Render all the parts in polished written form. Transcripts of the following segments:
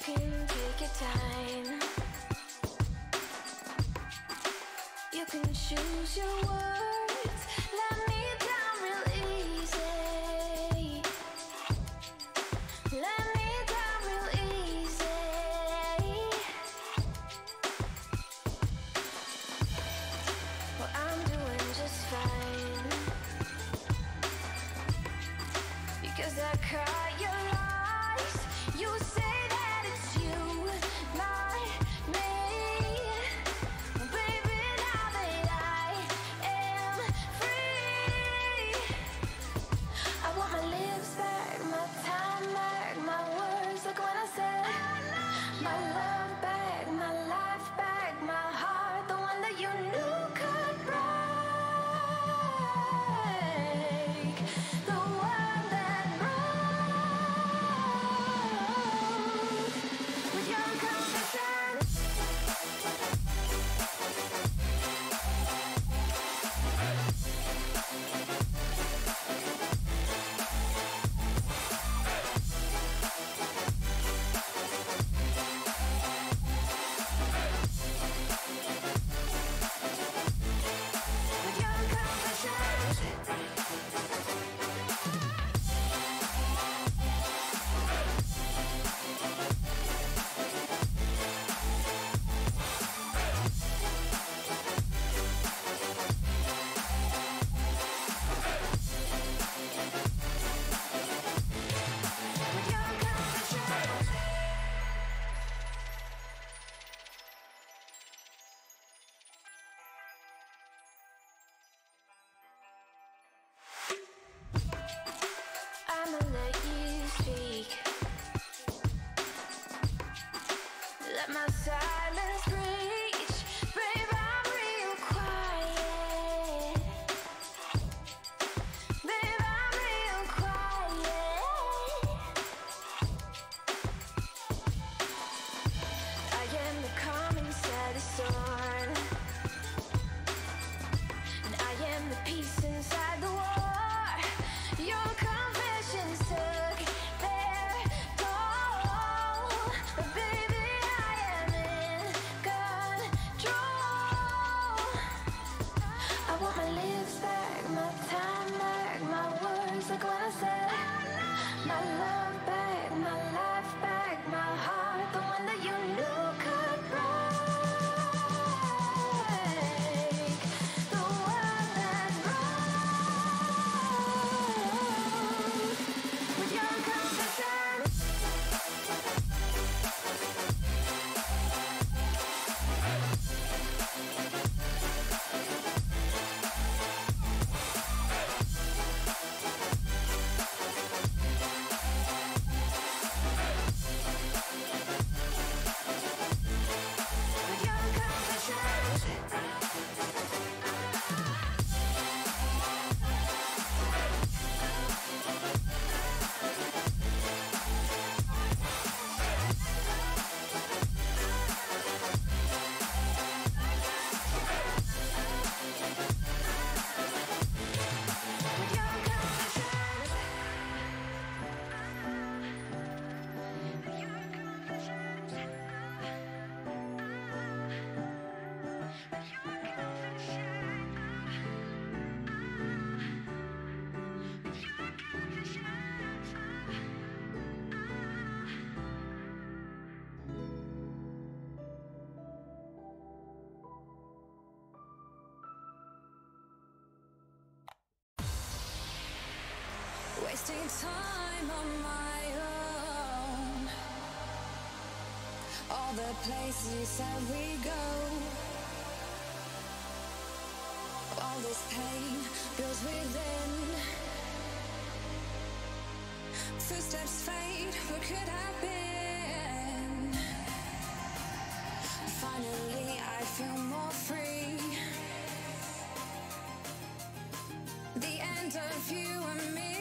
can take your time. You can choose your words. Let me down real easy. Let me down real easy. Well, I'm doing just fine, because I caught your lies. You say that it's you, not me. Baby, now that I am free, I want my lips back, my time back, my words like when I said my love back, my life back, my heart, the one that you knew could break, the one that broke with your confession. With your I'ma let you speak. Let my silence reach. Babe, I'm real quiet. Babe, I'm real quiet. I am the calm inside the storm, and I am the peace inside the war. Your confessions took their toll, but baby, I am in control. I want my lips back, my time back, my words like when I said my love back, my life back, my heart, the one that you knew could break, the one that broke with your confession. With your wasting time on my own. All the places that we go, all this pain builds within. Footsteps fade, what could have been? Finally I feel more free. The end of you and me.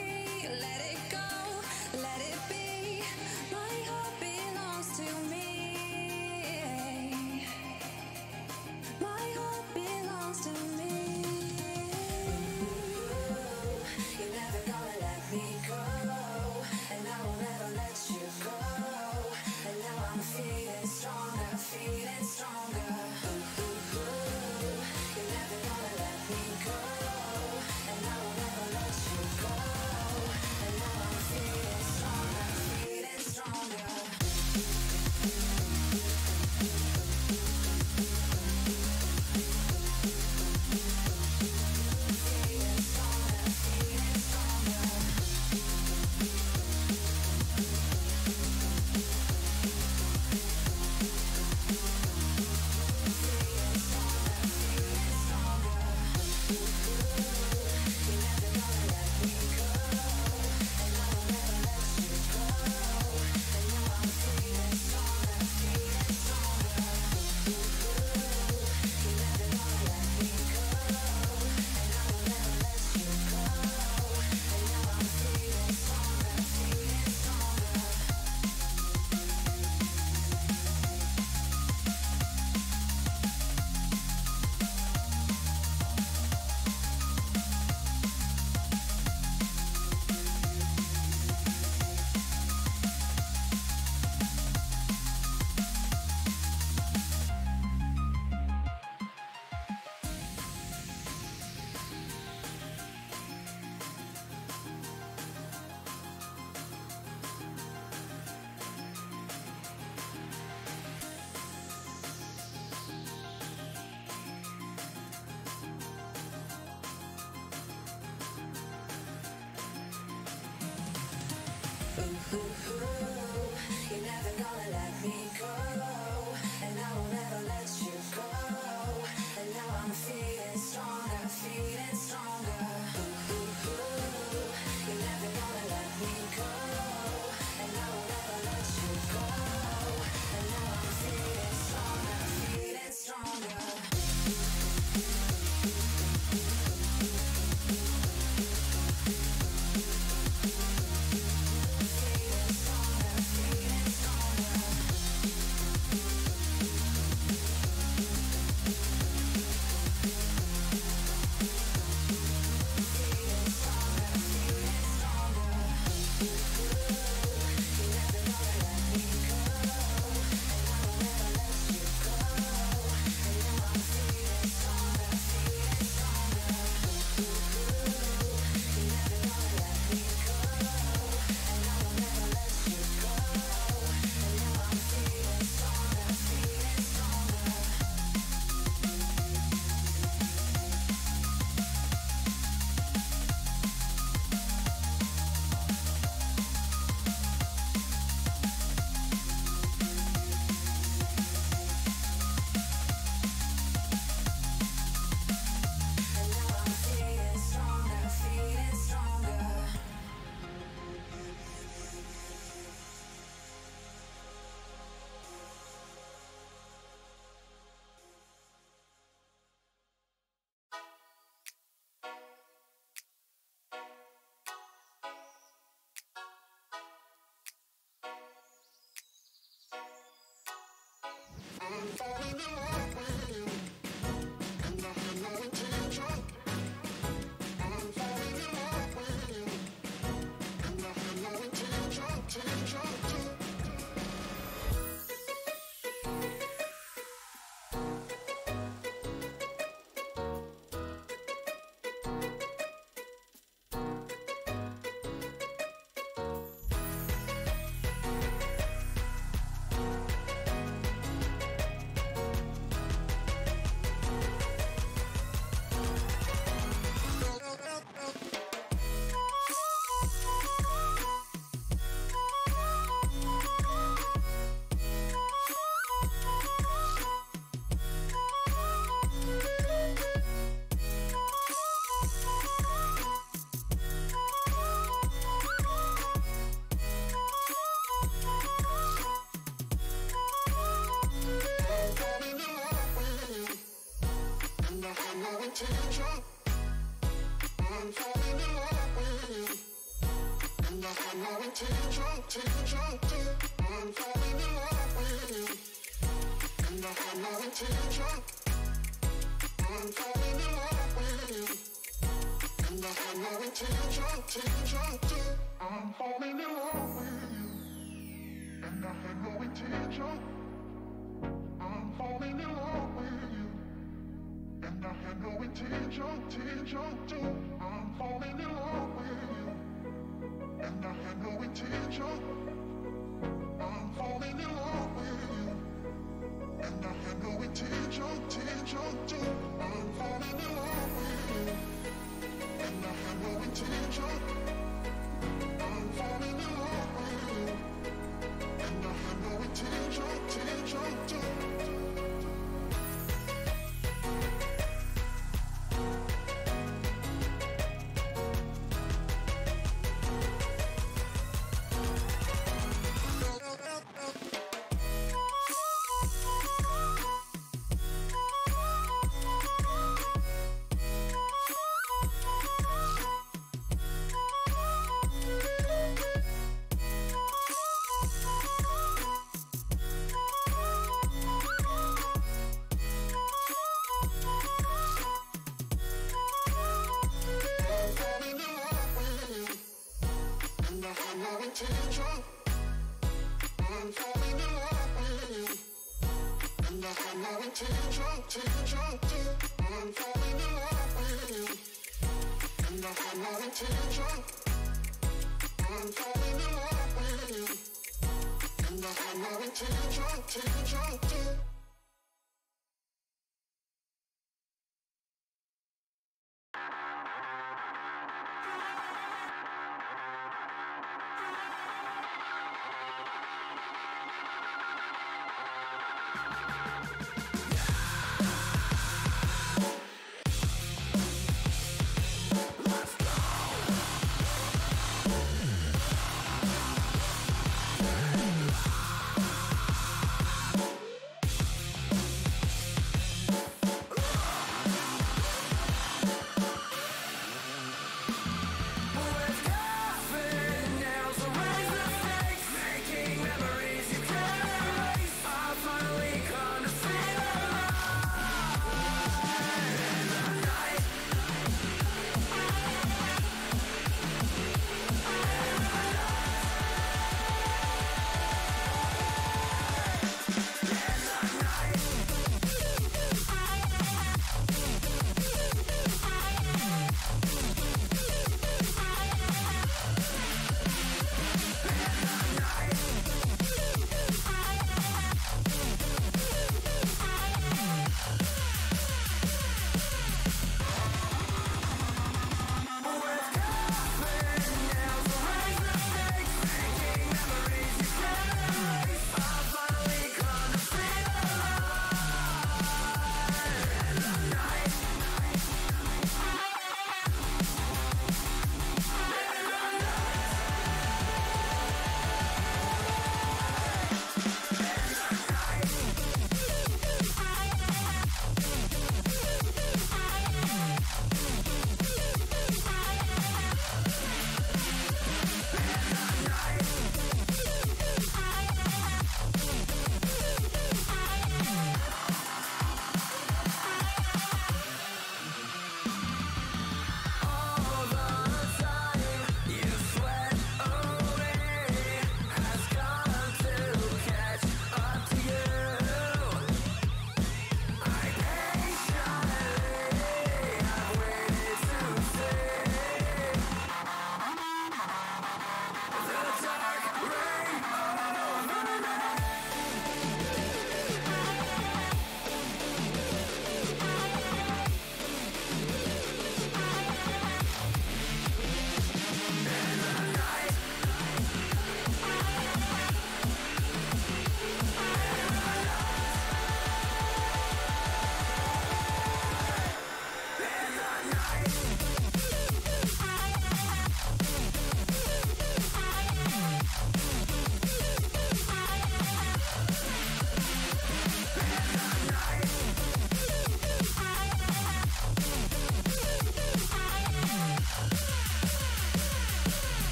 Let it go, let it be. My heart belongs to me. My heart belongs to me. You're never gonna let me go, and I will never let you go. And now I'm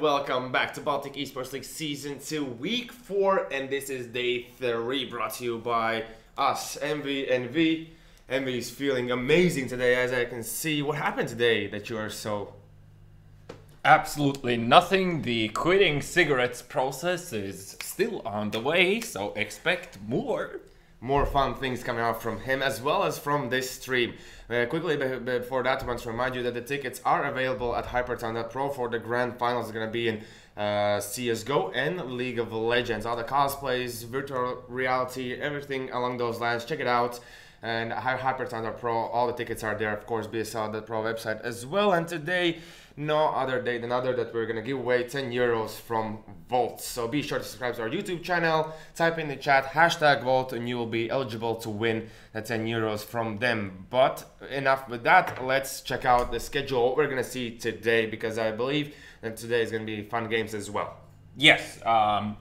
and welcome back to Baltic Esports League Season 2 Week 4, and this is Day 3, brought to you by us, Envy and V. Envy is feeling amazing today, as I can see. What happened today that you are so... Absolutely nothing. The quitting cigarettes process is still on the way, so expect more. More fun things coming out from him, as well as from this stream. Quickly, before that, I want to remind you that the tickets are available at HyperTown.pro for the grand finals. It's going to be in CSGO and League of Legends. All the cosplays, virtual reality, everything along those lines. Check it out. And HyperTown.pro, all the tickets are there. Of course, BESL.pro website as well. And today, no other day than other that we're going to give away 10 euros from Volt. So be sure to subscribe to our YouTube channel, type in the chat hashtag Volt, and you will be eligible to win the 10 euros from them. But enough with that, let's check out the schedule, what we're going to see today, because I believe that today is going to be fun games as well. Yes,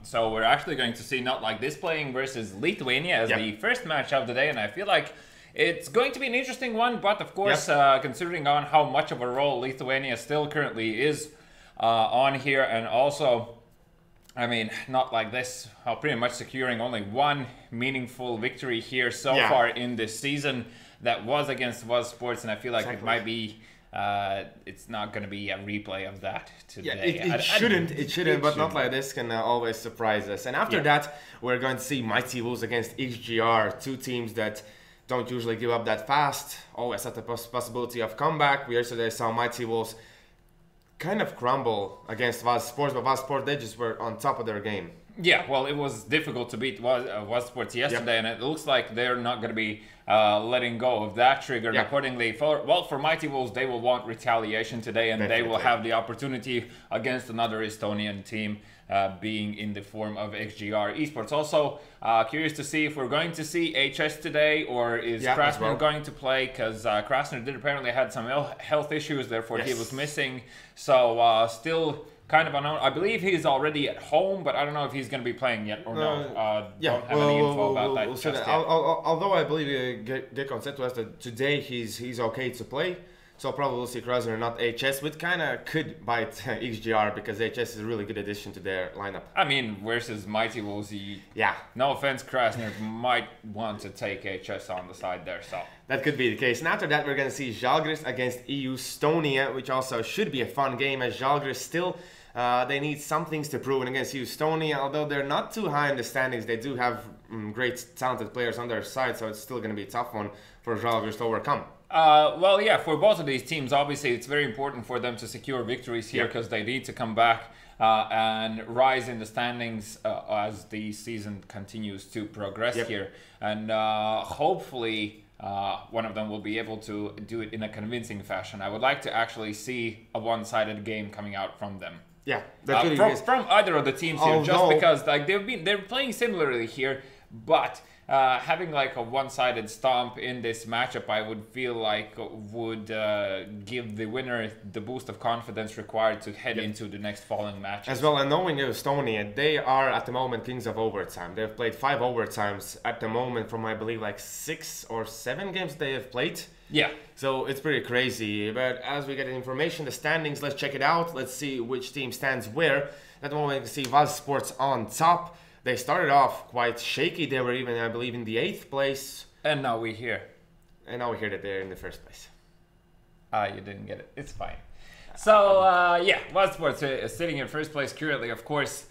so we're actually going to see Not Like This playing versus Lithuania as the first match of the day, and I feel like it's going to be an interesting one, but of course, considering on how much of a role Lithuania still currently is on here, and also, I mean, Not Like This, pretty much securing only one meaningful victory here so far in this season. That was against eSports, and I feel like it might be... it's not going to be a replay of that today. Yeah, it shouldn't, but Not Like This can always surprise us. And after that, we're going to see Mighty Wolves against XGR, two teams that don't usually give up that fast, always at the possibility of comeback. We yesterday saw Mighty Wolves kind of crumble against eSports, but eSports, they just were on top of their game. Yeah, well, it was difficult to beat eSports yesterday, and it looks like they're not going to be letting go of that trigger. Accordingly, for Mighty Wolves, they will want retaliation today, and they will have the opportunity against another Estonian team, being in the form of XGR eSports. Also, curious to see if we're going to see HS today, or is Krasner going to play, because Krasner did apparently had some health issues, therefore he was missing. So still kind of unknown. I believe he's already at home, but I don't know if he's going to be playing yet or no. Don't have any info about that just yet. Although I believe Gekon said to us that today he's okay to play, so probably we'll see Krasner, not HS, which kind of could bite XGR, because HS is a really good addition to their lineup. I mean, versus Mighty Wolves, no offense, Krasner might want to take HS on the side there, so... That could be the case. And after that, we're going to see Žalgiris against Estonia, which also should be a fun game, as Žalgiris still... they need some things to prove against Estonia, although they're not too high in the standings. They do have great talented players on their side, so it's still going to be a tough one for Žalgiris to overcome. Well, yeah, for both of these teams, obviously it's very important for them to secure victories here, because they need to come back and rise in the standings as the season continues to progress here. And hopefully one of them will be able to do it in a convincing fashion. I would like to actually see a one-sided game coming out from them. Yeah, from either of the teams here, just because like they're playing similarly here, but having like a one-sided stomp in this matchup, I would feel like would give the winner the boost of confidence required to head into the next following matches. As well, and knowing Estonia, they are at the moment kings of overtime. They've played 5 overtimes at the moment from, I believe, like 6 or 7 games they have played. Yeah. So it's pretty crazy. But as we get information, the standings, let's check it out. Let's see which team stands where. At the moment, you can see eSports on top. They started off quite shaky. They were even, I believe, in the 8th place. And now we're here. And now we hear that they're in the 1st place. You didn't get it. It's fine. So, yeah, eSports is sitting in 1st place currently, of course,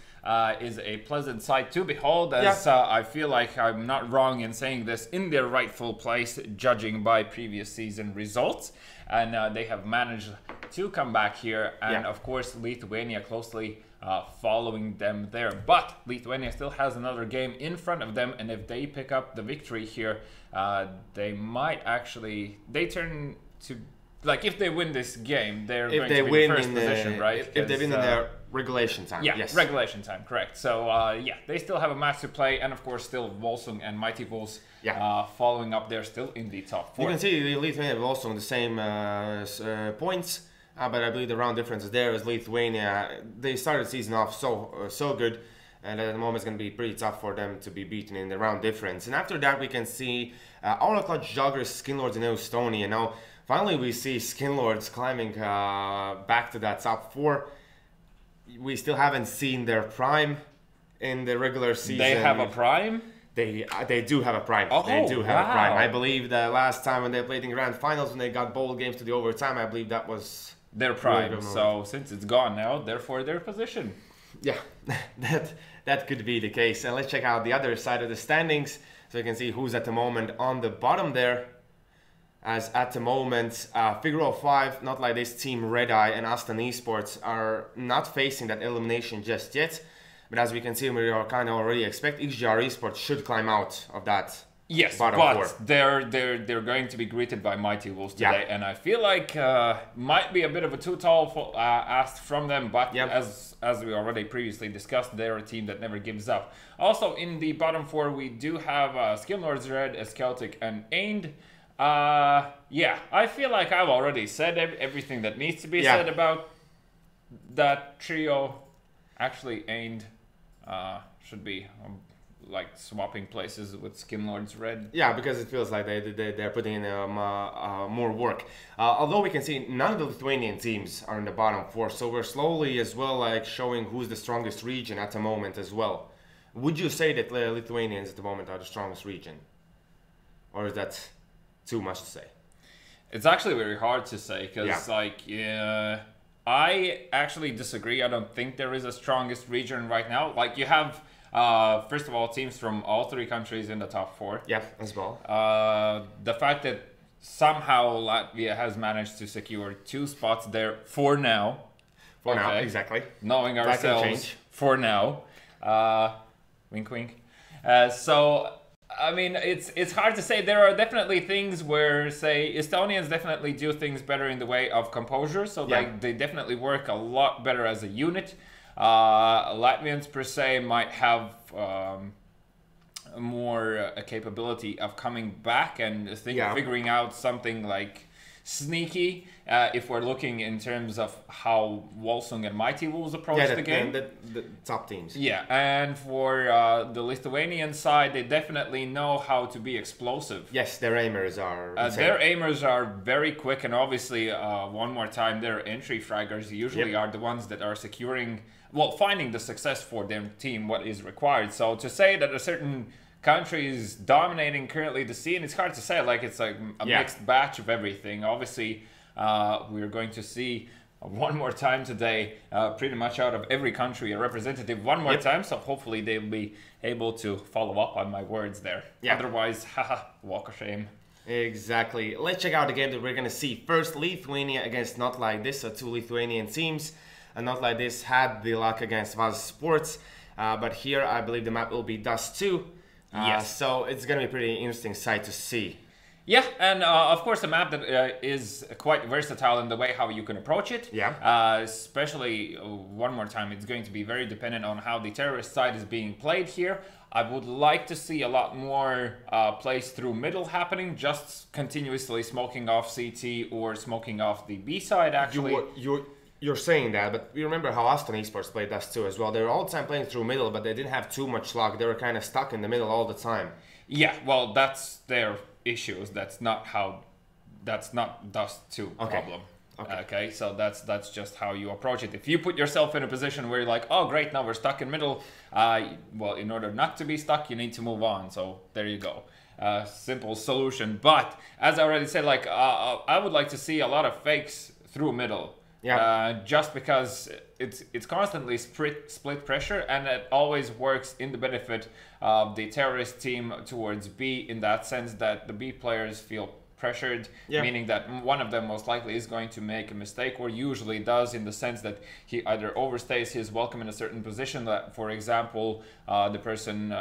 is a pleasant sight to behold, as I feel like I'm not wrong in saying this, in their rightful place, judging by previous season results. And they have managed to come back here, and of course Lithuania closely following them there. But Lithuania still has another game in front of them, and if they pick up the victory here, they might actually, they turn to, like, if they win this game, they're going to be in first position, right? If they win in their regulation time. Yeah, regulation time, correct. So, yeah, they still have a match to play, and of course still Volsung and Mighty Wolves following up there, still in the top 4. You can see Lithuania and Volsung the same points, but I believe the round difference is there as Lithuania. They started the season off so good, and at the moment it's going to be pretty tough for them to be beaten in the round difference. And after that, we can see Lattelecom, Žalgiris, Skinlords, and Estonia. Now, finally, we see Skinlords climbing back to that top 4. we still haven't seen their prime in the regular season. They have a prime? They do have a prime. Oh, they do have a prime. wow. I believe the last time when they played in grand finals, when they got bowl games to the overtime, I believe that was Their prime. So since it's gone now, therefore their position. yeah, that could be the case. And let's check out the other side of the standings so you can see who's at the moment on the bottom there. As at the moment, Figure 5, Not Like This, Team Red Eye, and Aston Esports are not facing that elimination just yet. But as we can see, we are kind of already expect XGR Esports should climb out of that. Yes, bottom but four. they're going to be greeted by Mighty Wolves today, and I feel like might be a bit of a too tall for, ask from them. But as we already previously discussed, they're a team that never gives up. Also, in the bottom four, we do have Skillnords Red, Celtic, and Aind. Yeah, I feel like I've already said everything that needs to be said about that trio. Actually, Aind should be like swapping places with Skillnords Red. Yeah, because it feels like they're putting in more work. Although we can see none of the Lithuanian teams are in the bottom four, so we're slowly as well like showing who's the strongest region at the moment as well. Would you say that Lithuanians at the moment are the strongest region, or is that too much to say? It's actually very hard to say because I actually disagree. I don't think there is a strongest region right now. Like you have. First of all, teams from all three countries in the top four. Yeah, as well. The fact that somehow Latvia has managed to secure 2 spots there for now. For now, exactly. Knowing That can ourselves change. for now. Wink, wink. So, I mean, it's hard to say. There are definitely things where, say, Estonians definitely do things better in the way of composure. So they definitely work a lot better as a unit. Latvians per se might have more a capability of coming back and figuring out something like sneaky if we're looking in terms of how Wolfsung and Mighty Wolves approach the game. The top teams. Yeah, and for the Lithuanian side, they definitely know how to be explosive. Yes, their aimers are their aimers are very quick, and obviously, one more time, their entry fraggers usually are the ones that are securing, well, finding the success for their team, what is required. So to say that a certain country is dominating currently the scene, it's hard to say. Like it's like a mixed batch of everything. Obviously, we're going to see one more time today, pretty much out of every country, a representative one more time. So hopefully they'll be able to follow up on my words there. Otherwise, haha, walk of shame. Exactly. Let's check out the game that we're going to see. First, Lithuania against Not Like This, so 2 Lithuanian teams. And Not Like This had the luck against ZAL Sports, but here I believe the map will be Dust 2. So it's going to be a pretty interesting sight to see. Yeah, and of course a map that is quite versatile in the way how you can approach it. Especially, one more time, it's going to be very dependent on how the terrorist side is being played here. I would like to see a lot more plays through middle happening, just continuously smoking off CT or smoking off the B side, actually. You're saying that, but you remember how Aston Esports played us too as well. They were all the time playing through middle, but they didn't have too much luck. They were kind of stuck in the middle all the time. Yeah, well, that's their issues. That's not Dust 2 problem. Okay, so that's just how you approach it. If you put yourself in a position where you're like, oh great, now we're stuck in middle, well, in order not to be stuck, you need to move on. So there you go. Simple solution. But as I already said, like I would like to see a lot of fakes through middle. Just because it's constantly split pressure, and it always works in the benefit of the terrorist team towards B, in that sense that the B players feel pressured, meaning that one of them most likely is going to make a mistake, or usually does, in the sense that he either overstays his welcome in a certain position, that, for example, the person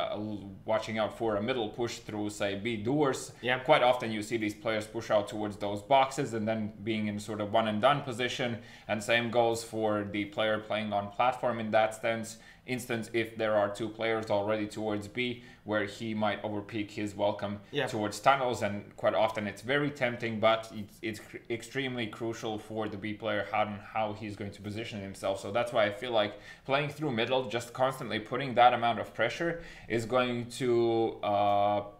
watching out for a middle push through, say, B doors. Quite often you see these players push out towards those boxes and then being in sort of one and done position, and same goes for the player playing on platform in that instance, if there are 2 players already towards B, where he might overpeak his welcome towards tunnels, and quite often it's very tempting, but it's extremely crucial for the B player how he's going to position himself. So that's why I feel like playing through middle, just constantly putting that amount of pressure, is going to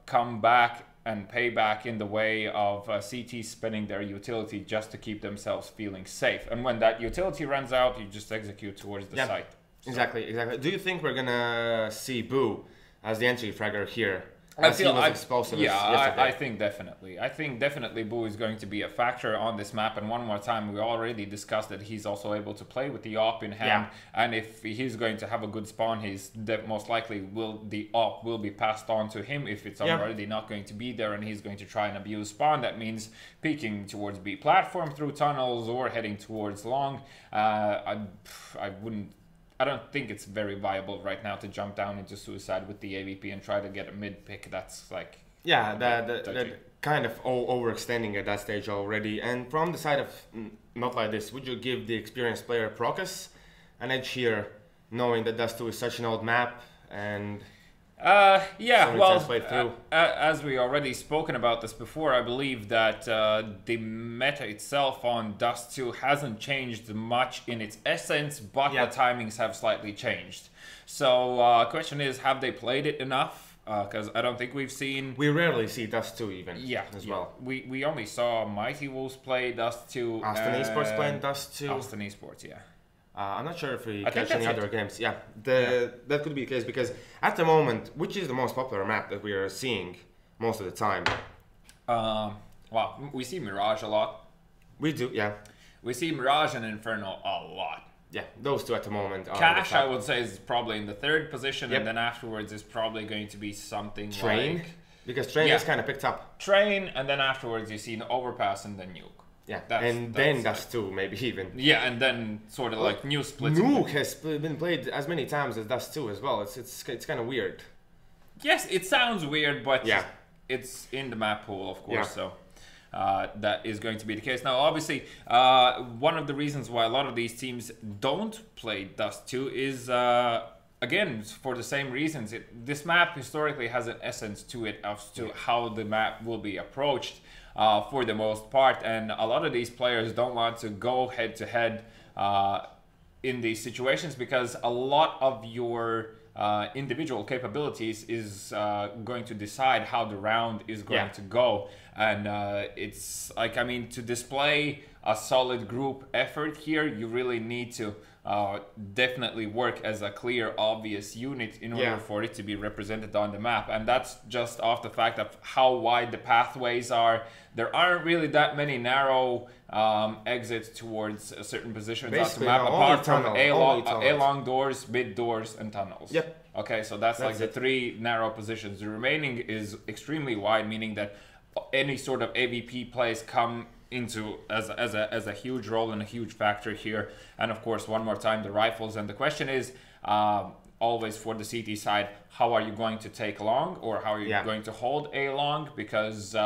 come back and payback in the way of CT spending their utility just to keep themselves feeling safe. And when that utility runs out, you just execute towards the site. So. Exactly. Do you think we're gonna see Boo as the entry fragger here? I think definitely. I think definitely Boo is going to be a factor on this map. And one more time, we already discussed that he's also able to play with the AWP in hand. Yeah. And if he's going to have a good spawn, most likely the AWP will be passed on to him if it's already not going to be there, and he's going to try and abuse spawn. That means peeking towards B platform through tunnels or heading towards long. I don't think it's very viable right now to jump down into suicide with the AVP and try to get a mid pick. That's like... Yeah, that kind of overextending at that stage already. And from the side of not like this, would you give the experienced player Procus an edge here, knowing that Dust 2 is such an old map and... as we already spoken about this before, I believe that the meta itself on Dust 2 hasn't changed much in its essence, but the timings have slightly changed. So question is, have they played it enough? Because I don't think we've seen... We rarely see Dust 2 even as well. We only saw Mighty Wolves play Dust 2. Austin Esports playing Dust 2. Austin Esports, yeah. I'm not sure if we catch any other games. Yeah, that could be the case, because at the moment, which is the most popular map that we are seeing most of the time? Well, we see Mirage a lot. We do, yeah. We see Mirage and Inferno a lot. Yeah, those two at the moment are... Cash, I would say, is probably in the third position, and then afterwards is probably going to be something Train, like... because Train is kind of picked up. Train, and then afterwards you see an Overpass and then Nuke. Yeah, then Dust 2, maybe even. Yeah, and then sort of like new splits. Nuke has been played as many times as Dust 2 as well. It's kind of weird. Yes, it sounds weird, but it's in the map pool, of course, so that is going to be the case. Now, obviously, one of the reasons why a lot of these teams don't play Dust 2 is, again, for the same reasons. This map historically has an essence to it as to how the map will be approached. For the most part, and a lot of these players don't want to go head-to-head in these situations, because a lot of your individual capabilities is going to decide how the round is going to go. And it's like, I mean, to display a solid group effort here, you really need to definitely work as a clear, obvious unit in order for it to be represented on the map. And that's just off the fact of how wide the pathways are. There aren't really that many narrow exits towards certain positions on the map, apart from A-long doors, mid doors, and tunnels. Yep. Okay, so that's like the three narrow positions. The remaining is extremely wide, meaning that any sort of AVP plays come into as a huge role and a huge factor here. And of course, one more time, the rifles. And the question is always for the CT side, how are you going to take long, or how are you going to hold A long? Because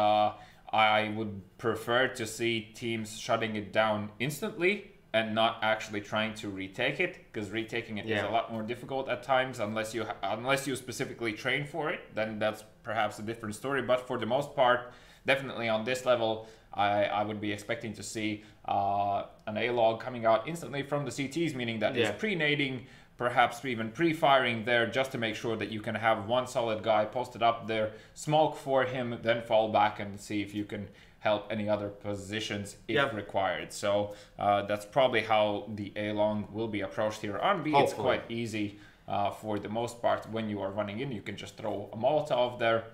I would prefer to see teams shutting it down instantly and not actually trying to retake it, because retaking it is a lot more difficult at times unless you specifically train for it. Then that's perhaps a different story. But for the most part, definitely on this level, I would be expecting to see an A-log coming out instantly from the CTs, meaning that it's pre-nading, perhaps even pre-firing there, just to make sure that you can have one solid guy posted up there, smoke for him, then fall back and see if you can help any other positions if required. So that's probably how the A-long will be approached here. On B, it's quite easy for the most part. When you are running in, you can just throw a Molotov there.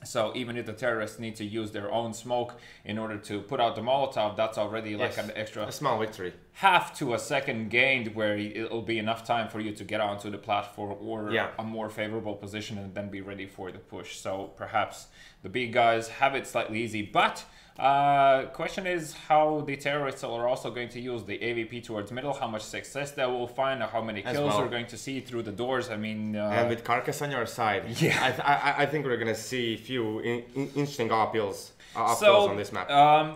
So even if the terrorists need to use their own smoke in order to put out the Molotov, that's already like an extra... a small victory. Half to a second gained, where it'll be enough time for you to get onto the platform or a more favorable position and then be ready for the push. So perhaps the B guys have it slightly easy, but... question is how the terrorists are also going to use the AVP towards middle, how much success they will find, or how many kills we're going to see through the doors. I mean... and with Carcass on your side, I think we're going to see a few interesting upbills on this map.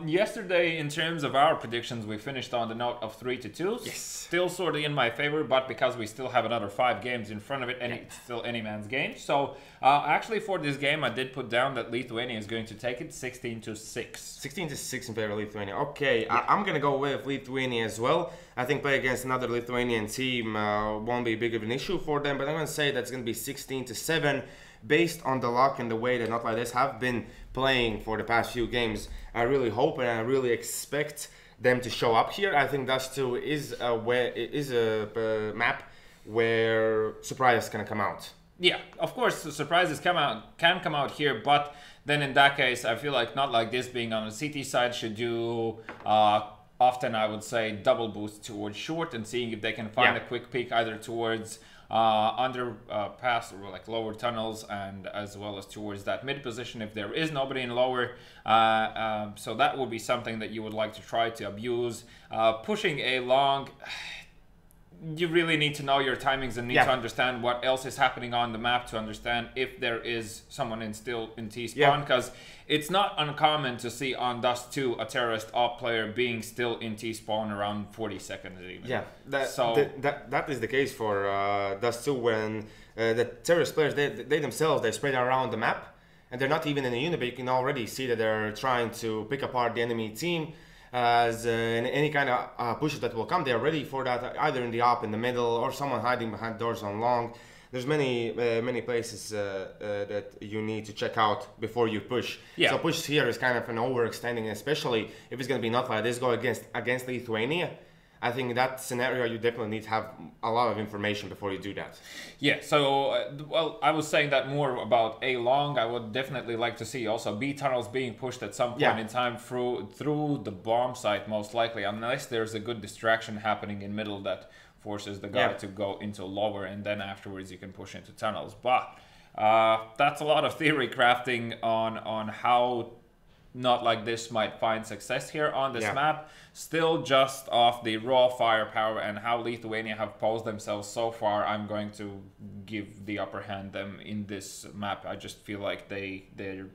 Yesterday, in terms of our predictions, we finished on the note of 3-2. Yes. Still sort of in my favor, but because we still have another 5 games in front of it, and it's still any man's game. So actually for this game, I did put down that Lithuania is going to take it 16-6. 16-6 in favor of Lithuania. Okay, I'm going to go with Lithuania as well. I think play against another Lithuanian team won't be big of an issue for them, but I'm going to say that's going to be 16-7. based on the luck and the way that Not Like This have been playing for the past few games, I really hope and I really expect them to show up here. I think Dust 2 is a map where surprises can come out. Yeah, of course, the surprises can come out here, but then in that case, I feel like Not Like This being on the CT side should do often, I would say, double boost towards short and seeing if they can find a quick peek either towards underpass or like lower tunnels, and as well as towards that mid position if there is nobody in lower. So that would be something that you would like to try to abuse. Pushing a long, you really need to know your timings and need to understand what else is happening on the map to understand if there is someone still in T-spawn, because it's not uncommon to see on Dust 2 a terrorist op player being still in T-spawn around 40 seconds even. Yeah, that is the case for Dust 2 when the terrorist players, they themselves, they spread around the map and they're not even in a unit, but you can already see that they're trying to pick apart the enemy team. As in any kind of pushes that will come, they are ready for that, either in the op, in the middle, or someone hiding behind doors on long. There's many places that you need to check out before you push. Yeah. So push here is kind of an overextending, especially if it's going to be Not Like This go against Lithuania. I think in that scenario, you definitely need to have a lot of information before you do that. Yeah, so, well, I was saying that more about A long. I would definitely like to see also B tunnels being pushed at some point in time through the bomb site, most likely, unless there's a good distraction happening in middle that forces the guy to go into lower, and then afterwards you can push into tunnels. But that's a lot of theory crafting on how Not Like This might find success here on this map. Still just off the raw firepower and how Lithuania have posed themselves so far, I'm going to give the upper hand them in this map. I just feel like they're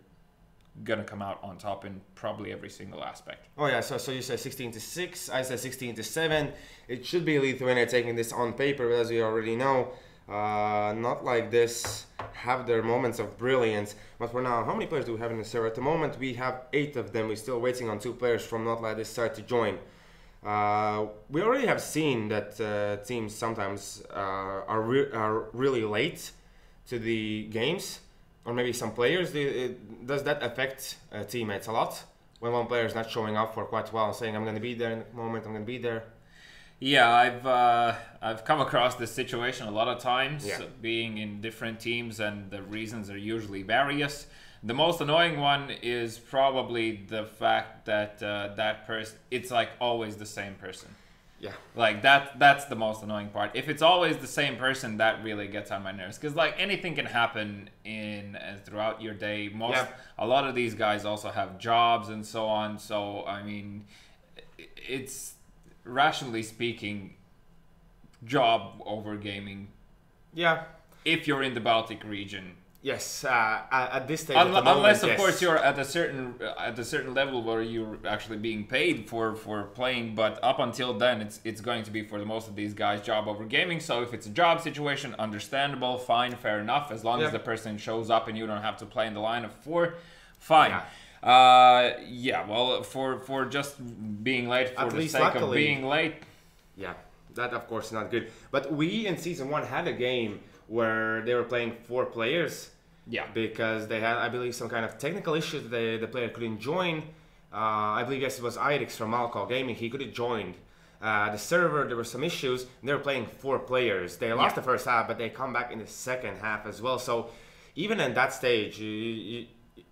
gonna come out on top in probably every single aspect. Oh yeah, so you say 16-6, I say 16-7. It should be Lithuania taking this on paper, as we already know. Not Like This have their moments of brilliance, but for now, how many players do we have in the server? At the moment, we have 8 of them. We're still waiting on 2 players from Not Like This side to join. We already have seen that teams sometimes are really late to the games, or maybe some players. Does that affect teammates a lot? When one player is not showing up for quite a while, saying, I'm going to be there in the moment, I'm going to be there. Yeah, I've come across this situation a lot of times, being in different teams, and the reasons are usually various. The most annoying one is probably the fact that that person, it's like always the same person. Yeah. Like that's the most annoying part. If it's always the same person, that really gets on my nerves, because like anything can happen throughout your day. A lot of these guys also have jobs and so on. So I mean, it's, rationally speaking, job over gaming. Yeah. If you're in the Baltic region. Yes. At this stage, unless of course you're at a certain level where you're actually being paid for playing, but up until then, it's going to be for the most of these guys job over gaming. So if it's a job situation, understandable, fine, fair enough. As long as the person shows up and you don't have to play in the line of 4, fine. Well, for just being late for the sake of being late. Yeah, that of course is not good. But we in Season 1 had a game where they were playing 4 players. Yeah. Because they had, I believe, some kind of technical issues. The player couldn't join. I believe, yes, it was Irix from Alcohol Gaming. He couldn't join the server. There were some issues. They were playing 4 players. They lost the first half, but they come back in the second half as well. So even in that stage,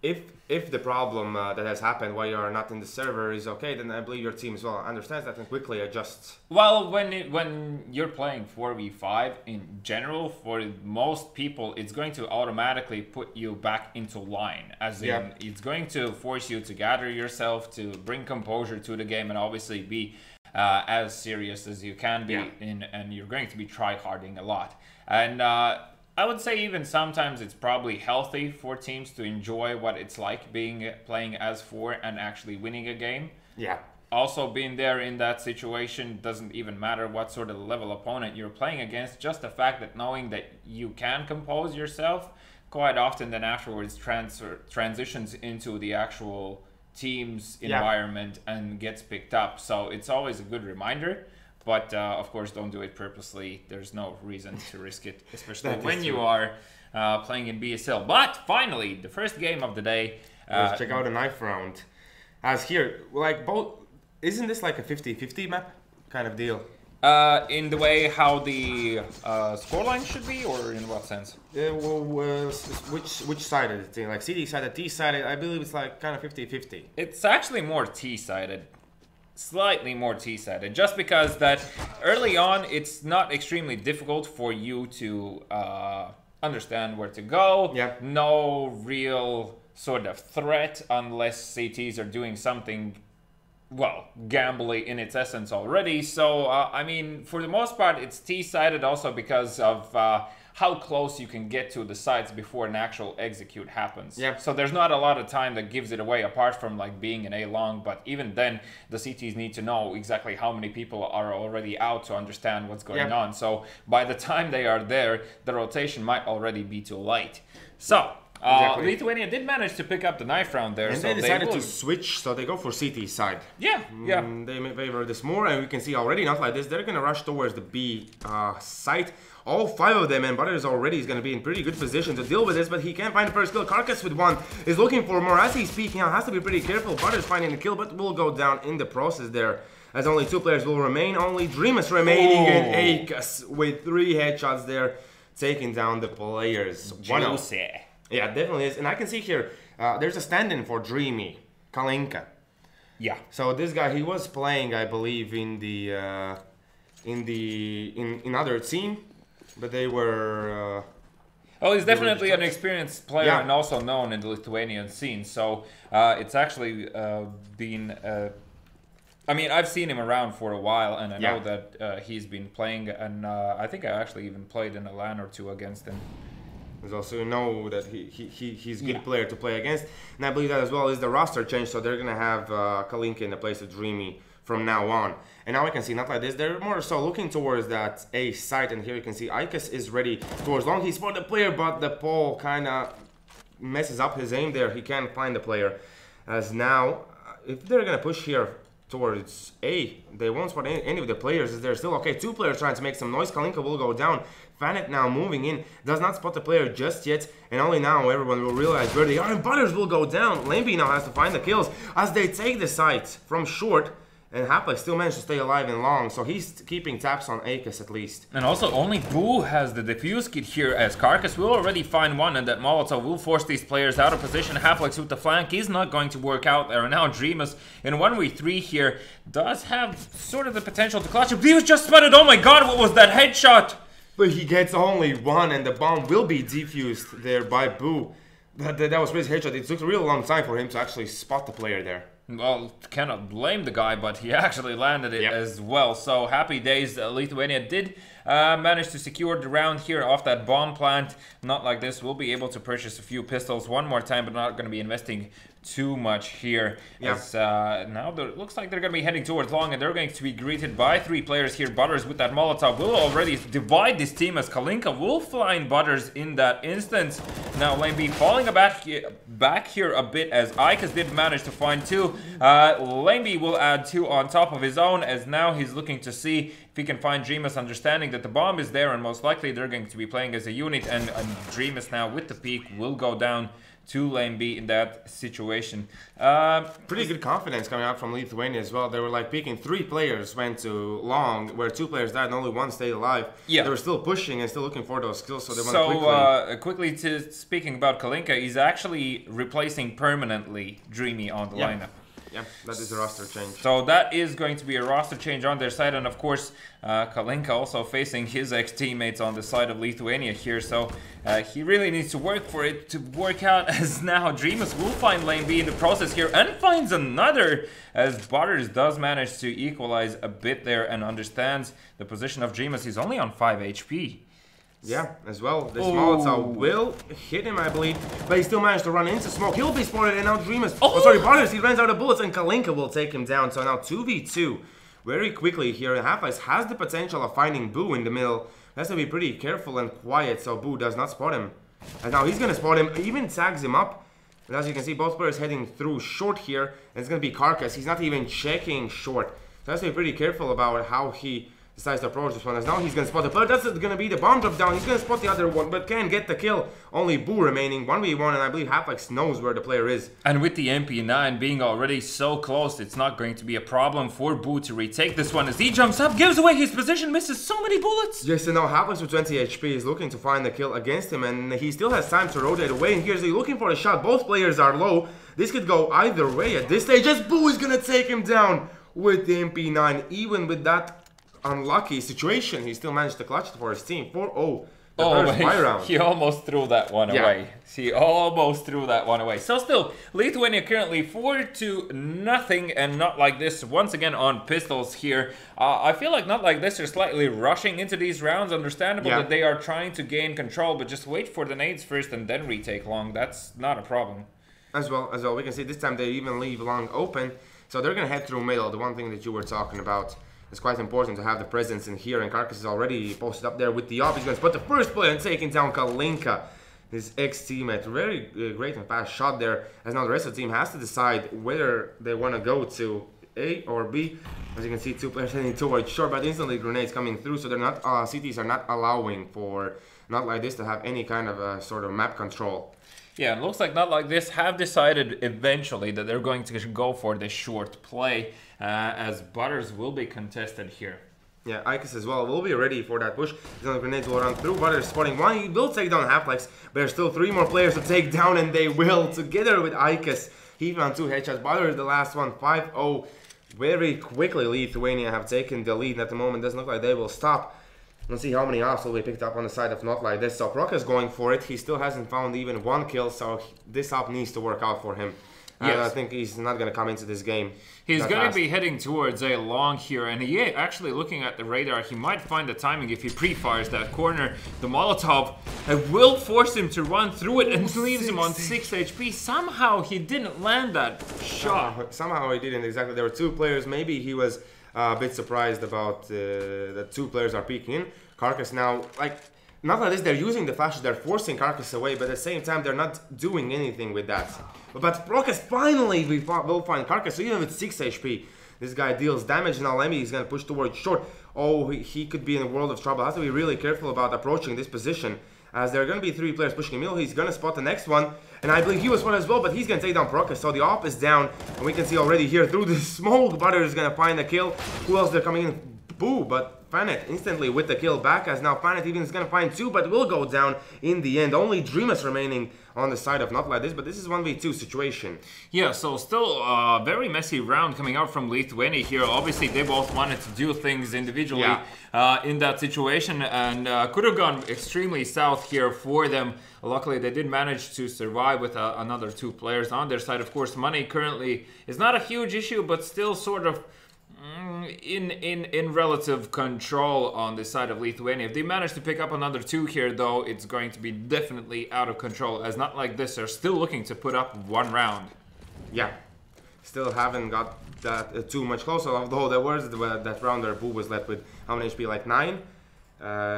if the problem that has happened while you're not in the server is okay, then I believe your team as well understands that and quickly adjusts. Well, when you're playing 4v5 in general, for most people, it's going to automatically put you back into line. As in, it's going to force you to gather yourself, to bring composure to the game, and obviously be as serious as you can be, and you're going to be try-harding a lot. And I would say even sometimes it's probably healthy for teams to enjoy what it's like playing as 4 and actually winning a game. Yeah. Also, being there in that situation doesn't even matter what sort of level opponent you're playing against. Just the fact that knowing that you can compose yourself quite often then afterwards transitions into the actual team's environment and gets picked up. So it's always a good reminder. But of course, don't do it purposely. There's no reason to risk it, especially when you are playing in BESL. But finally, the first game of the day. Let's check out the knife round. As here, like both, isn't this like a 50-50 map kind of deal? In the way how the scoreline should be, or in what sense? Which sided thing? Like CD sided, T sided? I believe it's like kind of 50-50. It's actually more T-sided. Slightly more T-sided. Just because that early on, it's not extremely difficult for you to understand where to go. Yeah. No real sort of threat unless CTs are doing something, well, gambly in its essence already. So, I mean, for the most part, it's T-sided also because of how close you can get to the sites before an actual execute happens. Yeah. So there's not a lot of time that gives it away apart from like being an A long, but even then the CTs need to know exactly how many people are already out to understand what's going on. So by the time they are there, the rotation might already be too late. So Lithuania did manage to pick up the knife round there. And so they decided to switch, so they go for CT side. Yeah, yeah. They may favor this more, and we can see already, not like this, they're going to rush towards the B site. All 5 of them, and Butters already is going to be in pretty good position to deal with this, but he can't find the first kill. Carcass with 1 is looking for more. As he's speaking out, has to be pretty careful. Butters finding the kill, but will go down in the process there, as only 2 players will remain. Only Dreamus remaining, and Akas with 3 headshots there, taking down the players. Juicy. Yeah, definitely is. And I can see here, there's a stand-in for Dreamy, Kalinka. Yeah. So this guy, he was playing, I believe, in other team, but they were. Oh, he's definitely an experienced player and also known in the Lithuanian scene. So it's actually been. I mean, I've seen him around for a while, and I know that he's been playing, and I think I actually even played in a LAN or 2 against him. There's also know that he's a good player to play against, and I believe that as well is the roster change. So they're gonna have Kalinka in the place of Dreamy from now on. And now we can see not like this. They're more so looking towards that A site, and here you can see Ikas is ready towards long. He spotted the player, but the pole kind of messes up his aim there. He can't find the player. As now, if they're gonna push here towards A, they won't spot any of the players. Is there still okay? 2 players trying to make some noise. Kalinka will go down. Fanet now moving in, does not spot the player just yet, and only now everyone will realize where they are, and Butters will go down. Lamby now has to find the kills as they take the site from short, and Haplex still managed to stay alive in long, so he's keeping tabs on Akas at least. And also only Boo has the defuse kit here, as Carcass will already find one, and that Molotov will force these players out of position. Haplex with the flank is not going to work out there. And now Dreamus in 1v3 here does have sort of the potential to clutch him. He was just spotted. Oh my god, what was that headshot? But he gets only 1, and the bomb will be defused there by Boo. That was his headshot. It took a real long time for him to actually spot the player there. Well, cannot blame the guy, but he actually landed it as well. So happy days. Lithuania did manage to secure the round here off that bomb plant. Not like this. We'll be able to purchase a few pistols one more time, but not going to be investing too much here. As now it looks like they're going to be heading towards long, and they're going to be greeted by 3 players here. Butters with that Molotov will already divide this team, as Kalinka will find Butters in that instance. Now Lamby falling back here a bit, as Ikas did manage to find 2. Lamby will add 2 on top of his own, as now he's looking to see if he can find Dreamus, understanding that the bomb is there, and most likely they're going to be playing as a unit, and Dreamus now with the peak will go down to Lane B in that situation. Pretty good confidence coming out from Lithuania as well. They were like peaking. 3 players went to long, where 2 players died and only 1 stayed alive. Yeah. They were still pushing and still looking for those kills, so they went quickly to speaking about Kalinka, he's actually replacing permanently Dreamy on the lineup. Yeah, that is a roster change. So that is going to be a roster change on their side, and of course Kalinka also facing his ex-teammates on the side of Lithuania here, so he really needs to work for it to work out, as now Dreamus will find Lane B in the process here, and finds another, as Butters does manage to equalize a bit there and understands the position of Dreamus. He's only on 5 HP. Yeah, as well. This Molotov will hit him, I believe, but he still managed to run into smoke. He'll be spotted, and now Dreamus. Oh, sorry, Butters. He runs out of bullets, and Kalinka will take him down. So now 2v2 very quickly here. And Half-Ice has the potential of finding Boo in the middle. Has to be pretty careful and quiet, so Boo does not spot him. And now he's gonna spot him, even tags him up. And as you can see, both players heading through short here. And it's gonna be Carcass. He's not even checking short. So has to be pretty careful about how he decides to approach this one, as now he's gonna spot it, but that's gonna be the bomb drop down. He's gonna spot the other one, but can't get the kill. Only Boo remaining, 1v1, and I believe Halflex knows where the player is. And with the MP9 being already so close, it's not going to be a problem for Boo to retake this one as he jumps up, gives away his position, misses so many bullets. Yes, and now Halflex with 20 HP is looking to find the kill against him, and he still has time to rotate away, and here's he looking for a shot. Both players are low. This could go either way at this stage, as Boo is gonna take him down with the MP9. Even with that unlucky situation, he still managed to clutch it for his team. 4-0. He almost threw that one away. He almost threw that one away. So still, Lithuania currently 4-0, and Not Like This once again on pistols here. I feel like Not Like This are slightly rushing into these rounds. Understandable that they are trying to gain control, but just wait for the nades first and then retake long. That's not a problem. As well, we can see this time they even leave long open. So they're going to head through middle. The one thing that you were talking about. It's quite important to have the presence in here, and Carcass is already posted up there with the op. He's going to spot the first player and taking down Kalinka, his ex-teammate. Very great and fast shot there, as now the rest of the team has to decide whether they want to go to A or B. As you can see, two players heading towards short, but instantly grenades coming through, so they're not CTs are not allowing for Not Like This to have any kind of sort of map control. Yeah, it looks like Not Like This have decided eventually that they're going to go for the short play, as Butters will be contested here. Yeah, Icus as well will be ready for that push. The grenades will run through. Butters spotting one. He will take down Halflex, but there's still 3 more players to take down, and they will together with Icus. He found 2 headshots. Butters the last one. 5-0. Very quickly, Lithuania have taken the lead, and at the moment doesn't look like they will stop. Let's see how many ops will be picked up on the side of Not Like This. So Proc is going for it. He still hasn't found even 1 kill, so this op needs to work out for him. Yes. I think he's not going to come into this game. He's going to be heading towards a long here, and he actually looking at the radar, he might find the timing if he pre-fires that corner. The Molotov will force him to run through it and leaves him on 6 HP. Somehow he didn't land that shot. Somehow he didn't, exactly. There were 2 players. Maybe he was a bit surprised about that 2 players are peeking in. Carcass now, like, Not Like This, they're using the flashes, they're forcing Carcass away, but at the same time, they're not doing anything with that. But Procas finally will find Carcass, so even with 6 HP, this guy deals damage. Now Lemmy is going to push towards short. Oh, he could be in a world of trouble. Has to be really careful about approaching this position, as there are going to be 3 players pushing him middle. He's going to spot the next one, and I believe he was one as well, but he's going to take down Procas. So the op is down, and we can see already here through the smoke, Butter is going to find a kill. Who else they're coming in? Boo, but Fanet instantly with the kill back, as now Fanet even is going to find 2, but will go down in the end. Only Dreamus remaining on the side of Not Like This, but this is 1v2 situation. Yeah, so still a very messy round coming out from Lithuania here. Obviously, they both wanted to do things individually in that situation, and could have gone extremely south here for them. Luckily, they did manage to survive with another 2 players on their side. Of course, money currently is not a huge issue, but still sort of in relative control on the side of Lithuania. If they manage to pick up another 2 here, though, it's going to be definitely out of control, as Not Like This are still looking to put up 1 round. Yeah, still haven't got that too much closer, although there was that round where Boo was left with how many HP, like 9.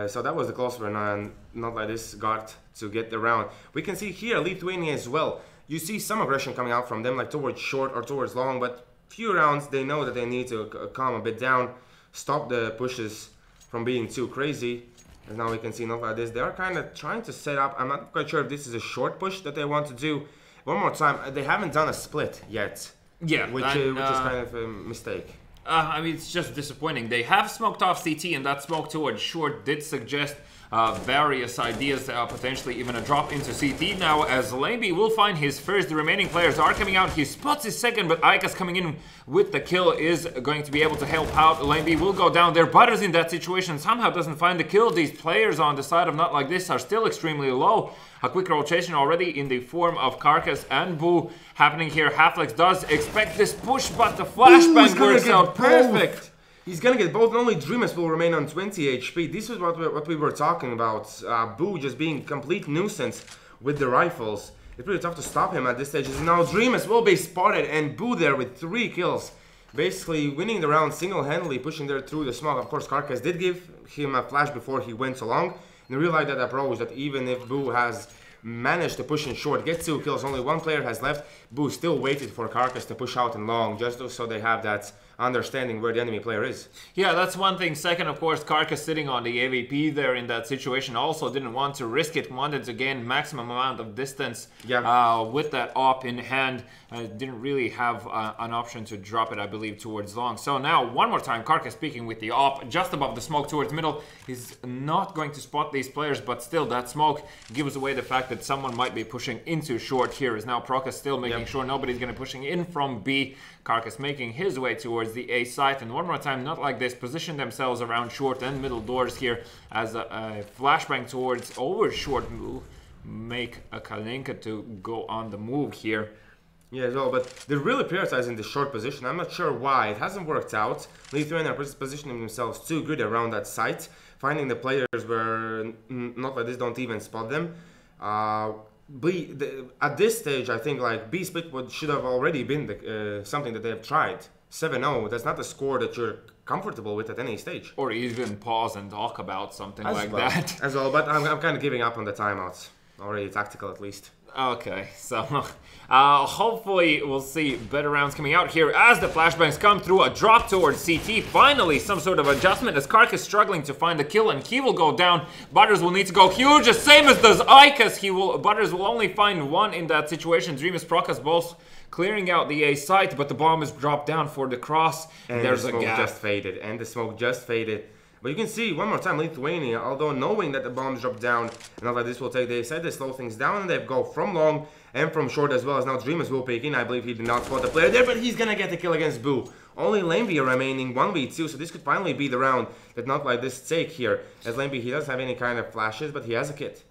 So that was the close one, and Not Like This got to get the round. We can see here Lithuania as well. You see some aggression coming out from them, like towards short or towards long, but few rounds they know that they need to calm a bit down, stop the pushes from being too crazy. And now we can see Not Like This, they are kind of trying to set up. I'm not quite sure if this is a short push that they want to do. One more time, they haven't done a split yet. Yeah, which is kind of a mistake. I mean, it's just disappointing. They have smoked off CT, and that smoke towards short did suggest various ideas, potentially even a drop into CT now, as Lamby will find his first. The remaining players are coming out. He spots his second, but Ikas coming in with the kill is going to be able to help out. Lamby will go down there. Butters in that situation somehow doesn't find the kill. These players on the side of Not Like This are still extremely low. A quick rotation already in the form of Carcass and Boo happening here. Halflex does expect this push, but the flashbang works out perfect. He's gonna get both. Only Dreamus will remain on 20 HP. This is what we were talking about. Boo just being complete nuisance with the rifles. It's pretty tough to stop him at this stage. Now Dreamus will be spotted, and Boo there with 3 kills. Basically winning the round single-handedly, pushing there through the smoke. Of course, Carcass did give him a flash before he went along. And realize that approach, that even if Boo has managed to push in short, get 2 kills, only 1 player has left, Boo still waited for Carcass to push out in long, just so they have that understanding where the enemy player is. Yeah, that's one thing. Second, of course, Karka sitting on the AVP there in that situation also didn't want to risk it, wanted to gain maximum amount of distance with that AWP in hand. Didn't really have an option to drop it, I believe, towards long. So now, one more time, Karka speaking with the AWP just above the smoke towards middle. He's not going to spot these players, but still, that smoke gives away the fact that someone might be pushing into short here. Is now Proka still making sure nobody's going to be pushing in from B. Karkas making his way towards the A site, and one more time, not like this, position themselves around short and middle doors here as a flashbang towards over short move, make a Kalinka to go on the move here. Yeah, as well, but they're really prioritizing the short position. I'm not sure why. It hasn't worked out. Lithuania are positioning themselves too good around that site, finding the players where not like this don't even spot them. At this stage, I think like B split should have already been something that they have tried. 7-0, that's not a score that you're comfortable with at any stage. Or even pause and talk about something like that. As well, but I'm kind of giving up on the timeouts. Already tactical at least. Okay, so hopefully we'll see better rounds coming out here as the flashbangs come through. A drop towards CT. Finally, some sort of adjustment as Kark is struggling to find the kill, and he will go down. Butters will need to go huge, the same as does Ike, as Butters will only find one in that situation. Dreamus Prokas both clearing out the A site, but the bomb is dropped down for the cross. And there's a gap. The smoke just faded. But you can see, one more time, Lithuania, although knowing that the bombs drop down, and all that this will take, they said they slow things down, and they go from long and from short as well, as now Dreamus will pick in. I believe he did not spot the player there, but he's gonna get the kill against Boo. Only Lamby remaining, 1v2, so this could finally be the round that not like this take here. As Lamby, he doesn't have any kind of flashes, but he has a kit.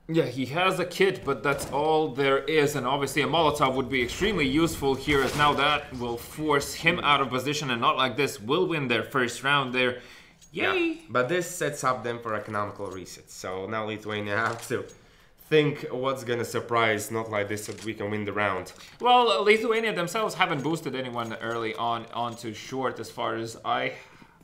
Yeah, he has a kit, but that's all there is, and obviously a Molotov would be extremely useful here, as now that will force him out of position, and not like this will win their first round there. Yay! Yeah, but this sets up them for economical resets. So now Lithuania have to think what's gonna surprise, not like this, so that we can win the round. Well, Lithuania themselves haven't boosted anyone early on onto short, as far as I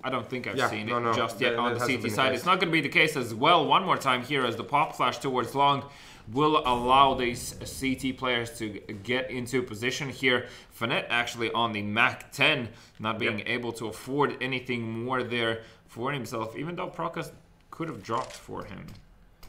don't think I've seen it just yet on the CT side. It's not going to be the case as well. One more time here as the pop flash towards long will allow these CT players to get into position here. Fonet actually on the Mac 10, not being able to afford anything more there for himself, even though Prokas could have dropped for him.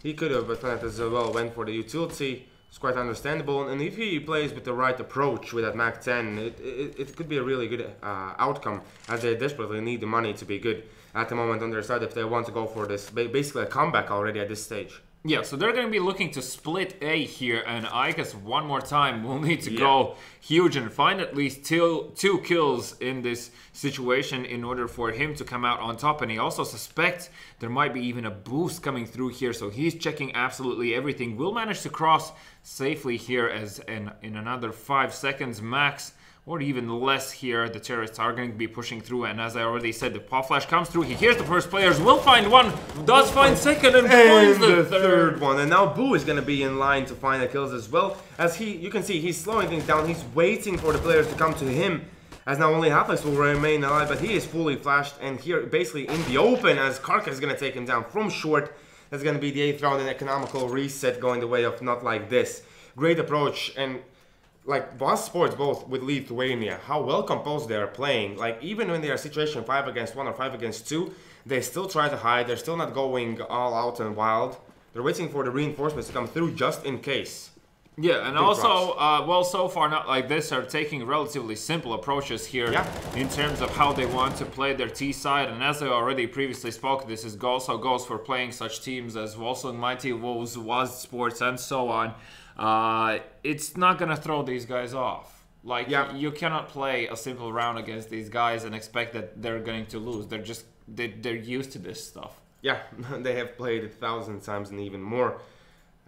He could have, but Fonet as well went for the utility. It's quite understandable, and if he plays with the right approach with that Mac 10, it could be a really good outcome, as they desperately need the money to be good at the moment on their side if they want to go for this, basically a comeback already at this stage. Yeah, so they're going to be looking to split A here, and Ikas one more time will need to go huge and find at least two kills in this situation in order for him to come out on top. And he also suspects there might be even a boost coming through here, so he's checking absolutely everything. Will manage to cross safely here as in another 5 seconds max, or even less here. The terrorists are going to be pushing through, and as I already said, the pop flash comes through. He hears the first players, will find one, does find second, and finds the third one. And now Boo is going to be in line to find the kills as well, as you can see, he's slowing things down. He's waiting for the players to come to him, as now only Halflex will remain alive, but he is fully flashed, and here basically in the open, as Karka is going to take him down from short. That's going to be the 8th round, and economical reset going the way of not like this. Great approach, and like boss sports both with Lithuania, how well composed they are playing. Like even when they are situation 5 against 1 or 5 against 2, they still try to hide. They're still not going all out and wild. They're waiting for the reinforcements to come through just in case. Yeah, and also, well, so far not like this are taking relatively simple approaches here in terms of how they want to play their T side. And as I already previously spoke, this is also goes for playing such teams as Wolfsburg, Mighty Wolves, WAZ Sports, and so on. It's not gonna throw these guys off. Like you cannot play a simple round against these guys and expect that they're going to lose. They're just they're used to this stuff. Yeah, they have played it 1,000 times and even more.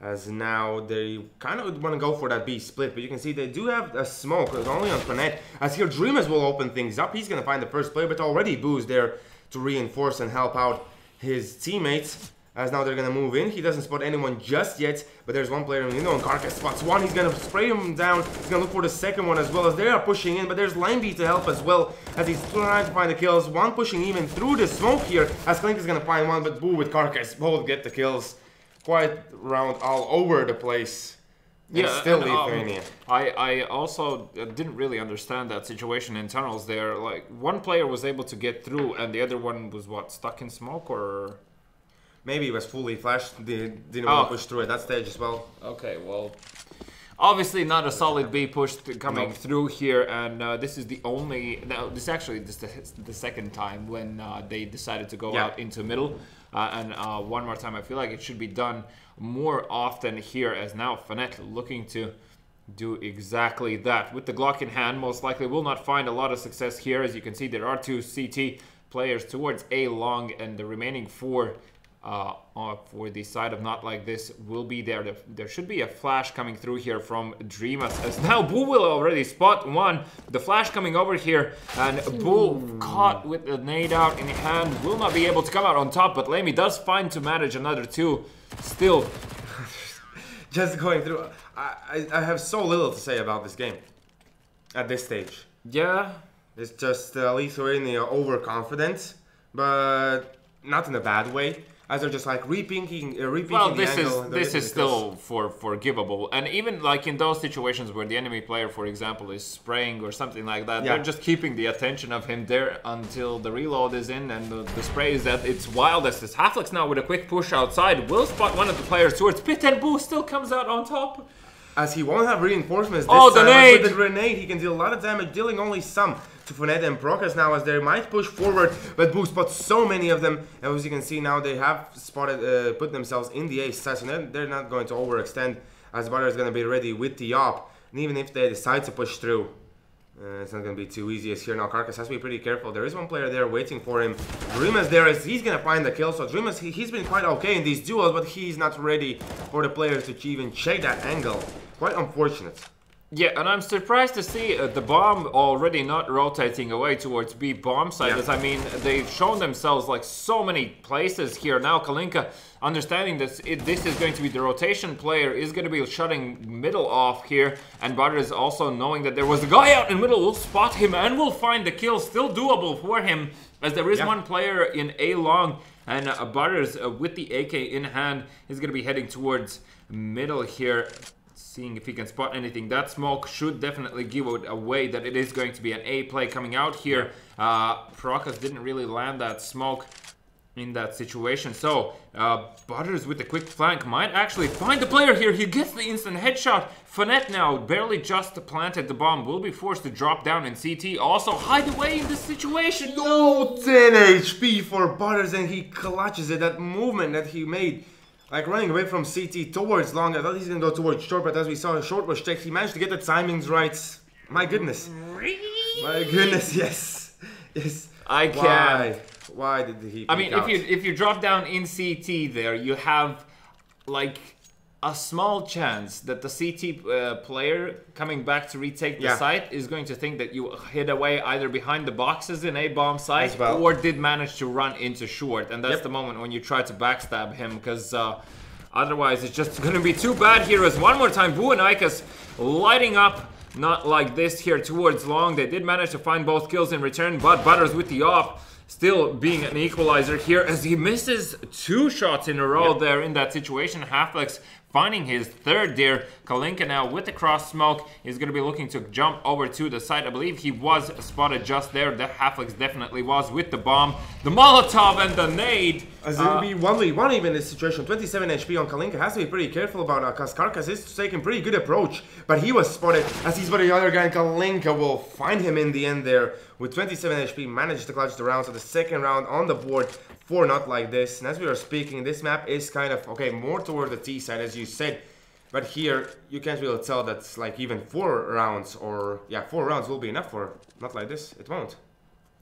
As now they kind of want to go for that B split, but you can see they do have a smoke. It's only on Fonet. As here Dreamus will open things up. He's gonna find the first player, but already Boo's there to reinforce and help out his teammates. As now they're gonna move in. He doesn't spot anyone just yet, but there's one player in the window, and Karkas spots one. He's gonna spray him down. He's gonna look for the second one as well, as they are pushing in, but there's Limeby to help as well, as he's trying to find the kills. One pushing even through the smoke here, as Klink is gonna find one, but Boo with Karkas both get the kills. Quite round all over the place Yeah, still Lithuania. I also didn't really understand that situation in tunnels there. Like, one player was able to get through and the other one was, what, stuck in smoke or... Maybe it was fully flashed, didn't want to push through at that stage as well. Okay, well... Obviously not a solid B push coming through here, and this is the only... No, this is the second time when they decided to go out into middle. And one more time, I feel like it should be done more often here, as now Fnatt looking to do exactly that. With the Glock in hand, most likely will not find a lot of success here. As you can see, there are 2 CT players towards A long, and the remaining 4 for the side of Not Like This will be there. There should be a flash coming through here from Dreamas, as now Boo will already spot one. The flash coming over here, and Boo caught with the nade out in hand, will not be able to come out on top, but Lamy does find to manage another 2. Still, just going through. I have so little to say about this game at this stage. Yeah, it's just Lithuania overconfident, but not in a bad way. As they're just like repeating well, the angle. this is still forgivable, and even like in those situations where the enemy player, for example, is spraying or something like that, they're just keeping the attention of him there until the reload is in and the spray is at its wildest. As Halflex now with a quick push outside will spot one of the players towards pit, and Boo still comes out on top. As he won't have reinforcements this time, the nade! With the grenade, he can deal a lot of damage, dealing only some to Fnatt and Prokas now, as they might push forward, but Boo spots so many of them, and as you can see now, they have spotted, put themselves in the ace side, so they're not going to overextend, as Butter is going to be ready with the op, and even if they decide to push through, it's not going to be too easy, as here now Karkas has to be pretty careful. There is one player there waiting for him. Dreamas there, as he's going to find the kill, so Dreamas, he's been quite okay in these duels, but he's not ready for the players to even check that angle. Quite unfortunate. Yeah, and I'm surprised to see the bomb already not rotating away towards B bomb side. As I mean, they've shown themselves like so many places here. Now Kalinka, understanding this is going to be the rotation player, is going to be shutting middle off here. And Butter is also knowing that there was a guy out in middle, will spot him and will find the kill. Still doable for him, as there is one player in A long. And Butters with the AK in hand is going to be heading towards middle here, seeing if he can spot anything. That smoke should definitely give it away that it is going to be an A play coming out here. Prokas didn't really land that smoke in that situation. So Butters with the quick flank might actually find the player here. He gets the instant headshot. Fnatt now barely just planted the bomb, will be forced to drop down in CT. Also hide away in this situation. No, 10 HP for Butters, and he clutches it. That movement that he made, like running away from CT towards long. I thought he's going to go towards short, but as we saw, short was checked. He managed to get the timings right. My goodness. My goodness, yes. Yes. I can't. Why did he I mean, if you drop down in CT there, you have like a small chance that the CT player coming back to retake the site is going to think that you hid away either behind the boxes in A bomb site or did manage to run into short, and that's the moment when you try to backstab him, because otherwise it's just going to be too bad here. As one more time Boo and Ikas lighting up Not Like This here towards long. They did manage to find both kills in return, but Butters with the op still being an equalizer here, as he misses 2 shots in a row there in that situation. Halflex finding his third there. Kalinka now with the cross smoke is going to be looking to jump over to the side. I believe he was spotted just there. The Halflex definitely was with the bomb, the Molotov, and the nade. As it will be 1v1 even in this situation. 27 HP on Kalinka. Has to be pretty careful about because Karkas is taking pretty good approach, but he was spotted as he's spotted the other guy, and Kalinka will find him in the end there with 27 HP. Managed to clutch the round, so the second round on the board for Not Like This. And as we are speaking, this map is kind of, okay, more toward the T side, as you said. But here, you can't really tell that's like even 4 rounds, or, yeah, 4 rounds will be enough for Not Like This. It won't.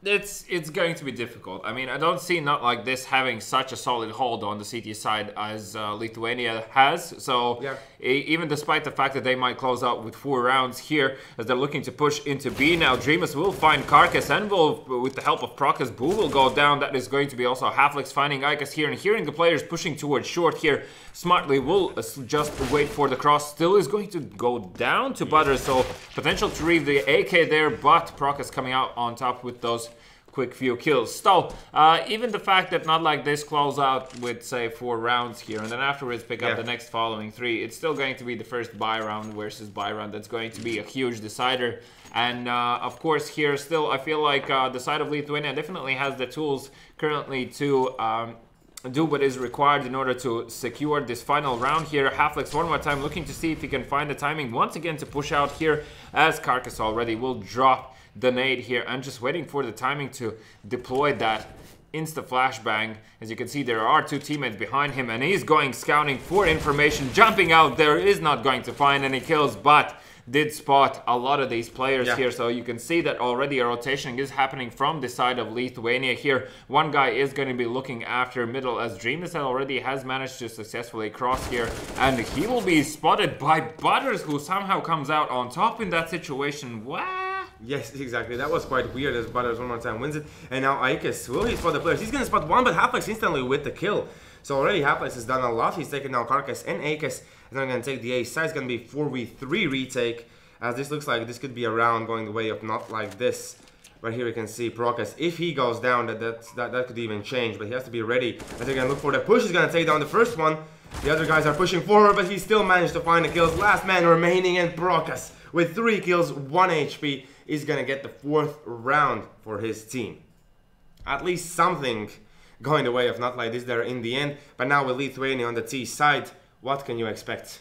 It's going to be difficult. I mean, I don't see Not Like This having such a solid hold on the CT side as Lithuania has. So even despite the fact that they might close out with 4 rounds here, as they're looking to push into B now, Dreamas will find Karkas, and will, with the help of Prokas, Boo will go down. That is going to be also Halflex finding Ikas here, and hearing the players pushing towards short here, smartly will just wait for the cross. Still is going to go down to Butter, so potential to reave the AK there, but Prokas coming out on top with those quick few kills. So, even the fact that not like this close out with, say, 4 rounds here, and then afterwards pick up the next following 3, it's still going to be the first buy round versus buy round. That's going to be a huge decider. And, of course, here still, I feel like the side of Lithuania definitely has the tools currently to do what is required in order to secure this final round here. Halflex one more time looking to see if he can find the timing once again to push out here, as Carcass already will drop the nade here and just waiting for the timing to deploy that insta flashbang. As you can see, there are 2 teammates behind him and he's going scouting for information, jumping out there, is not going to find any kills, but did spot a lot of these players here. So you can see that already a rotation is happening from the side of Lithuania here. One guy is going to be looking after middle, as BESL already has managed to successfully cross here, and he will be spotted by Butters, who somehow comes out on top in that situation. Wow. Yes, exactly. That was quite weird, as Butters one more time wins it. And now Icus, will he spot the players? He's going to spot one, but Halflex instantly with the kill. So already Halflex has done a lot. He's taken now Carcass and Icus. And then going to take the ace side. It's going to be 4v3 retake, as this looks like this could be a round going the way of not like this. But here we can see Procas, if he goes down, that could even change. But he has to be ready, as they're going to look for the push. He's going to take down the first one. The other guys are pushing forward, but he still managed to find the kills. Last man remaining, and Procas with 3 kills, 1 HP, is going to get the 4th round for his team. At least something going the way of not like this there in the end. But now with Lithuania on the T side, what can you expect?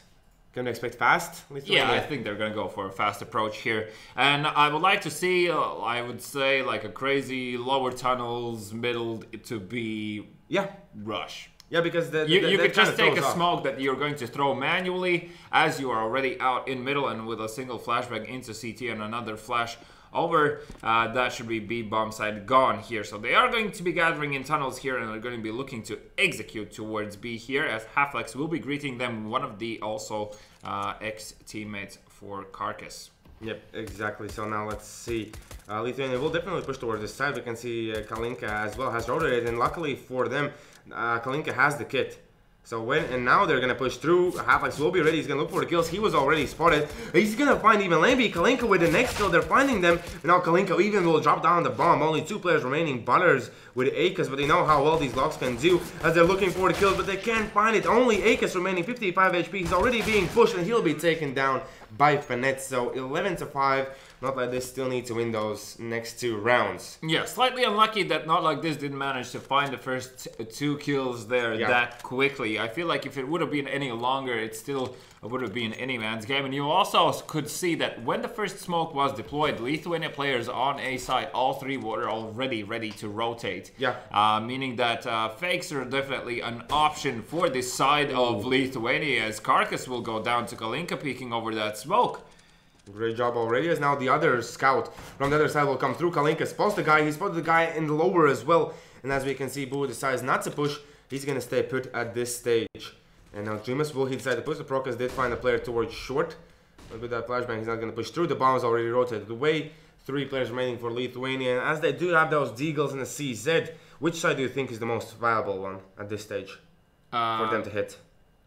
Can you expect fast? Yeah, I think they're going to go for a fast approach here. And I would like to see, I would say, like a crazy lower tunnels, middle to be rush. Yeah, because you could just take a smoke that you're going to throw manually, as you are already out in middle, and with a single flashback into CT and another flash over, that should be B bomb side gone here. So they are going to be gathering in tunnels here, and are going to be looking to execute towards B here, as Halflex will be greeting them, one of the also ex-teammates for Carcass. Yep, exactly. So now let's see. Lithuania will definitely push towards this side. We can see Kalinka as well has rotated, and luckily for them, Kalinka has the kit. So now they're gonna push through. Halflex will be ready. He's gonna look for the kills. He was already spotted. He's gonna find even Lamby. Kalinka with the next kill. They're finding them. And now Kalinka even will drop down the bomb. Only 2 players remaining. Butters with Akis, but they know how well these locks can do, as they're looking for the kills, but they can't find it. Only Akis remaining, 55 HP. He's already being pushed, and he'll be taken down by Fennet. So 11-5. Not like this, still need to win those next 2 rounds. Yeah, slightly unlucky that Not Like This didn't manage to find the first 2 kills there that quickly. I feel like if it would have been any longer, it still would have been any man's game. And you also could see that when the first smoke was deployed, Lithuania players on A side, all 3 were already ready to rotate. Yeah. Meaning that fakes are definitely an option for this side of Lithuania, as Carcass will go down to Kalinka peeking over that smoke. Great job already, as now the other scout from the other side will come through. Kalinka spots the guy. He spotted the guy in the lower as well. And as we can see, Boo decides not to push. He's going to stay put at this stage. And now Dreamus will he decide to push. The Procas did find a player towards short. But with that flashbang, he's not going to push through. The bomb is already rotated away. 3 players remaining for Lithuania. And as they do have those Deagles and the CZ, which side do you think is the most viable one at this stage for them to hit?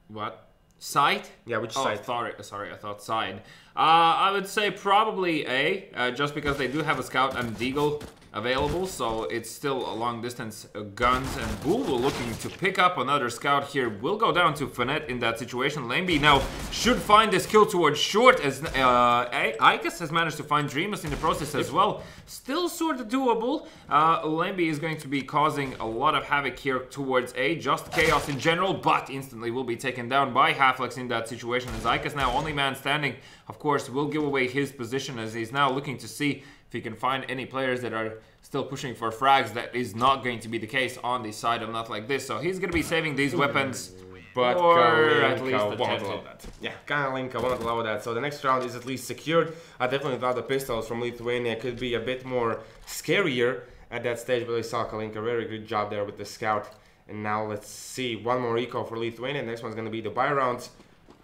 What? Side? Yeah, which side? Sorry, I thought side. I would say probably A, just because they do have a scout and Deagle available, so it's still a long distance guns, and Bull will looking to pick up another scout here. Will go down to Fennet in that situation. Lamby now should find this kill towards short, as Icus has managed to find Dreamus in the process as well. Still sort of doable. Lamby is going to be causing a lot of havoc here towards A, just chaos in general, but instantly will be taken down by Halflex in that situation, as Icus now only man standing, of course, will give away his position, as he's now looking to see if he can find any players that are still pushing for frags. That is not going to be the case on the side of Not Like This. So he's going to be saving these weapons, but or at least attempt that. Yeah, Kalinka won't allow that. So the next round is at least secured. I definitely thought the pistols from Lithuania could be a bit more scarier at that stage, but we saw Kalinka. Very good job there with the scout. And now let's see, one more eco for Lithuania. The next one's going to be the buy rounds.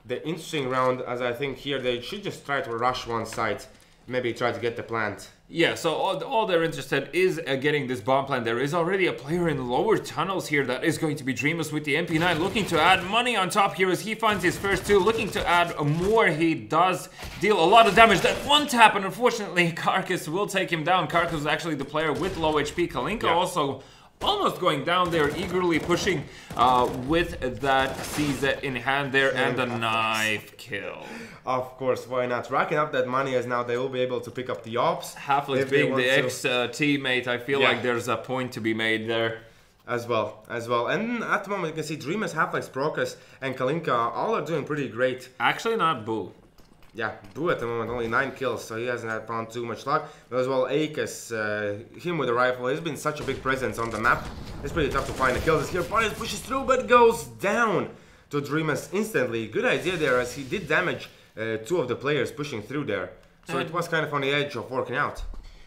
The interesting round, as I think here, they should just try to rush one side maybe try to get the plant. Yeah, so all they're interested is getting this bomb plant. There is already a player in lower tunnels here that is going to be Dreamus with the MP9, looking to add money on top here as he finds his first two, looking to add more. He does deal a lot of damage. That one tap, and unfortunately Karkas will take him down. Karkas is actually the player with low HP. Kalinka also almost going down there, eagerly pushing with that CZ in hand there, and a knife kill. Of course, why not? Racking up that money, as now they will be able to pick up the ops. Halflix being the ex-teammate, I feel like there's a point to be made there. As well. And at the moment you can see Dreamus, Halflix, Prokas, and Kalinka all are doing pretty great. Actually not Boo. Yeah, Boo at the moment only 9 kills, so he hasn't found too much luck. But as well, Akis, him with a rifle, he's been such a big presence on the map. It's pretty tough to find the kills here. Barnes pushes through, but goes down to Dreamus instantly. Good idea there, as he did damage 2 of the players pushing through there. So it was kind of on the edge of working out.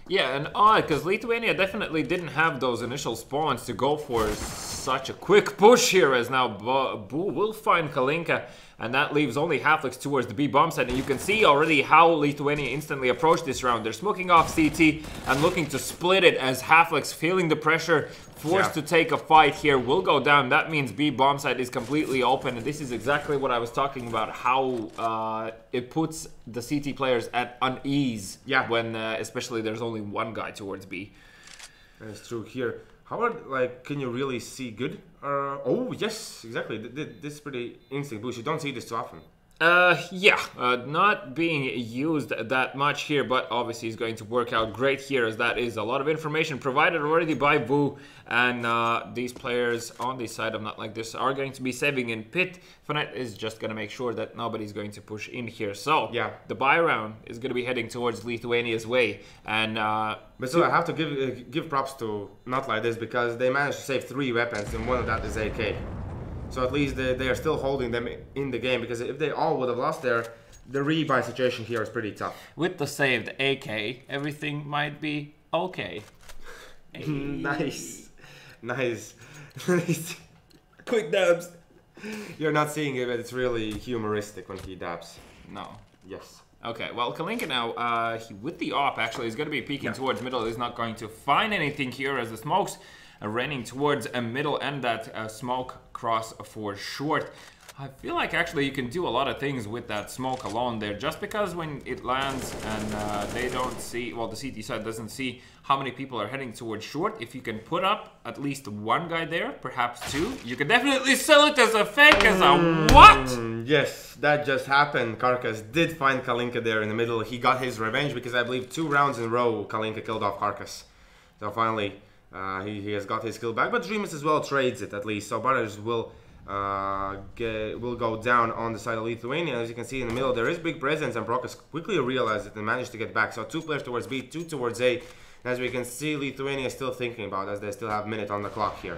Yeah, and odd, because Lithuania definitely didn't have those initial spawns to go for such a quick push here, as now Boo will find Kalinka, and that leaves only Halflix towards the B bomb site. And you can see already how Lithuania instantly approached this round. They're smoking off CT and looking to split it, as Halflix, feeling the pressure, forced to take a fight here, will go down. That means B bomb site is completely open, and this is exactly what I was talking about, how it puts the CT players at unease when especially there's only one guy towards B. That's true here. Howard, like, can you really see good? Oh, yes, exactly. This is pretty instinct boost. You don't see this too often. Not being used that much here, but obviously he's going to work out great here, as that is a lot of information provided already by Boo, and these players on this side of Not Like This are going to be saving in pit. Fnatt is just going to make sure that nobody's going to push in here. So the buy round is going to be heading towards Lithuania's way, and but so I have to give props to Not Like This, because they managed to save 3 weapons, and one of that is AK. So at least they are still holding them in the game, because if they all would have lost the rebuy situation here is pretty tough. With the saved AK, everything might be okay. Nice. Nice. Quick dabs. You're not seeing it, but it's really humoristic when he dabs. No. Yes. Okay, well, Kalinka now, with the AWP, actually, is going to be peeking towards middle. He's not going to find anything here, as the smokes raining towards a middle, and that smoke cross for short. I feel like actually you can do a lot of things with that smoke alone there, just because when it lands and they don't see, well, the CT side doesn't see how many people are heading towards short. If you can put up at least one guy there, perhaps 2, you can definitely sell it as a fake, as a what? Yes, that just happened. Karkas did find Kalinka there in the middle. He got his revenge, because I believe 2 rounds in a row Kalinka killed off Karkas. So finally he has got his kill back, but Dreamus as well trades it at least. So Butters will go down on the side of Lithuania. As you can see in the middle, there is big presence, and Prokas quickly realized it and managed to get back. So 2 players towards B, 2 towards A. As we can see, Lithuania is still thinking about, as they still have a minute on the clock here.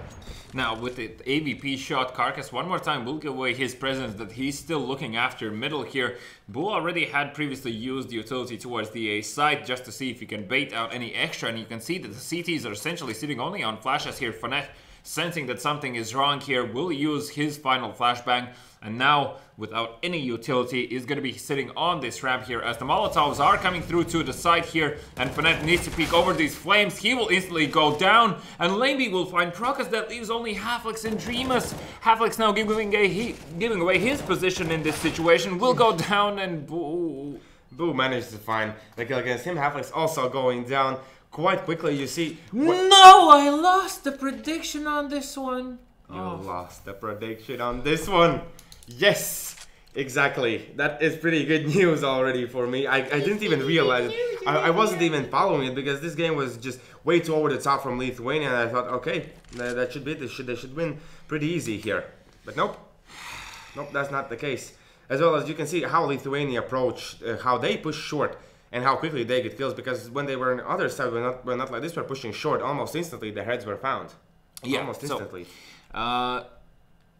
Now, with the AVP shot, Karkas one more time will give away his presence, that he's still looking after middle here. Boo already had previously used the utility towards the A site, just to see if he can bait out any extra, and you can see that the CTs are essentially sitting only on flashes here. Fnatt, sensing that something is wrong here, will use his final flashbang, and now, without any utility, is going to be sitting on this ramp here, as the Molotovs are coming through to the side here, and Fnatt needs to peek over these flames. He will instantly go down, and Lameby will find Prokas. That leaves only Halflix and Dreamus. Halflix now giving away his position in this situation, will go down, and Boo managed to find the kill against him. Halflix also going down quite quickly. You see... No, I lost the prediction on this one. You lost the prediction on this one. Yes, exactly. That is pretty good news already for me. I didn't even realize it. I wasn't even following it, because this game was just way too over the top from Lithuania, and I thought, okay, that should be it. They should win pretty easy here. But nope. Nope, that's not the case. As well as you can see how Lithuania approached, how they push short, and how quickly they get kills, because when they were on the other side, when not like this, were pushing short, almost instantly their heads were found. Yeah, almost instantly.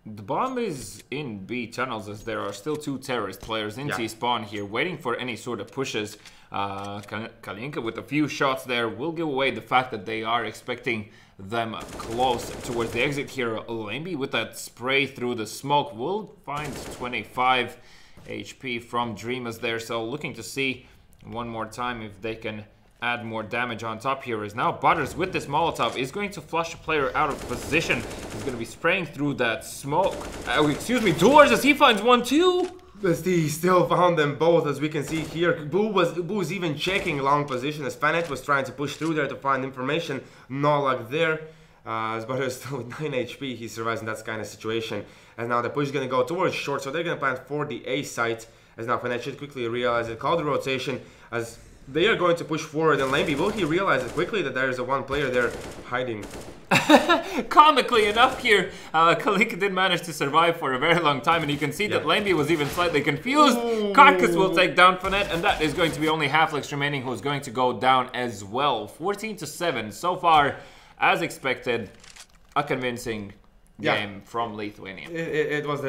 The bomb is in B tunnels, as there are still 2 terrorist players in T spawn here, waiting for any sort of pushes. Kalinka with a few shots there will give away the fact that they are expecting them close towards the exit here. Lameby with that spray through the smoke will find 25 HP from Dreamus there, so looking to see one more time if they can add more damage on top here. Is now Butters with this Molotov is going to flush a player out of position. He's going to be spraying through that smoke. Excuse me, doors as he finds one too. But he still found them both, as we can see here. Boo was even checking long position as Fanet was trying to push through there to find information. No luck there. As Butters still with 9 HP, he survives in that kind of situation. And now the push is going to go towards short, so they're going to plant for the A site. As now Fanet should quickly realize it, call the rotation, as they are going to push forward. And Lamby, will he realize it quickly that there is a one player there hiding? Comically enough here, Kalinka did manage to survive for a very long time, and you can see that Lamby was even slightly confused. Carcass will take down Fanet, and that is going to be only Halflix remaining who's going to go down as well. 14-7, so far, as expected, a convincing game from Lithuania. It was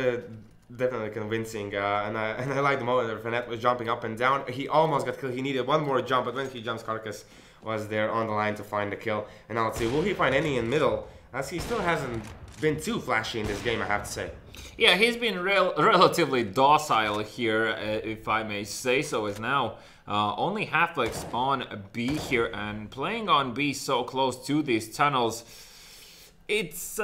definitely convincing, and I like the moment that Fanet was jumping up and down. He almost got killed. He needed one more jump, but when he jumps, Carcass was there on the line to find the kill. And now let's see, will he find any in middle? As he still hasn't been too flashy in this game, I have to say. Yeah, he's been relatively docile here, if I may say so, as now only Halflix on B here, and playing on B so close to these tunnels, it's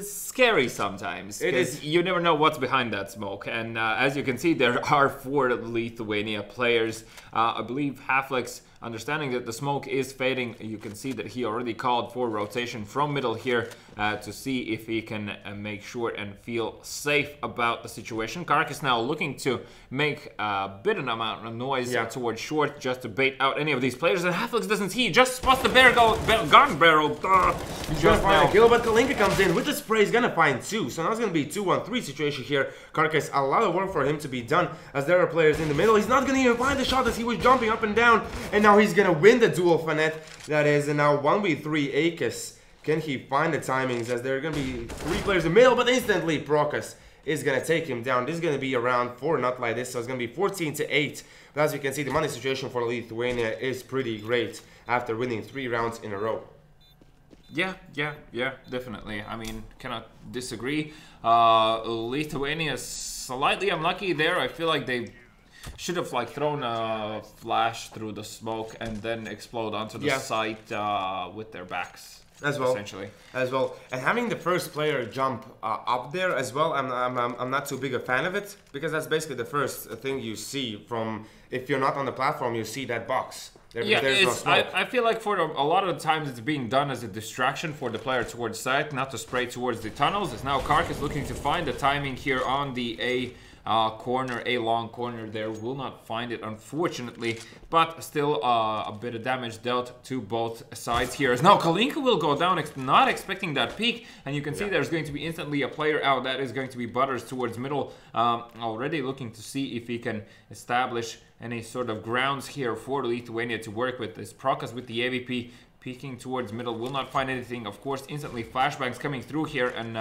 scary sometimes, because you never know what's behind that smoke. And as you can see, there are 4 Lithuania players. I believe Halflix, understanding that the smoke is fading, you can see that he already called for rotation from middle here to see if he can make sure and feel safe about the situation. Carcass now looking to make a bit of an amount of noise towards short just to bait out any of these players. And Halflix doesn't see, just spots the gun barrel. He's gonna find a kill, but Kalinka comes in with the spray. He's gonna find 2. So now it's gonna be 2-1-3 situation here. Carcass, a lot of work for him to be done, as there are players in the middle. He's not gonna even find the shot as he was jumping up and down. And now he's gonna win the duel, Fanet. That is, and now 1v3 Akis. Can he find the timings, as there are gonna be 3 players in the middle, but instantly Procus is gonna take him down. This is gonna be around 4, not like this, so it's gonna be 14-8. But as you can see, the money situation for Lithuania is pretty great after winning 3 rounds in a row. Yeah, definitely. I mean, cannot disagree. Lithuania slightly unlucky there. I feel like they should have thrown a flash through the smoke and then explode onto the site with their backs. As well, essentially. As well, and having the first player jump up there as well, I'm not too big a fan of it, because that's basically the first thing you see from, if you're not on the platform, you see that box. There's no smoke. I feel like for a lot of the times it's being done as a distraction for the player towards site, not to spray towards the tunnels. As now Carcass looking to find the timing here on the A corner, a long corner there. Will not find it, unfortunately, but still a bit of damage dealt to both sides here. As now Kalinka will go down, not expecting that peak, and you can see there's going to be instantly a player out. That is going to be Butters towards middle, already looking to see if he can establish any sort of grounds here for Lithuania to work with. This Procus with the AVP peeking towards middle, will not find anything. Of course, instantly flashbangs coming through here, and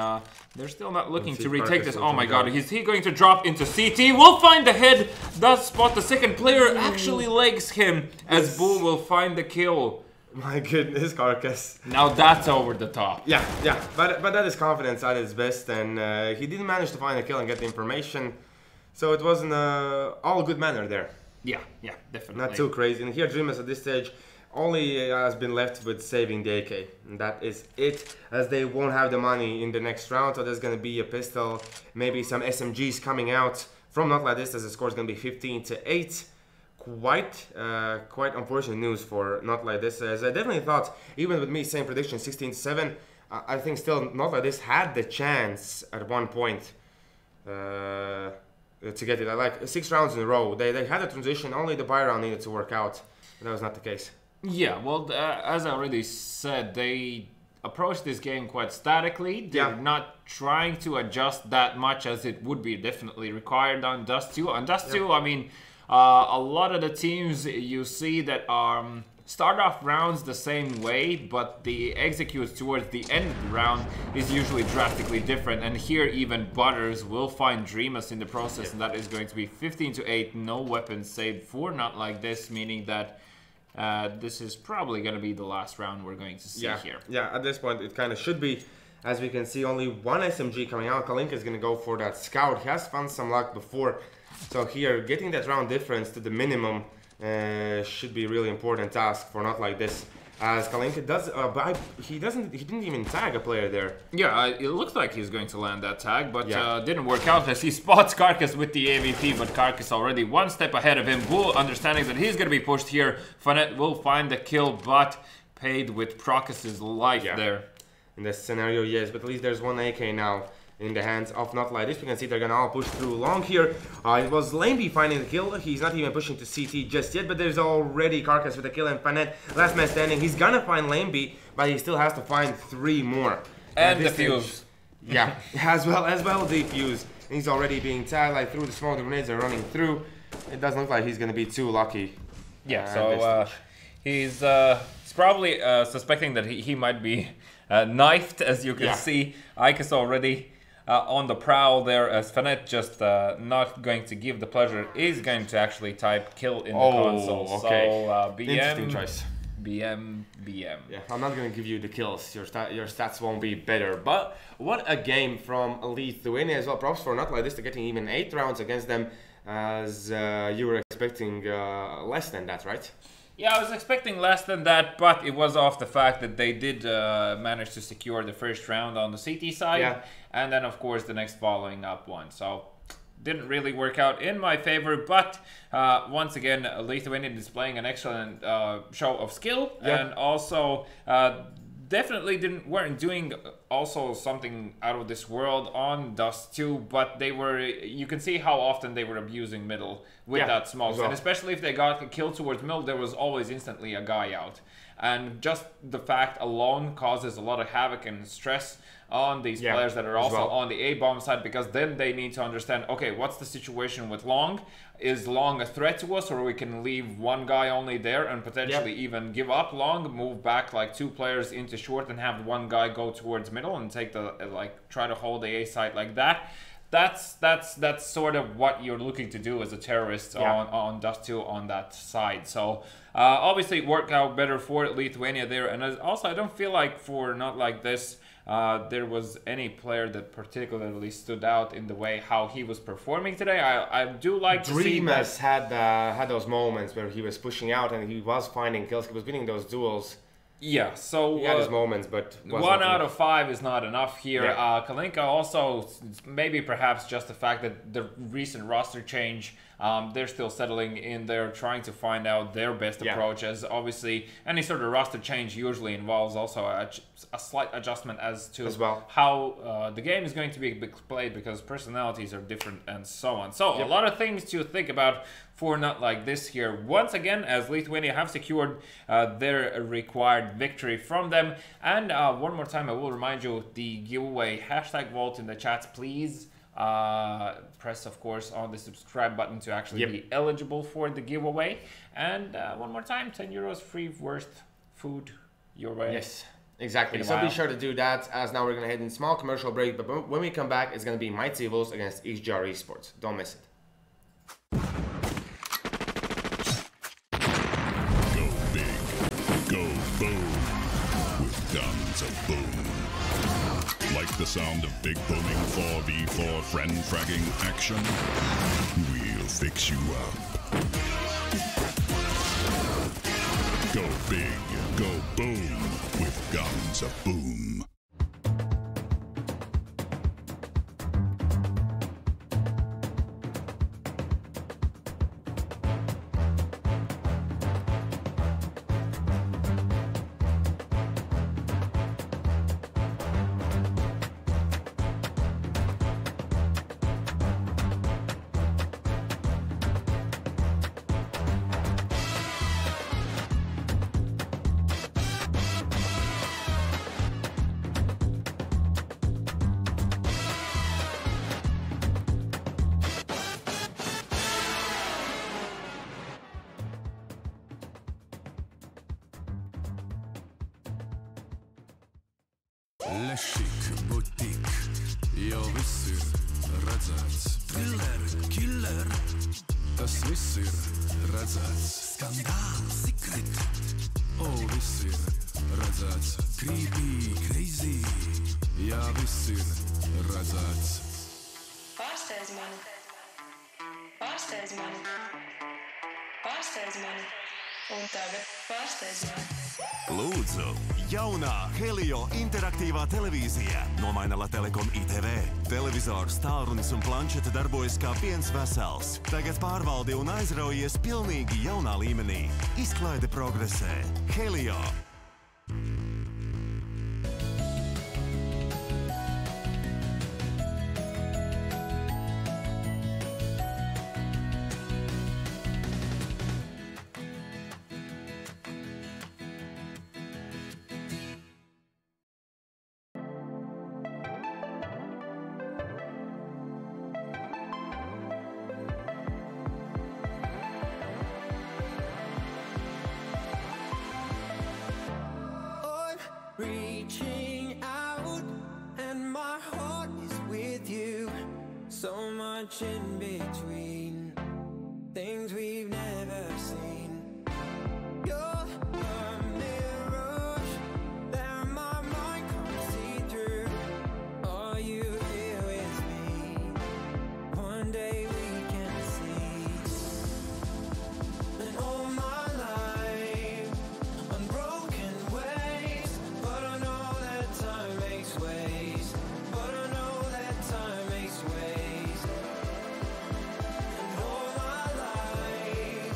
they're still not looking to retake this. Oh my god, is he going to drop into CT? Will find the head, does spot the second player, actually legs him, as Bull will find the kill. My goodness, Carcass. Now that's over the top. Yeah, but that is confidence at its best, and he didn't manage to find a kill and get the information, so it wasn't all good manner there. Yeah, definitely. Not too crazy. And here Dreamers at this stage only has been left with saving the AK, and that is it, as they won't have the money in the next round. So there's going to be a pistol, maybe some SMGs coming out from Not Like This, as the score is going to be 15-8. Quite unfortunate news for Not Like This, as I definitely thought, even with me same prediction 16-7, I think still Not Like This had the chance at one point to get it. Like 6 rounds in a row, they had a transition, only the buy round needed to work out, but that was not the case. Yeah, well, as I already said, they approached this game quite statically. They're not trying to adjust that much as it would be definitely required on Dust 2. On Dust 2, I mean, a lot of the teams you see that start off rounds the same way, but the executes towards the end of the round is usually drastically different. And here even Butters will find Dreamus in the process, and that is going to be 15-8. No weapons saved for Not Like This, meaning that this is probably going to be the last round we're going to see here. Yeah, at this point it kind of should be. As we can see, only one SMG coming out. Kalinka is going to go for that scout. He has found some luck before. So here, getting that round difference to the minimum should be a really important task for not like this. As Kalinka does, but he didn't even tag a player there. Yeah, it looks like he's going to land that tag, but didn't work out as he spots Carcass with the AVP, but Carcass already one step ahead of him. Bull understanding that he's going to be pushed here. Fanet will find the kill, but paid with Procus's life there. In this scenario, yes, but at least there's one AK now in the hands of Not Like This. We can see they're gonna all push through long here. It was Lameby finding the kill. He's not even pushing to CT just yet, but there's already Carcass with the kill, and Fanet, last man standing. He's gonna find Lameby, but he still has to find 3 more. And the fuse. Yeah, as well the fuse. He's already being tagged, like through the smoke, the grenades are running through. It doesn't look like he's gonna be too lucky. Yeah, so he's probably suspecting that he might be knifed, as you can see. Ike already on the prowl there, as Fanet just not going to give the pleasure, is going to actually type kill in the console. Okay. So interesting choice. BM. Yeah, I'm not going to give you the kills. Your stats won't be better. But what a game from Lithuania as well. Props for Not Like This to getting even 8 rounds against them, as you were expecting less than that, right? Yeah, I was expecting less than that, but it was off the fact that they did manage to secure the first round on the CT side, and then of course the next following up one. So didn't really work out in my favor, but once again, Lithuania displaying an excellent show of skill, and also definitely weren't doing also something out of this world on Dust 2, but they were, you can see how often they were abusing middle with that smoke, and especially if they got a kill towards middle, there was always instantly a guy out, and just the fact alone causes a lot of havoc and stress on these players that are also on the A-bomb side, because then they need to understand, okay, what's the situation with Long? Is Long a threat to us, or we can leave one guy only there and potentially even give up Long, move back like 2 players into short and have one guy go towards middle and take the try to hold the A site like that. That's sort of what you're looking to do as a terrorist on Dust 2 on that side. So obviously it worked out better for Lithuania there, and also I don't feel like for Not Like This there was any player that particularly stood out in the way how he was performing today. I do like to see that had those moments where he was pushing out and he was finding kills. He was winning those duels. Yeah, so he had his moments, but 1 out of 5 is not enough here. Kalinka also, maybe perhaps just the fact that the recent roster change, they're still settling in there, trying to find out their best approach, as obviously any sort of roster change usually involves also a slight adjustment as to how the game is going to be played, because personalities are different and so on. So a lot of things to think about for Not Like This here. Once again, as Lithuania have secured their required victory from them. And one more time, I will remind you, the giveaway #Vault in the chats, please. Press, of course, on the subscribe button to actually be eligible for the giveaway. And one more time, €10 free worst food your way. Yes, exactly. So be sure to do that, as now we're going to head in small commercial break. But when we come back, it's going to be Mighty Evils against XGR eSports. Don't miss it. Go big, go boom, with guns of boom. Like the sound of big booming 4v4 friend fragging action? We'll fix you up. Go big, go boom, with guns of boom. Lešik, butik, jau viss ir redzēts. Killer, tas viss ir redzēts. Skandāls, secret, viss ir redzēts. Creepy, crazy, jā, viss ir redzēts. Pārsteidz mani. Pārsteidz mani, un tagad pārsteidz mani. Lūdzu, jaunā Helio interaktīvā televīzija nomaina Lattelecom ITV. Televizors, tālrunis un planšete darbojas kā viens vesels. Tagad pārvaldi un aizraujies pilnīgi jaunā līmenī. Izklaide progresē. Helio. Reaching out, and my heart is with you. So much in between, things we've never seen. You're a mirage that my mind can't see through. Are you here with me? One day we can see. And all my life, unbroken ways. But I know that time makes ways. But I know that time makes ways. And all my life,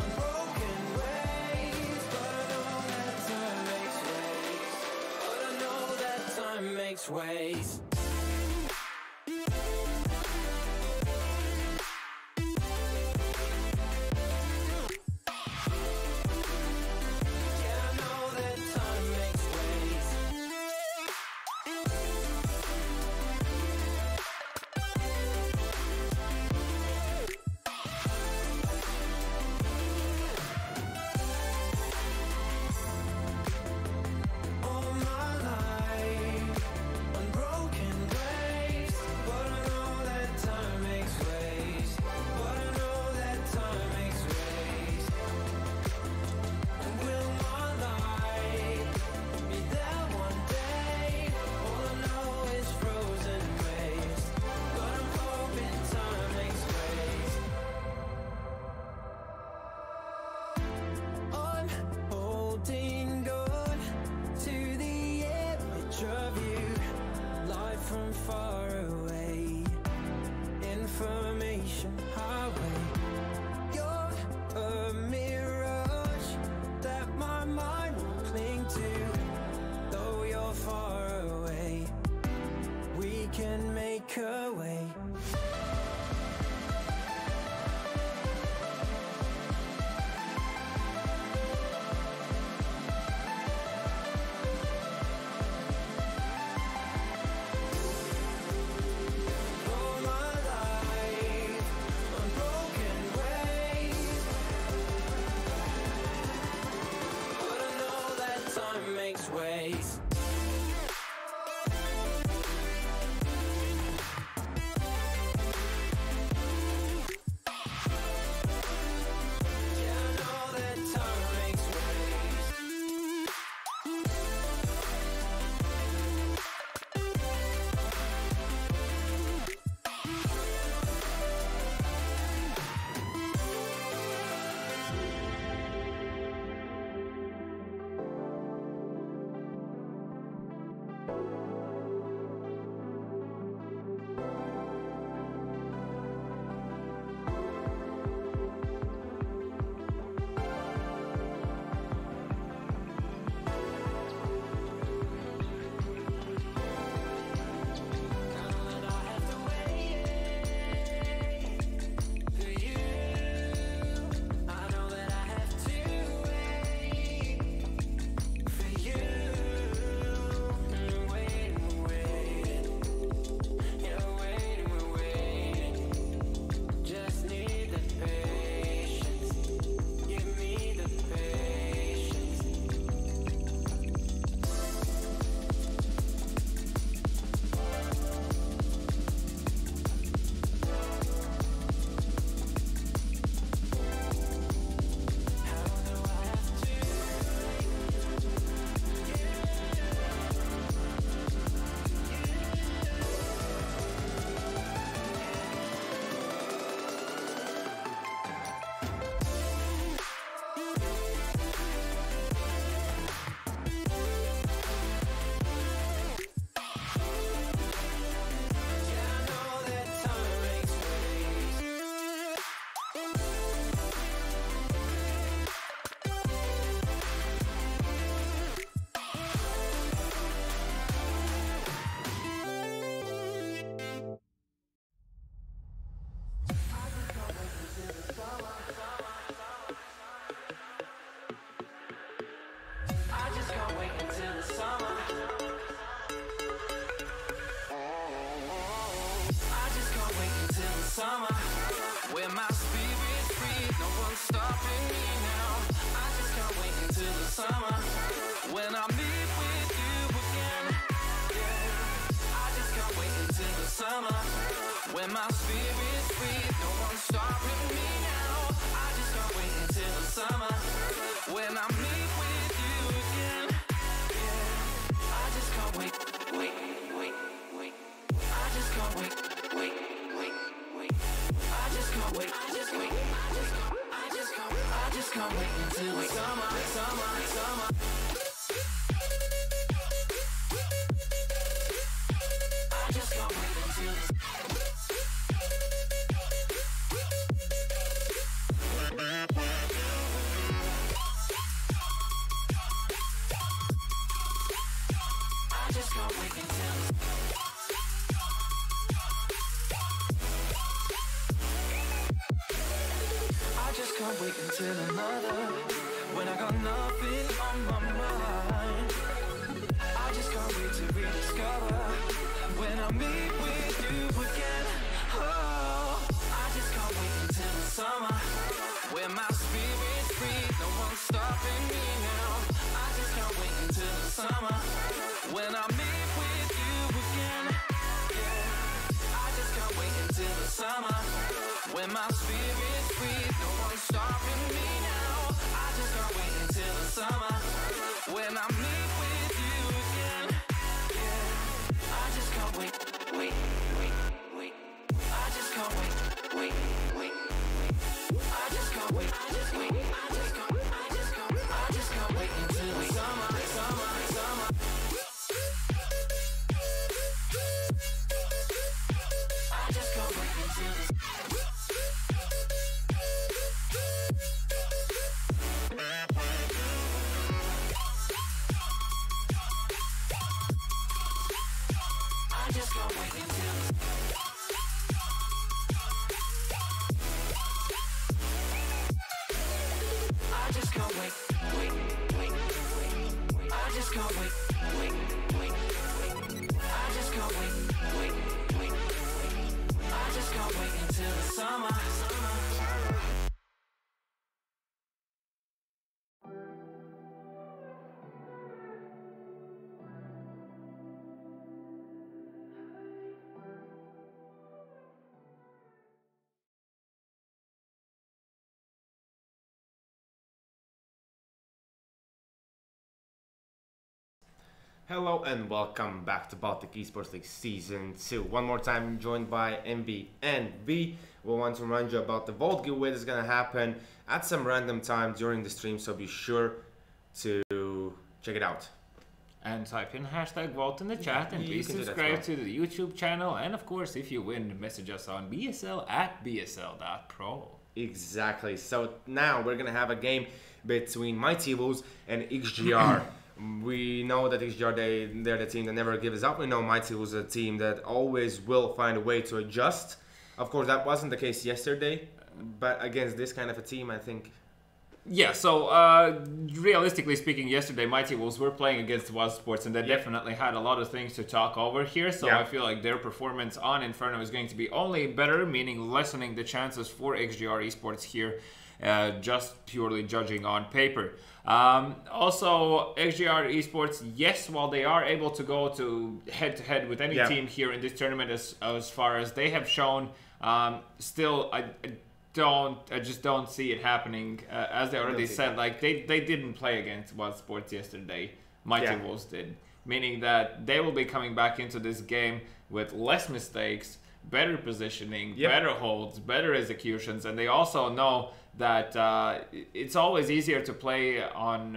unbroken ways. But I know that time makes ways. But I know that time makes ways. Yeah, I know that time makes ways. All my life, unbroken ways. But I know that time makes ways. But I know that time makes ways. And will my life be there one day? All I know is frozen waves. But I'm hoping time makes ways. I'm holding on to the image of you, live from far away. Information highway. You're a mirage that my mind will cling to. Though you're far away, we can make a way. All my life, unbroken ways. But I know that time makes ways. Yeah, I know that time makes ways. can't wait until another. When I got nothing on my mind, I just can't wait to rediscover. When I meet with you again, oh, I just can't wait until the summer. When my spirit's free, no one's stopping me now. I just can't wait until the summer. When I meet with you again, yeah. I just can't wait until the summer. When my spirit's free, no one's stopping me now. I just can't wait until the summer. When I meet with you again, yeah. I just can't wait, wait. I just can't wait, wait. I just can't wait, I just can't wait until the summer. I just can't wait until the I just can't wait until I just can't wait, wait. I just can't wait, wait. I just can't wait, wait. I just can't wait until the summer. Hello and welcome back to Baltic Esports League Season 2. One more time, joined by MB and V. We want to remind you about the Vault giveaway that's going to happen at some random time during the stream, so be sure to check it out. And type in hashtag Vault in the chat, and You please can do that as subscribe well. to the YouTube channel. And of course, if you win, message us on BSL at BSL.pro. Exactly. So now we're going to have a game between Mighty Wolves and XGR. We know that XGR, they're the team that never gives up. We know Mighty was a team that always will find a way to adjust. Of course, that wasn't the case yesterday, but against this kind of a team, I think... Yeah, so realistically speaking, yesterday Mighty Wolves were playing against WAS Sports, and they definitely had a lot of things to talk over here. So I feel like their performance on Inferno is going to be only better, meaning lessening the chances for XGR esports here, just purely judging on paper. Also, XGR esports, yes, while they are able to go to head-to-head with any team here in this tournament, as far as they have shown, still I just don't see it happening. As they already said, like they didn't play against WAS Sports yesterday. Mighty Wolves did, meaning that they will be coming back into this game with less mistakes, better positioning, better holds, better executions, and they also know that it's always easier to play on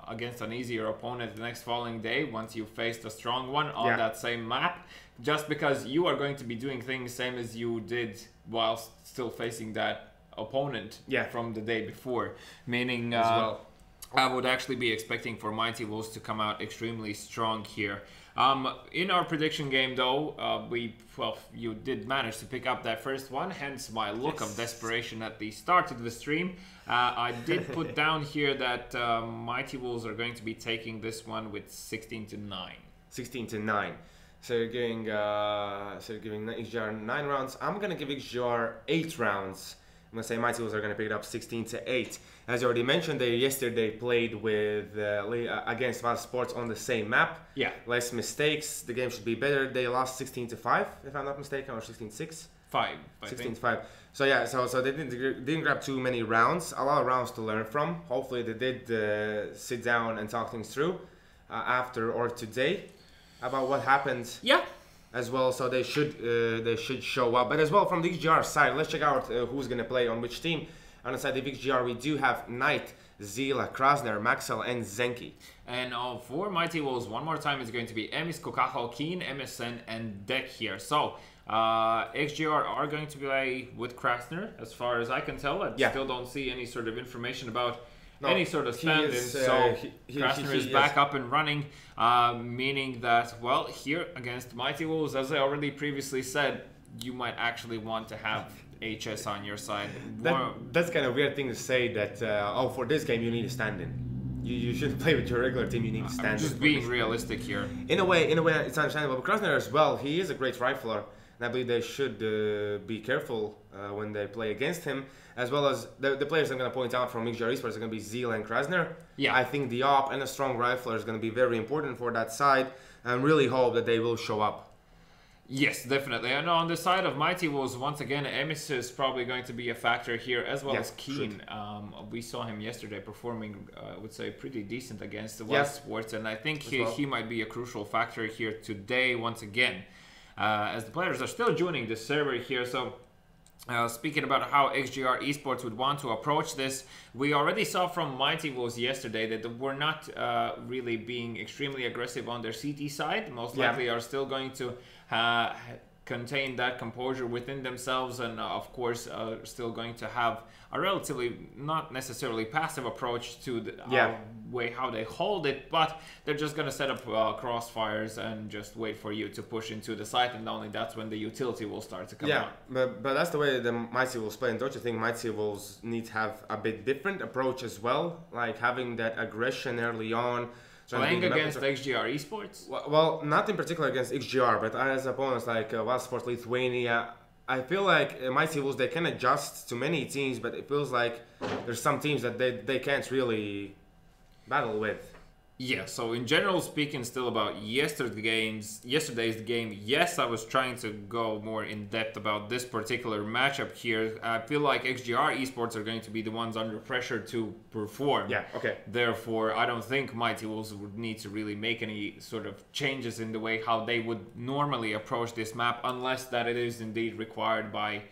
against an easier opponent the next following day once you've faced a strong one on that same map, just because you are going to be doing things same as you did while still facing that opponent from the day before, meaning I would actually be expecting for Mighty Wolves to come out extremely strong here. In our prediction game, though, you did manage to pick up that first one, hence my look of desperation at the start of the stream. I did put down here that Mighty Wolves are going to be taking this one with 16-9. 16-9. So you're giving XGR 9 rounds. I'm gonna give XGR 8 rounds. I'm gonna say Mighty Wolves are gonna pick it up 16-8. As you already mentioned, they yesterday played with against WAS Sports on the same map. Yeah. Less mistakes. The game should be better. They lost 16-5, if I'm not mistaken, or 16-6. 16-5. So yeah, so they didn't grab too many rounds. A lot of rounds to learn from. Hopefully they did sit down and talk things through after or today about what happened. Yeah. As well, so they should show up. But as well from the XGR side, let's check out who's gonna play on which team. On the side of XGR, we do have Knight, Zila, Krasner, Maxel, and Zenki. And for Mighty Wolves, one more time, it's going to be Emis, Kokaho, Keen, MSN, and Deck here. So XGR are going to play with Krasner, as far as I can tell. I still don't see any sort of information about any sort of stand-in. So Krasner is back up and running, meaning that, well, here against Mighty Wolves, as I already previously said, you might actually want to have HS on your side. That's kind of weird thing to say that, oh, for this game you need a stand-in. You shouldn't play with your regular team, you need to stand in. Just being realistic here. In a way, it's understandable. But Krasner as well, he is a great rifler. And I believe they should be careful when they play against him. As well as the players I'm going to point out from XGR eSports are going to be ZAL and Krasner. Yeah. I think the AWP and a strong rifler is going to be very important for that side. And really hope that they will show up. Yes, definitely. And on the side of Mighty Wolves, once again, Emis is probably going to be a factor here, as well as Keen. We saw him yesterday performing, I would say, pretty decent against the eSports, and I think he might be a crucial factor here today, once again, as the players are still joining the server here. So, speaking about how XGR eSports would want to approach this, we already saw from Mighty Wolves yesterday that we're not really being extremely aggressive on their CT side. Most likely are still going to contain that composure within themselves, and of course still going to have a relatively not necessarily passive approach to the way how they hold it, but they're just going to set up crossfires and just wait for you to push into the site, and only that's when the utility will start to come out. But that's the way the Mighty Wolves play. And don't you think Mighty Wolves need to have a bit different approach as well, like having that aggression early on? Playing against XGR eSports? Well, not in particular against XGR, but as opponents like Wild Sports Lithuania, I feel like Mighty Wolves, they can adjust to many teams, but it feels like there's some teams that they can't really battle with. Yeah, so in general speaking, still about yesterday's game, yes, I was trying to go more in depth about this particular matchup here. I feel like XGR eSports are going to be the ones under pressure to perform. Yeah, okay. Therefore, I don't think Mighty Wolves would need to really make any sort of changes in the way how they would normally approach this map, unless that it is indeed required by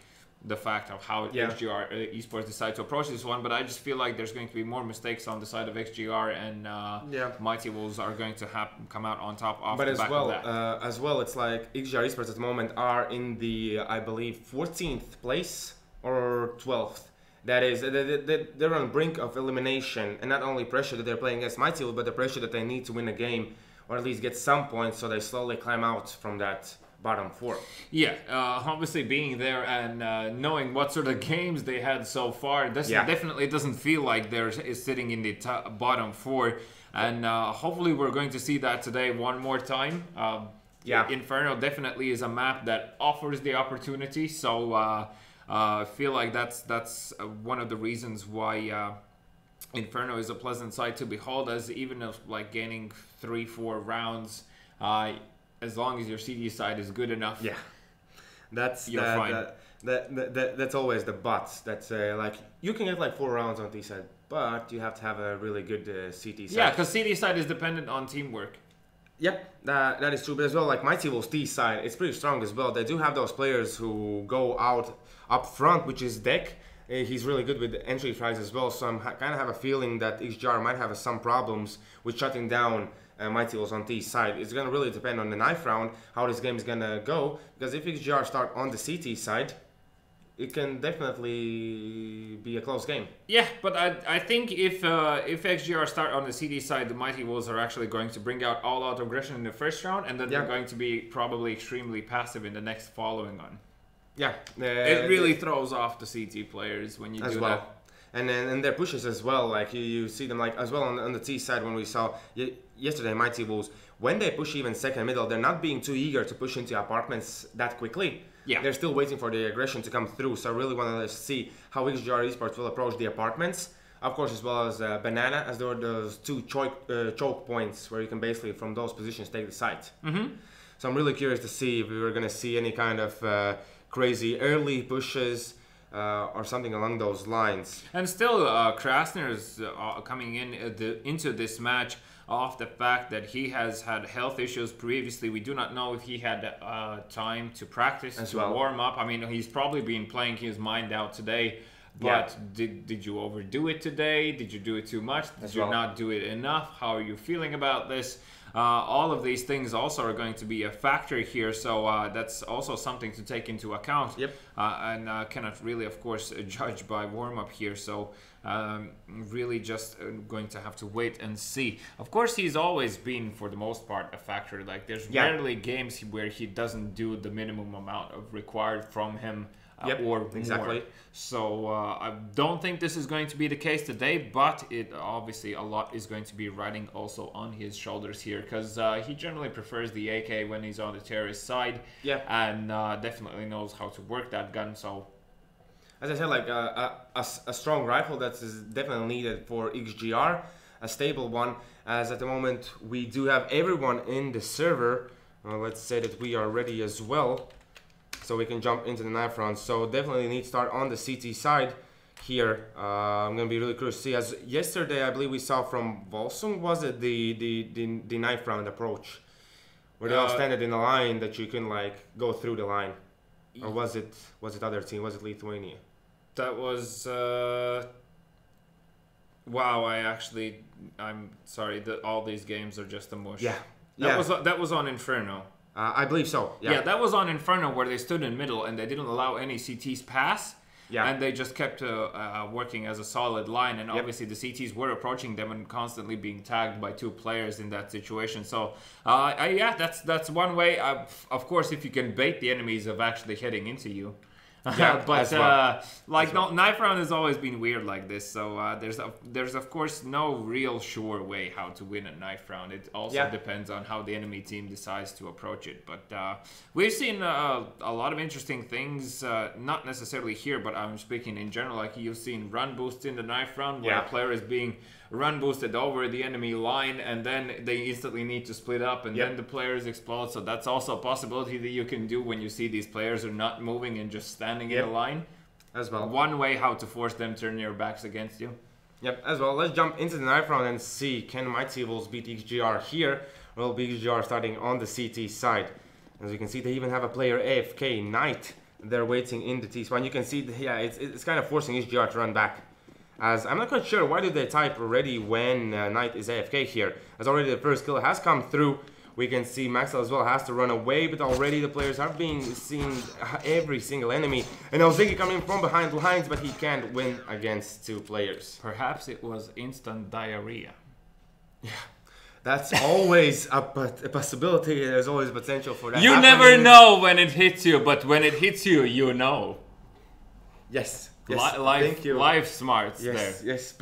the fact of how XGR eSports decide to approach this one. But I just feel like there's going to be more mistakes on the side of XGR, and Mighty Wolves are going to come out on top off the back of that. As well, it's like XGR eSports at the moment are in the, I believe, 14th place or 12th. That is, they're on brink of elimination, and not only pressure that they're playing against Mighty Wolves, but the pressure that they need to win a game or at least get some points, so they slowly climb out from that bottom four. Yeah, obviously being there and knowing what sort of games they had so far, this definitely doesn't feel like they're sitting in the bottom four, and hopefully we're going to see that today one more time. Inferno definitely is a map that offers the opportunity, so I feel like that's one of the reasons why Inferno is a pleasant sight to behold, as even if like gaining 3-4 rounds, as long as your CD side is good enough, that's fine. That's always the but. That's like you can get like 4 rounds on T side, but you have to have a really good CT side. Yeah, because CD side is dependent on teamwork. Yep, that is true. But as well, like Mighty Wolves T side, it's pretty strong as well. They do have those players who go out up front, which is Deck. He's really good with entry frags as well. So I kind of have a feeling that XGR might have some problems with shutting down Mighty Wolves on T side. It's going to really depend on the knife round, how this game is going to go. Because if XGR start on the CT side, it can definitely be a close game. Yeah, but I think if XGR start on the CD side, the Mighty Wolves are actually going to bring out all-out aggression in the first round, and then they're going to be probably extremely passive in the next following on. Yeah. It really throws off the CT players when you do that. And then their pushes as well, like you see them like as well on the T side when we saw yesterday Mighty Wolves, when they push even second middle, they're not being too eager to push into apartments that quickly. Yeah. They're still waiting for the aggression to come through, so I really want to see how XGR eSports will approach the apartments. Of course, as well as Banana, as there are those two choke points where you can basically from those positions take the site. So I'm really curious to see if we were going to see any kind of crazy early pushes or something along those lines. And still, Krasner is coming into this match off the fact that he has had health issues previously. We do not know if he had time to practice, to warm up. I mean, he's probably been playing his mind out today. But did you overdo it today? Did you do it too much? Did you not do it enough? How are you feeling about this? All of these things also are going to be a factor here, so that's also something to take into account. And cannot really, of course, judge by warm-up here, so really just going to have to wait and see. Of course, he's always been, for the most part, a factor. Like, there's rarely games where he doesn't do the minimum amount of required from him or exactly. more. So I don't think this is going to be the case today, but it obviously a lot is going to be riding also on his shoulders here, because he generally prefers the AK when he's on the terrorist side, and definitely knows how to work that gun. So, as I said, like a strong rifle that is definitely needed for XGR, a stable one, as at the moment we do have everyone in the server. Let's say that we are ready as well, so we can jump into the knife round. So definitely need to start on the CT side here. I'm gonna be really curious to see, as yesterday I believe we saw from Volsung, was it the knife round approach, where they all stand in a line that you can like go through the line, or was it other team? Was it Lithuania? That was wow. I'm sorry that all these games are just a mush. That was on Inferno. I believe so. Yeah, that was on Inferno, where they stood in the middle and they didn't allow any CTs pass. Yeah. And they just kept working as a solid line, and obviously the CTs were approaching them and constantly being tagged by 2 players in that situation. So yeah, that's one way. Of course, if you can bait the enemies of actually heading into you. But well. Knife round has always been weird like this, so there's of course no real sure way how to win a knife round. It also depends on how the enemy team decides to approach it. But we've seen a lot of interesting things, not necessarily here, but I'm speaking in general. Like you've seen run boosts in the knife round, where a player is being run boosted over the enemy line, and then they instantly need to split up, and then the players explode. So that's also a possibility that you can do when you see these players are not moving and just standing in a line as well. One way how to force them to turn their backs against you. As well. Let's jump into the knife round and see, can Mighty Wolves beat XGR here? Well, XGR starting on the CT side. As you can see, they even have a player AFK Knight. They're waiting in the T spot. You can see, it's kind of forcing XGR to run back. As I'm not quite sure why do they type ready when Knight is AFK here, as already the first kill has come through. We can see Maxwell as well has to run away, but already the players have been seeing every single enemy. And now Ziggy coming from behind the lines, but he can't win against 2 players. Perhaps it was instant diarrhea. Yeah, that's always a possibility. There's always potential for that. You never know when it hits you, but when it hits you, you know. Yes. Life smarts there. Yes,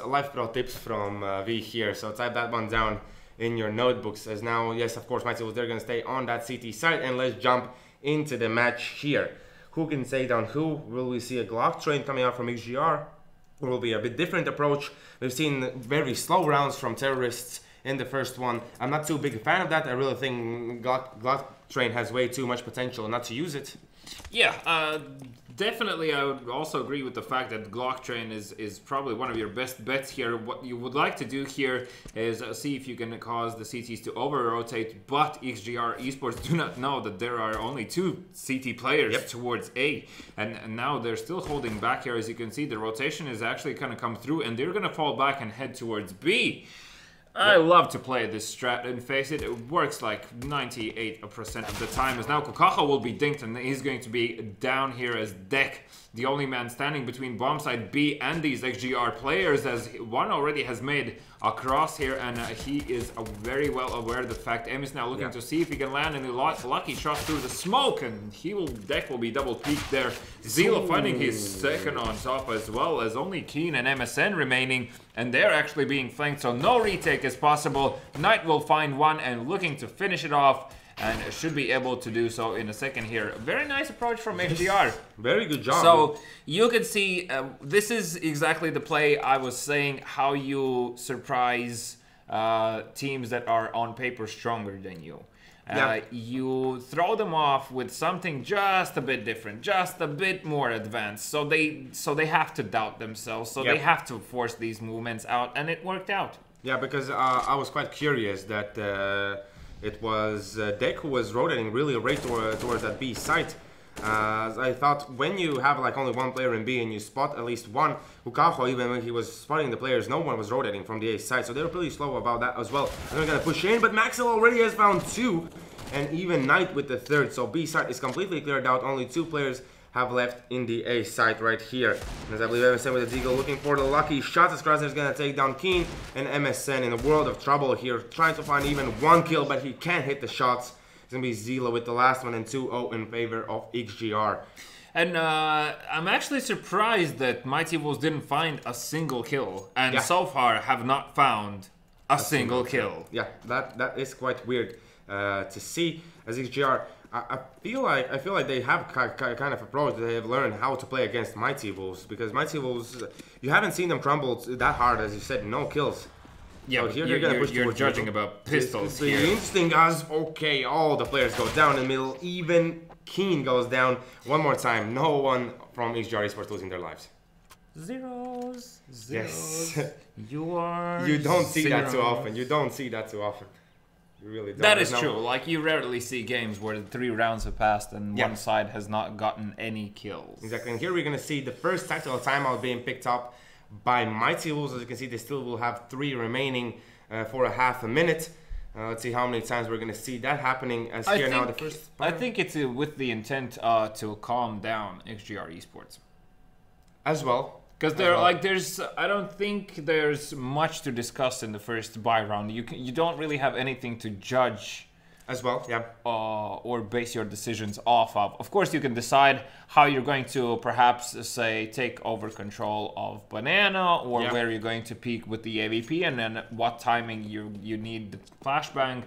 life pro tips from V here. So type that one down in your notebooks. As now, yes, of course, Mighty Wolves, they're going to stay on that CT side. And let's jump into the match here. Who can take down who? Will we see a Glock train coming out from XGR? Or will be a bit different approach? We've seen very slow rounds from terrorists in the first one. I'm not too big a fan of that. I really think Glock train has way too much potential not to use it. Yeah, definitely I would also agree with the fact that Glock train is probably one of your best bets here. What you would like to do here is see if you can cause the CTs to over-rotate, but XGR eSports do not know that there are only 2 CT players towards A, and now they're still holding back here. As you can see, the rotation is actually going to come through, and they're going to fall back and head towards B. I love to play this strat and face it. It works like 98% of the time, as now Kokaha will be dinked and he's going to be down here as Deck, the only man standing between bomb side B and these XGR players, as one already has made a cross here, and he is very well aware of the fact. M is now looking to see if he can land any lucky shot through the smoke, and Deck will be double peaked there. ZAL finding his second on top, as well as only Keen and MSN remaining, and they're actually being flanked, so no retake is possible. Knight will find one and looking to finish it off, and should be able to do so in a second here. Very nice approach from XGR. Very good job. So you can see this is exactly the play I was saying, how you surprise teams that are on paper stronger than you. You throw them off with something just a bit different, just a bit more advanced, so they have to doubt themselves, so they have to force these movements out, and it worked out. Yeah, because I was quite curious that it was Deck who was rotating really right towards that B site. I thought when you have like only 1 player in B and you spot at least one, Hukaho, even when he was spotting the players, no one was rotating from the A side, so they were pretty slow about that as well. And they're gonna push in, but Maxwell already has found 2, and even Knight with the 3rd, so B side is completely cleared out. Only 2 players have left in the A side right here. As I believe MSN with the Deagle looking for the lucky shots, as Krasner is gonna take down Keen, and MSN in a world of trouble here, trying to find even 1 kill, but he can't hit the shots. It's gonna be ZAL with the last one, and 2-0 in favor of XGR. And I'm actually surprised that Mighty Wolves didn't find a single kill, and so far have not found a single kill. Yeah, that is quite weird to see. As XGR, I feel like they have kind of approach. They have learned how to play against Mighty Wolves, because Mighty Wolves, you haven't seen them crumble that hard, as you said, no kills. Yeah, so here you're judging about pistols here. here. Interesting as okay, all the players go down in the middle. Even Keen goes down one more time. No one from XGR eSports losing their lives. Zeros. Yes. You don't see that too often. You don't see that too often. You really don't. That is true. Like, you rarely see games where 3 rounds have passed and one side has not gotten any kills. Exactly. And here we're going to see the first tactical timeout being picked up by Mighty Wolves. As you can see, they still will have 3 remaining for a half a minute. Let's see how many times we're going to see that happening. As here now, the first. I think it's with the intent to calm down XGR eSports. As well. Because I don't think there's much to discuss in the first buy round. You don't really have anything to judge. As well, yeah. Or base your decisions off of. Of course, you can decide how you're going to perhaps, say, take over control of Banana, or where you're going to peak with the AVP, and then what timing you need the flashbang.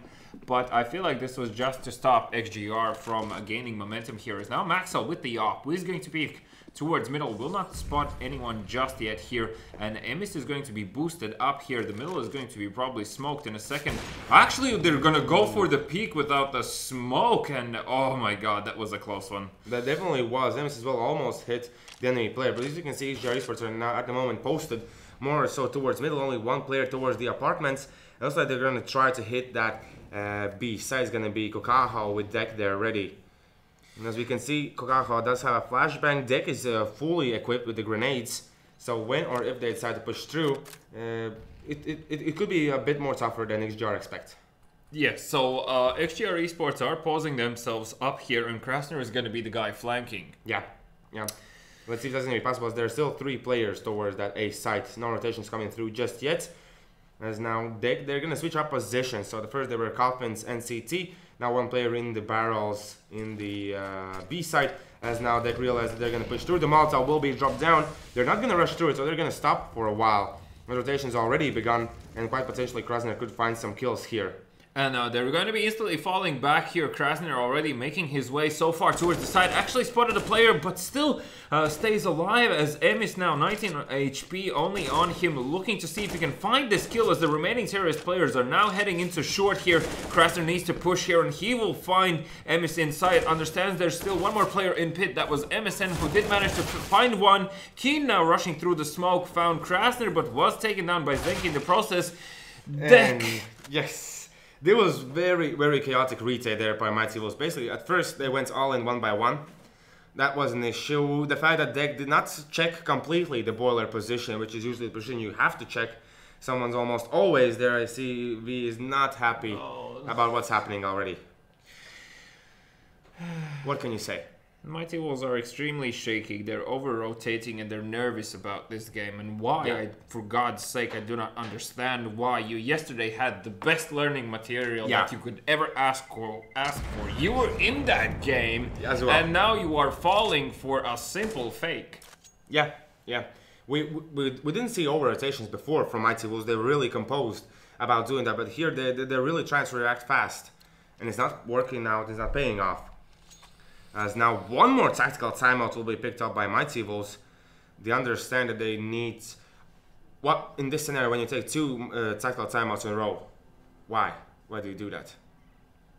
But I feel like this was just to stop XGR from gaining momentum here. Is now Maxwell with the op, who is going to peek towards middle, will not spot anyone just yet here, and Emis is going to be boosted up here. The middle is going to be probably smoked in a second. Actually, they're gonna go for the peak without the smoke, and oh my god, that was a close one. That definitely was. Emis as well almost hit the enemy player, but as you can see, XGR eSports are now at the moment posted more so towards middle, only one player towards the apartments. It looks like they're gonna try to hit that B side. Is gonna be Kokaho with deck there ready. And as we can see, Kokaho does have a flashbang. Deck is fully equipped with the grenades. So when or if they decide to push through, it could be a bit more tougher than XGR expect. Yes, so XGR eSports are posing themselves up here, and Krasner is going to be the guy flanking. Yeah. Let's see if that's going to be possible. There are still 3 players towards that A site. No rotations coming through just yet. As now they're going to switch up positions. So the first they were Kalpins and CT. Now one player in the barrels in the B side, as now they realize that they're going to push through. The Molotov will be dropped down. They're not going to rush through it, so they're going to stop for a while. The rotation's already begun, and quite potentially Krasner could find some kills here. And they're going to be instantly falling back here. Krasner already making his way so far towards the side. Actually spotted a player, but still stays alive, as Emis now 19 HP only on him, looking to see if he can find this kill, as the remaining terrorist players are now heading into short here. Krasner needs to push here, and he will find Emis inside. Understands there's still one more player in pit. That was MSN, who did manage to find one. Keen now rushing through the smoke, found Krasner, but was taken down by Zenki in the process. Deck. Yes. There was very, very chaotic retake there by Mighty Wolves. Basically, at first they went all in 1 by 1. That was an issue. The fact that Deck did not check completely the boiler position, which is usually the position you have to check. Someone's almost always there. I see V is not happy about what's happening already. What can you say? Mighty Wolves are extremely shaky. They're over-rotating and they're nervous about this game. And why, for God's sake, I do not understand why. You yesterday had the best learning material that you could ever ask for. You were in that game, as well, and now you are falling for a simple fake. Yeah. We didn't see over-rotations before from Mighty Wolves. They were really composed about doing that. But here, they're really trying to react fast. And it's not working out. It's not paying off. As now one more tactical timeout will be picked up by Mighty Wolves. They understand that they need... What, in this scenario, when you take 2 tactical timeouts in a row, why? Why do you do that?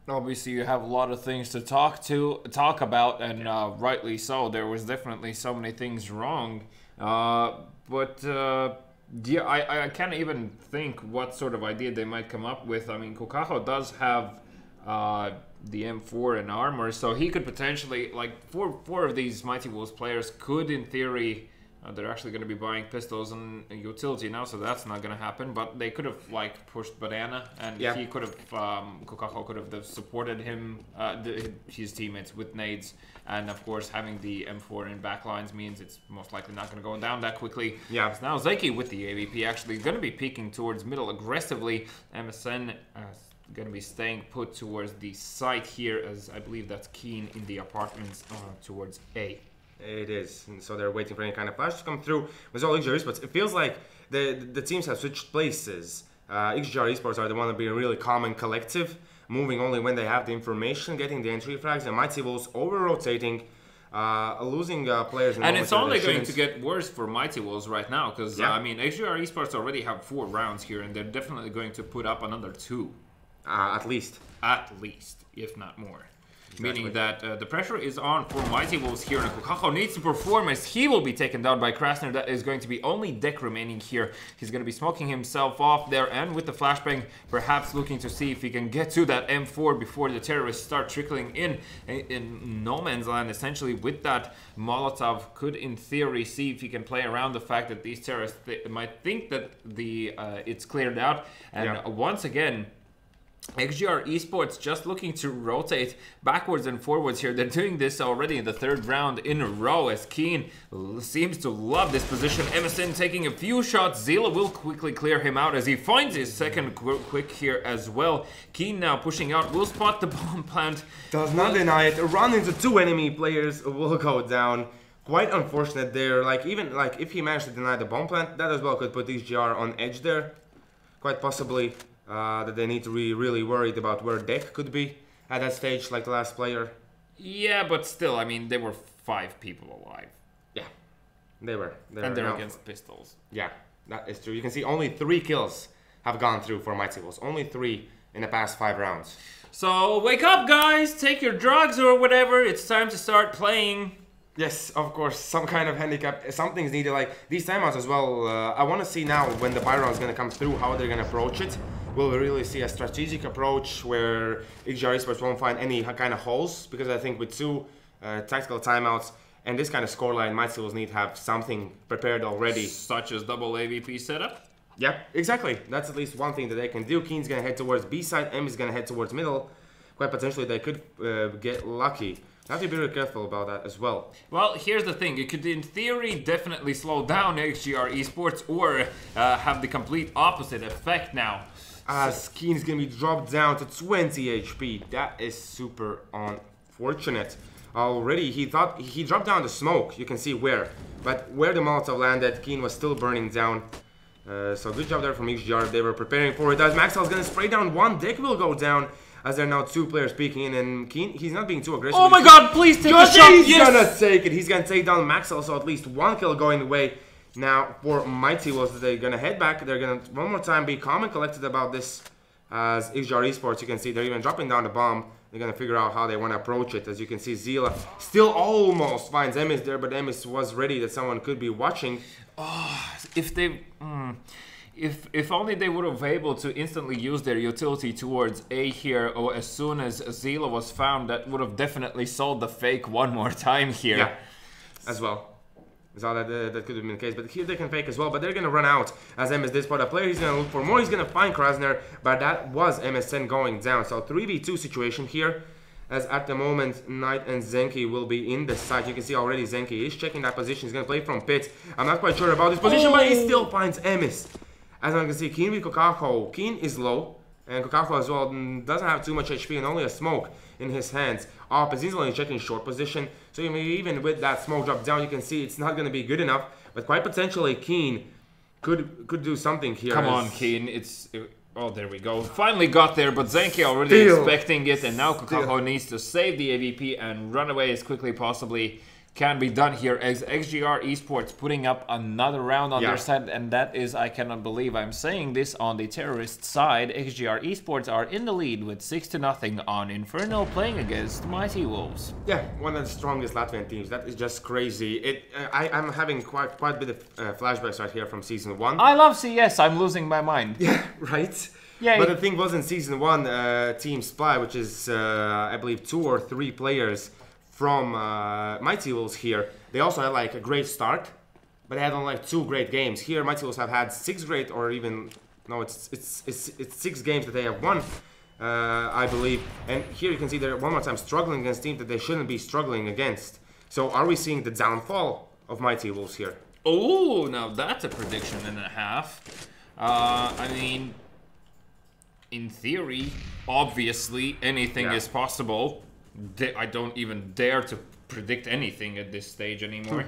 Obviously, you have a lot of things to talk about, and rightly so. There was definitely so many things wrong. Yeah, I can't even think what sort of idea they might come up with. I mean, Kokaho does have... the M4 and armor, so he could potentially, like, four of these Mighty Wolves players could, in theory, they're actually going to be buying pistols and utility now, so that's not going to happen, but they could have, like, pushed Banana, and he could have, Kokaho could have supported him, his teammates with nades, and of course having the M4 in backlines means it's most likely not going to go down that quickly. Yeah. So now Zeki with the AVP actually going to be peeking towards middle aggressively. MSN going to be staying put towards the site here, as I believe that's Keen in the apartments towards A. It is, and so they're waiting for any kind of flash to come through. With all XGR Esports, it feels like the teams have switched places. XGR Esports are the one to be really calm and collective, moving only when they have the information, getting the entry flags, and Mighty Wolves over-rotating, losing players. And it's only going to get worse for Mighty Wolves right now, because, I mean, XGR Esports already have 4 rounds here, and they're definitely going to put up another 2. At least. At least, if not more. Exactly. Meaning that the pressure is on for Mighty Wolves here, and Kokako needs to perform as he will be taken down by Krasner. That is going to be only Deck remaining here. He's going to be smoking himself off there, and with the flashbang, perhaps looking to see if he can get to that M4 before the terrorists start trickling in no man's land. Essentially, with that, Molotov could, in theory, see if he can play around the fact that these terrorists might think that it's cleared out. And once again, XGR Esports just looking to rotate backwards and forwards here. They're doing this already in the 3rd round in a row as Keen seems to love this position. MSN taking a few shots. Zila will quickly clear him out as he finds his second quick here as well. Keen now pushing out, will spot the bomb plant. Does not deny it. A run into 2 enemy players will go down. Quite unfortunate there. Like, even like if he managed to deny the bomb plant, that as well could put XGR on edge there. Quite possibly. That they need to be really worried about where Deck could be at that stage, like the last player. Yeah, but still, I mean, there were 5 people alive. Yeah, they were. And they're against pistols. Yeah, that is true. You can see only 3 kills have gone through for Mighty Wolves. Only 3 in the past 5 rounds. So, wake up, guys! Take your drugs or whatever. It's time to start playing. Yes, of course, some kind of handicap, something's needed, like these timeouts as well. I want to see now when the buy round is going to come through, how they're going to approach it. Will we really see a strategic approach where XGR Esports won't find any kind of holes? Because I think with 2 tactical timeouts and this kind of scoreline, Mighty Wolves need to have something prepared already. Such as double AVP setup? Yeah, exactly. That's at least one thing that they can do. Keen's going to head towards B side, M is going to head towards middle. Quite potentially they could get lucky. Have to be really careful about that as well. Well, here's the thing. It could, in theory, definitely slow down XGR Esports or have the complete opposite effect now. As Keen's going to be dropped down to 20 HP. That is super unfortunate. Already, he thought he dropped down the smoke. You can see where. But where the Molotov landed, Keen was still burning down. So good job there from XGR. They were preparing for it. As Maxwell's going to spray down 1, Deck will go down. As there are now 2 players peeking in, and Keen, he's not being too aggressive. Oh my god, please take a shot! He's gonna take it. He's gonna take down Maxwell, so at least 1 kill going away. Now, for Mighty Wolves, they're gonna head back. They're gonna, one more time, be calm and collected about this. As XGR Esports, you can see, they're even dropping down the bomb. They're gonna figure out how they want to approach it. As you can see, Zila still almost finds Emis there, but Emis was ready that someone could be watching. Oh, if they... If only they would have able to instantly use their utility towards A here, or as soon as Zila was found, that would have definitely sold the fake one more time here. Yeah, as well. So that could have been the case, but here they can fake as well, but they're going to run out as MS did spot a player. He's going to look for more, he's going to find Krasner, but that was MSN going down. So 3v2 situation here, as at the moment Knight and Zenki will be in the site. You can see already Zenki is checking that position. He's going to play from pit. I'm not quite sure about this position, but he still finds Emis. As I can see, Keen with Kokako. Keen is low, and Kokako as well doesn't have too much HP and only a smoke in his hands. Opposite is only checking short position, so even with that smoke drop down, you can see it's not going to be good enough. But quite potentially, Keen could do something here. Come on, Keen. Oh, there we go. Finally got there, but Zenki already expecting it, and now Kokako needs to save the AVP and run away as quickly possibly can be done here, as XGR Esports putting up another round on their side, and that is, I cannot believe I'm saying this, on the terrorist side. XGR Esports are in the lead with 6-0 on Inferno, playing against Mighty Wolves. Yeah, one of the strongest Latvian teams. That is just crazy. I'm having quite a bit of flashbacks right here from Season 1. I love CS, I'm losing my mind. Yeah, right? Yeah. But the thing was in Season 1, Team Spy, which is, I believe, 2 or 3 players from Mighty Wolves here. They also had like a great start, but they had only like 2 great games. Here, Mighty Wolves have had 6 great, or even no, it's 6 games that they have won, I believe. And here you can see they're one more time struggling against teams that they shouldn't be struggling against. So are we seeing the downfall of Mighty Wolves here? Oh, now that's a prediction and a half. I mean, in theory, obviously anything is possible. I don't even dare to predict anything at this stage anymore.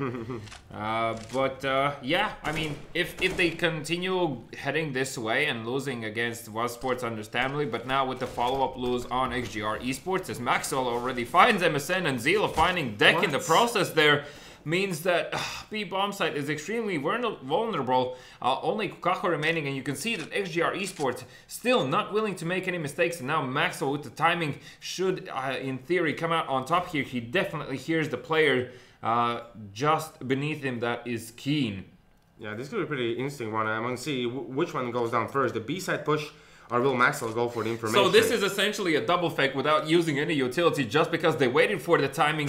Yeah, I mean, if they continue heading this way and losing against eSports, understandably, but now with the follow-up lose on XGR eSports, as Maxwell already finds MSN and ZAL finding deck in the process there, means that B bombsite is extremely vulnerable. Only Kukaho remaining, and you can see that XGR eSports still not willing to make any mistakes. And now Maxwell with the timing should, in theory, come out on top here. He definitely hears the player just beneath him that is Keen. Yeah, this could be a pretty interesting one. I'm going to see which one goes down first. The B side push, or will Maxwell go for the information? So this is essentially a double fake without using any utility, just because they waited for the timing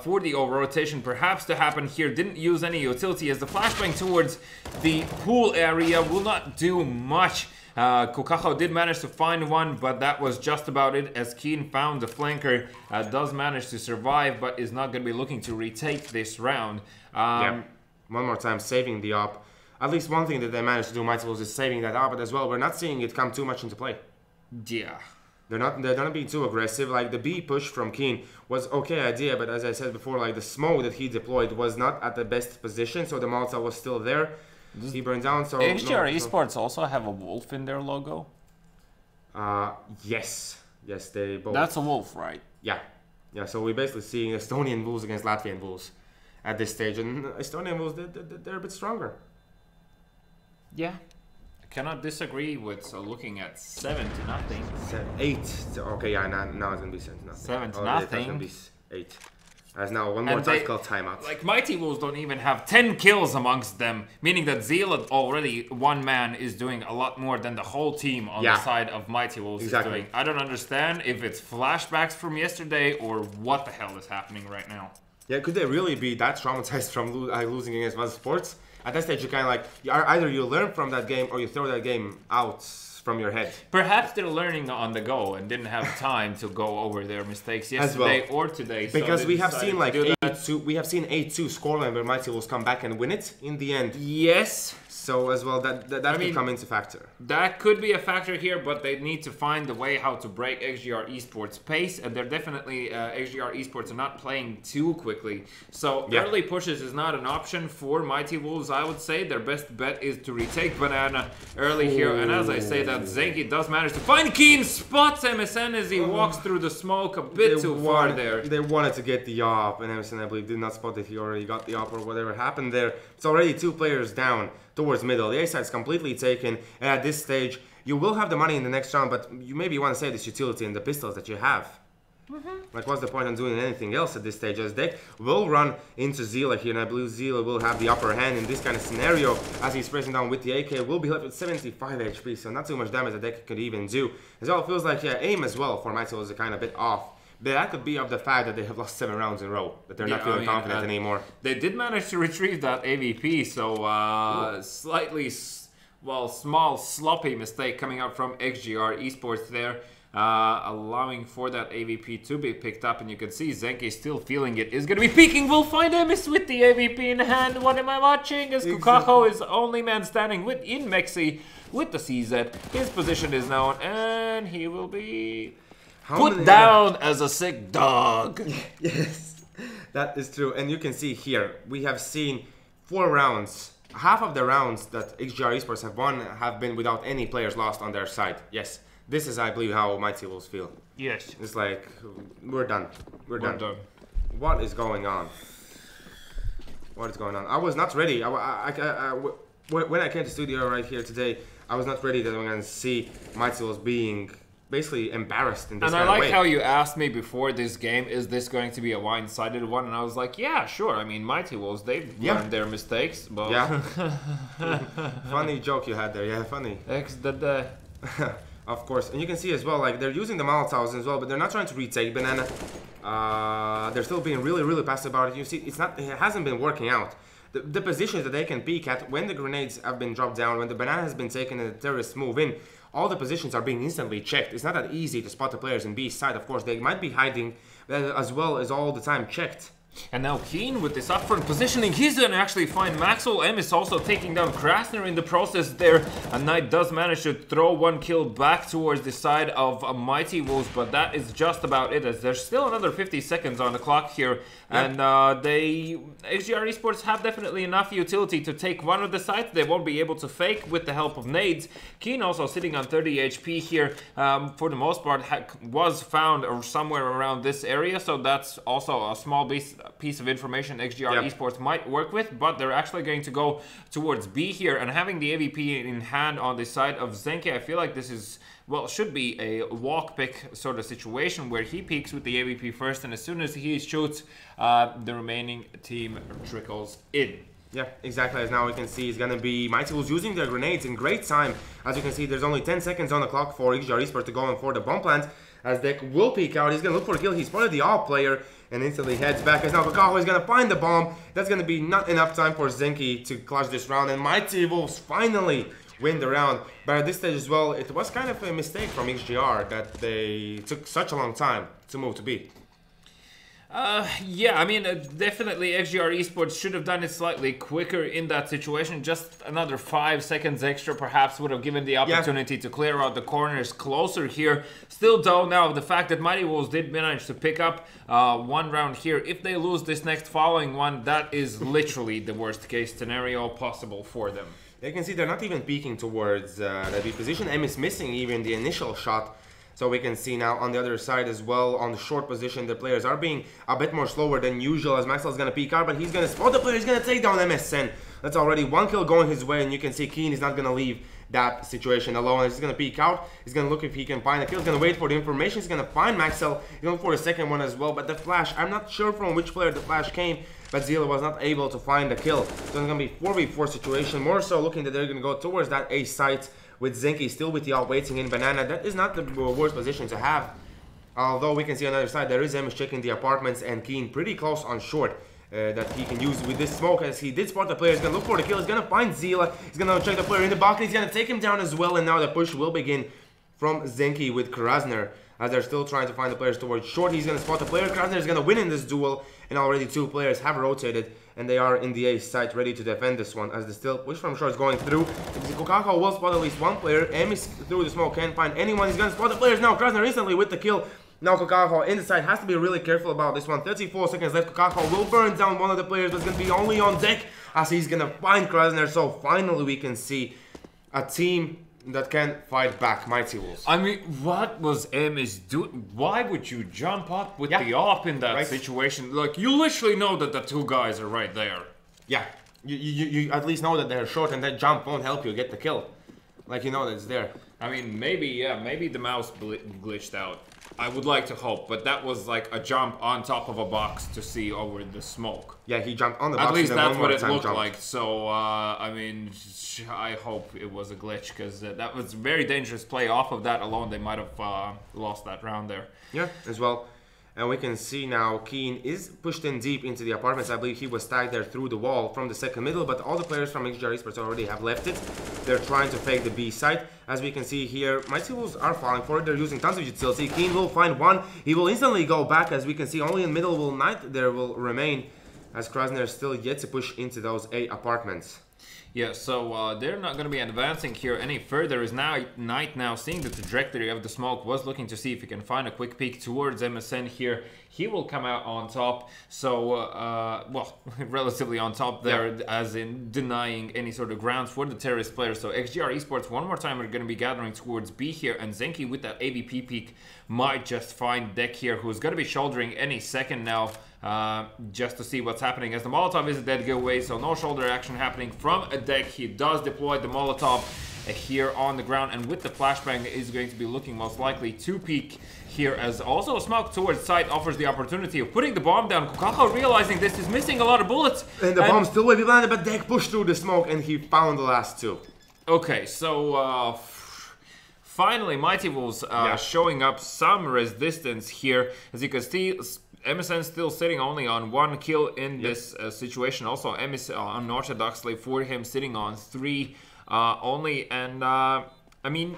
for the over-rotation perhaps to happen here. Didn't use any utility, as the flashbang towards the pool area will not do much. Kukaho did manage to find one, but that was just about it, as Keen found the flanker. Does manage to survive, but is not going to be looking to retake this round. Yeah, one more time, saving the op. At least one thing that they managed to do, Mighty Wolves, is saving that up, but as well, we're not seeing it come too much into play. Yeah. They're not being too aggressive. Like, the B push from Keen was okay idea, but as I said before, like, the smoke that he deployed was not at the best position, so the Malta was still there. He burned down, so... XGR eSports also have a wolf in their logo? Yes. Yes, they both... That's a wolf, right? Yeah. Yeah, so we're basically seeing Estonian Wolves against Latvian Wolves at this stage, and Estonian Wolves, they're a bit stronger. Yeah, I cannot disagree with looking at 7-0. 8. Okay, yeah, now it's gonna be 7-0. 7-0. It's gonna be 8. As now one more tactical timeout. Like, Mighty Wolves don't even have 10 kills amongst them, meaning that ZAL already, one man, is doing a lot more than the whole team on the side of Mighty Wolves is doing. I don't understand if it's flashbacks from yesterday or what the hell is happening right now. Yeah, could they really be that traumatized from losing against eSports? At that stage, you kind of like, either you learn from that game or you throw that game out from your head. Perhaps they're learning on the go and didn't have time to go over their mistakes yesterday or today. Because so we have seen like 8-2, we have seen 8-2 scoreline where Mighty Wolves come back and win it in the end. Yes. So as well, that could come into factor. That could be a factor here, but they need to find the way how to break XGR eSports pace, and they're definitely XGR eSports are not playing too quickly. So early pushes is not an option for Mighty Wolves. I would say their best bet is to retake Banana early here, and as I say that, Zenki does manage to find Keen, spots MSN as he walks through the smoke a bit too far there. They wanted to get the op, and MSN I believe did not spot that he already got the op or whatever happened there. It's already 2 players down towards middle. The A side is completely taken, and at this stage, you will have the money in the next round, but you maybe want to save this utility and the pistols that you have. Like, what's the point of doing anything else at this stage? As deck will run into ZAL here, and I believe ZAL will have the upper hand in this kind of scenario, as he's pressing down with the AK. Will be left with 75 HP, so not too much damage the deck could even do. As well, it feels like aim as well for Mighty Wolves is kind of a bit off. But that could be of the fact that they have lost 7 rounds in a row, that they're not feeling confident anymore. They did manage to retrieve that AVP, so slightly, small, sloppy mistake coming up from XGR eSports there, allowing for that AVP to be picked up, and you can see Zenki still feeling it. Is going to be peeking, will find Emis with the AVP in hand. What am I watching? As Kukaho is only man standing in Mexi with the CZ. His position is known, and he will be... put down as a sick dog. Yes, that is true. And you can see here, we have seen 4 rounds. Half of the rounds that XGR eSports have won have been without any players lost on their side. Yes, this is, I believe, how Mighty Wolves feel. Yes. It's like, we're done. We're done. What is going on? What is going on? I was not ready. When I came to studio right here today, I was not ready that I'm going to see Mighty Wolves being... basically embarrassed in this kind of way. And I like how you asked me before this game, is this going to be a one-sided one? And I was like, yeah, sure. I mean, Mighty Wolves, they've learned their mistakes. But funny joke you had there. Yeah, funny. Of course. And you can see as well, like, they're using the Molotovs as well, but they're not trying to retake Banana. They're still being really, really passive about it. You see, it hasn't been working out. The positions that they can peek at when the grenades have been dropped down, when the Banana has been taken and the terrorists move in, all the positions are being instantly checked. It's not that easy to spot the players in B side. Of course, they might be hiding, as well as all the time checked And now Keen with this upfront positioning, he's gonna actually find Maxwell. M is also taking down Krasner in the process there. And Knight does manage to throw one kill back towards the side of Mighty Wolves, but that is just about it, as there's still another 50 seconds on the clock here. And XGR Esports have definitely enough utility to take one of the sites. They won't be able to fake with the help of nades. Keen also sitting on 30 HP here, for the most part, was found somewhere around this area, so that's also a small piece of information XGR Esports might work with, but they're actually going to go towards B here, and having the AVP in hand on the side of Zenke, I feel like this is, well, should be a walk pick sort of situation where he peeks with the AVP first, and as soon as he shoots, the remaining team trickles in. Yeah, exactly. As now we can see, it's going to be Mighty Wolves using their grenades in great time. As you can see, there's only 10 seconds on the clock for XGR Esports to go in for the bomb plant. As Deck will peek out, he's going to look for a kill. He spotted the AWP player and instantly heads back. As now Kakaho is going to find the bomb. That's going to be not enough time for Zenke to clutch this round. And Mighty Wolves finally win the round. But at this stage as well, it was kind of a mistake from XGR that they took such a long time to move to B. Yeah, I mean, definitely XGR Esports should have done it slightly quicker in that situation. Just another 5 seconds extra perhaps would have given the opportunity to clear out the corners closer here. Still though, now the fact that Mighty Wolves did manage to pick up one round here, if they lose this next following one, that is literally the worst case scenario possible for them. You can see they're not even peeking towards the B position. M is missing even the initial shot. So we can see now on the other side as well, on the short position, the players are being a bit more slower than usual, as Maxwell's going to peek out, but he's going to spot the player, he's going to take down MSN. That's already one kill going his way, and you can see Keen is not going to leave that situation alone. He's going to peek out, he's going to look if he can find a kill, he's going to wait for the information, he's going to find Maxwell, he's going for the second one as well, but the flash, I'm not sure from which player the flash came, but ZAL was not able to find a kill. So it's going to be 4v4 situation, more so looking that they're going to go towards that A site, with Zenke still with the AWP waiting in Banana. That is not the worst position to have. Although we can see on the other side, there is MS checking the apartments and Keen pretty close on short that he can use with this smoke, as he did spot the player. He's going to look for the kill. He's going to find ZAL. He's going to check the player in the balcony. He's going to take him down as well. And now the push will begin from Zenke with Krasner, as they're still trying to find the players towards short. He's going to spot the player. Krasner is going to win in this duel. And already two players have rotated, and they are in the A site ready to defend this one, as the still push from short is going through. Kokako will spot at least one player. M is through the smoke, can't find anyone. He's going to spot the players now. Krasner instantly with the kill. Now Kokako in the side has to be really careful about this one. 34 seconds left. Kokako will burn down one of the players, but it's going to be only on deck as he's going to find Krasner. So finally we can see a team that can fight back, Mighty Wolves. I mean, what was MS doing? Why would you jump up with the AWP in that situation? Like, you literally know that the two guys are right there. Yeah, you at least know that they're short, and that jump won't help you get the kill. Like, you know that it's there. I mean, maybe, maybe the mouse glitched out. I would like to hope, but that was like a jump on top of a box to see over the smoke. Yeah, he jumped on the box. At least that's what it looked like. So, I mean, I hope it was a glitch, because that was a very dangerous play. Off of that alone, they might have lost that round there. Yeah, as well. And we can see now Keen is pushed in deep into the apartments. I believe he was tagged there through the wall from the second middle, but all the players from XGR Esports already have left it. They're trying to fake the B site. As we can see here, Mighty Wolves are falling for it. They're using tons of utility. Keen will find one. He will instantly go back. As we can see, only in middle will Knight there will remain, as Krasner is still yet to push into those A apartments. Yeah, so they're not going to be advancing here any further, as now Knight, now seeing the trajectory of the smoke, was looking to see if he can find a quick peek towards MSN here. He will come out on top, so, well, relatively on top there, as in denying any sort of grounds for the terrorist players. So XGR Esports one more time are going to be gathering towards B here, and Zenke with that AVP peek might just find Deck here, who's going to be shouldering any second now, just to see what's happening, as the Molotov is a dead giveaway, so no shoulder action happening from a Deck. He does deploy the Molotov here on the ground, and with the flashbang is going to be looking most likely to peek here, as also a smoke towards site offers the opportunity of putting the bomb down. Kokako, realizing this, is missing a lot of bullets, and the bomb still will be landed, but Deck pushed through the smoke and he found the last two. Okay, so finally Mighty Wolves showing up some resistance here. As you can see, MSN still sitting only on one kill in this situation. Also, MS unorthodoxly for him sitting on 3 only. And I mean,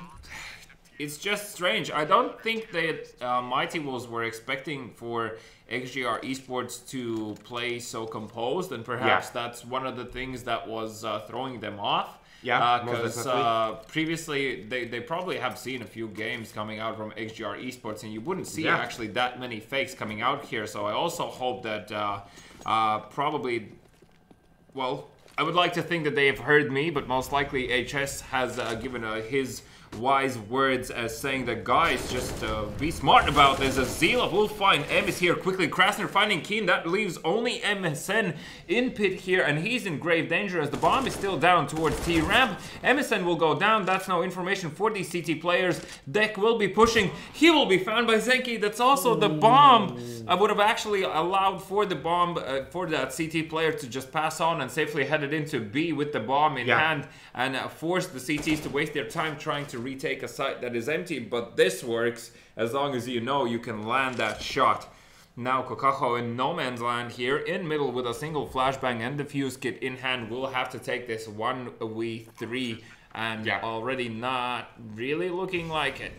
it's just strange. I don't think that Mighty Wolves were expecting for XGR eSports to play so composed, and perhaps that's one of the things that was throwing them off. Yeah, because previously they probably have seen a few games coming out from XGR eSports, and you wouldn't see actually that many fakes coming out here. So I also hope that probably, well, I would like to think that they have heard me, but most likely HS has given his wise words as saying that, guys, just be smart about this. As ZAL will find M is here quickly. Krasner finding Keen. That leaves only MSN in pit here, and he's in grave danger as the bomb is still down towards T-Ramp. MSN will go down. That's no information for these CT players. Deck will be pushing. He will be found by Zenki. That's also the bomb. I would have actually allowed for the bomb for that CT player to just pass on and safely headed into B with the bomb in hand and force the CTs to waste their time trying to retake a site that is empty. But this works as long as you know you can land that shot. Now Kokaho in no man's land here in middle with a single flashbang and defuse kit in hand will have to take this 1v3 and already not really looking like it.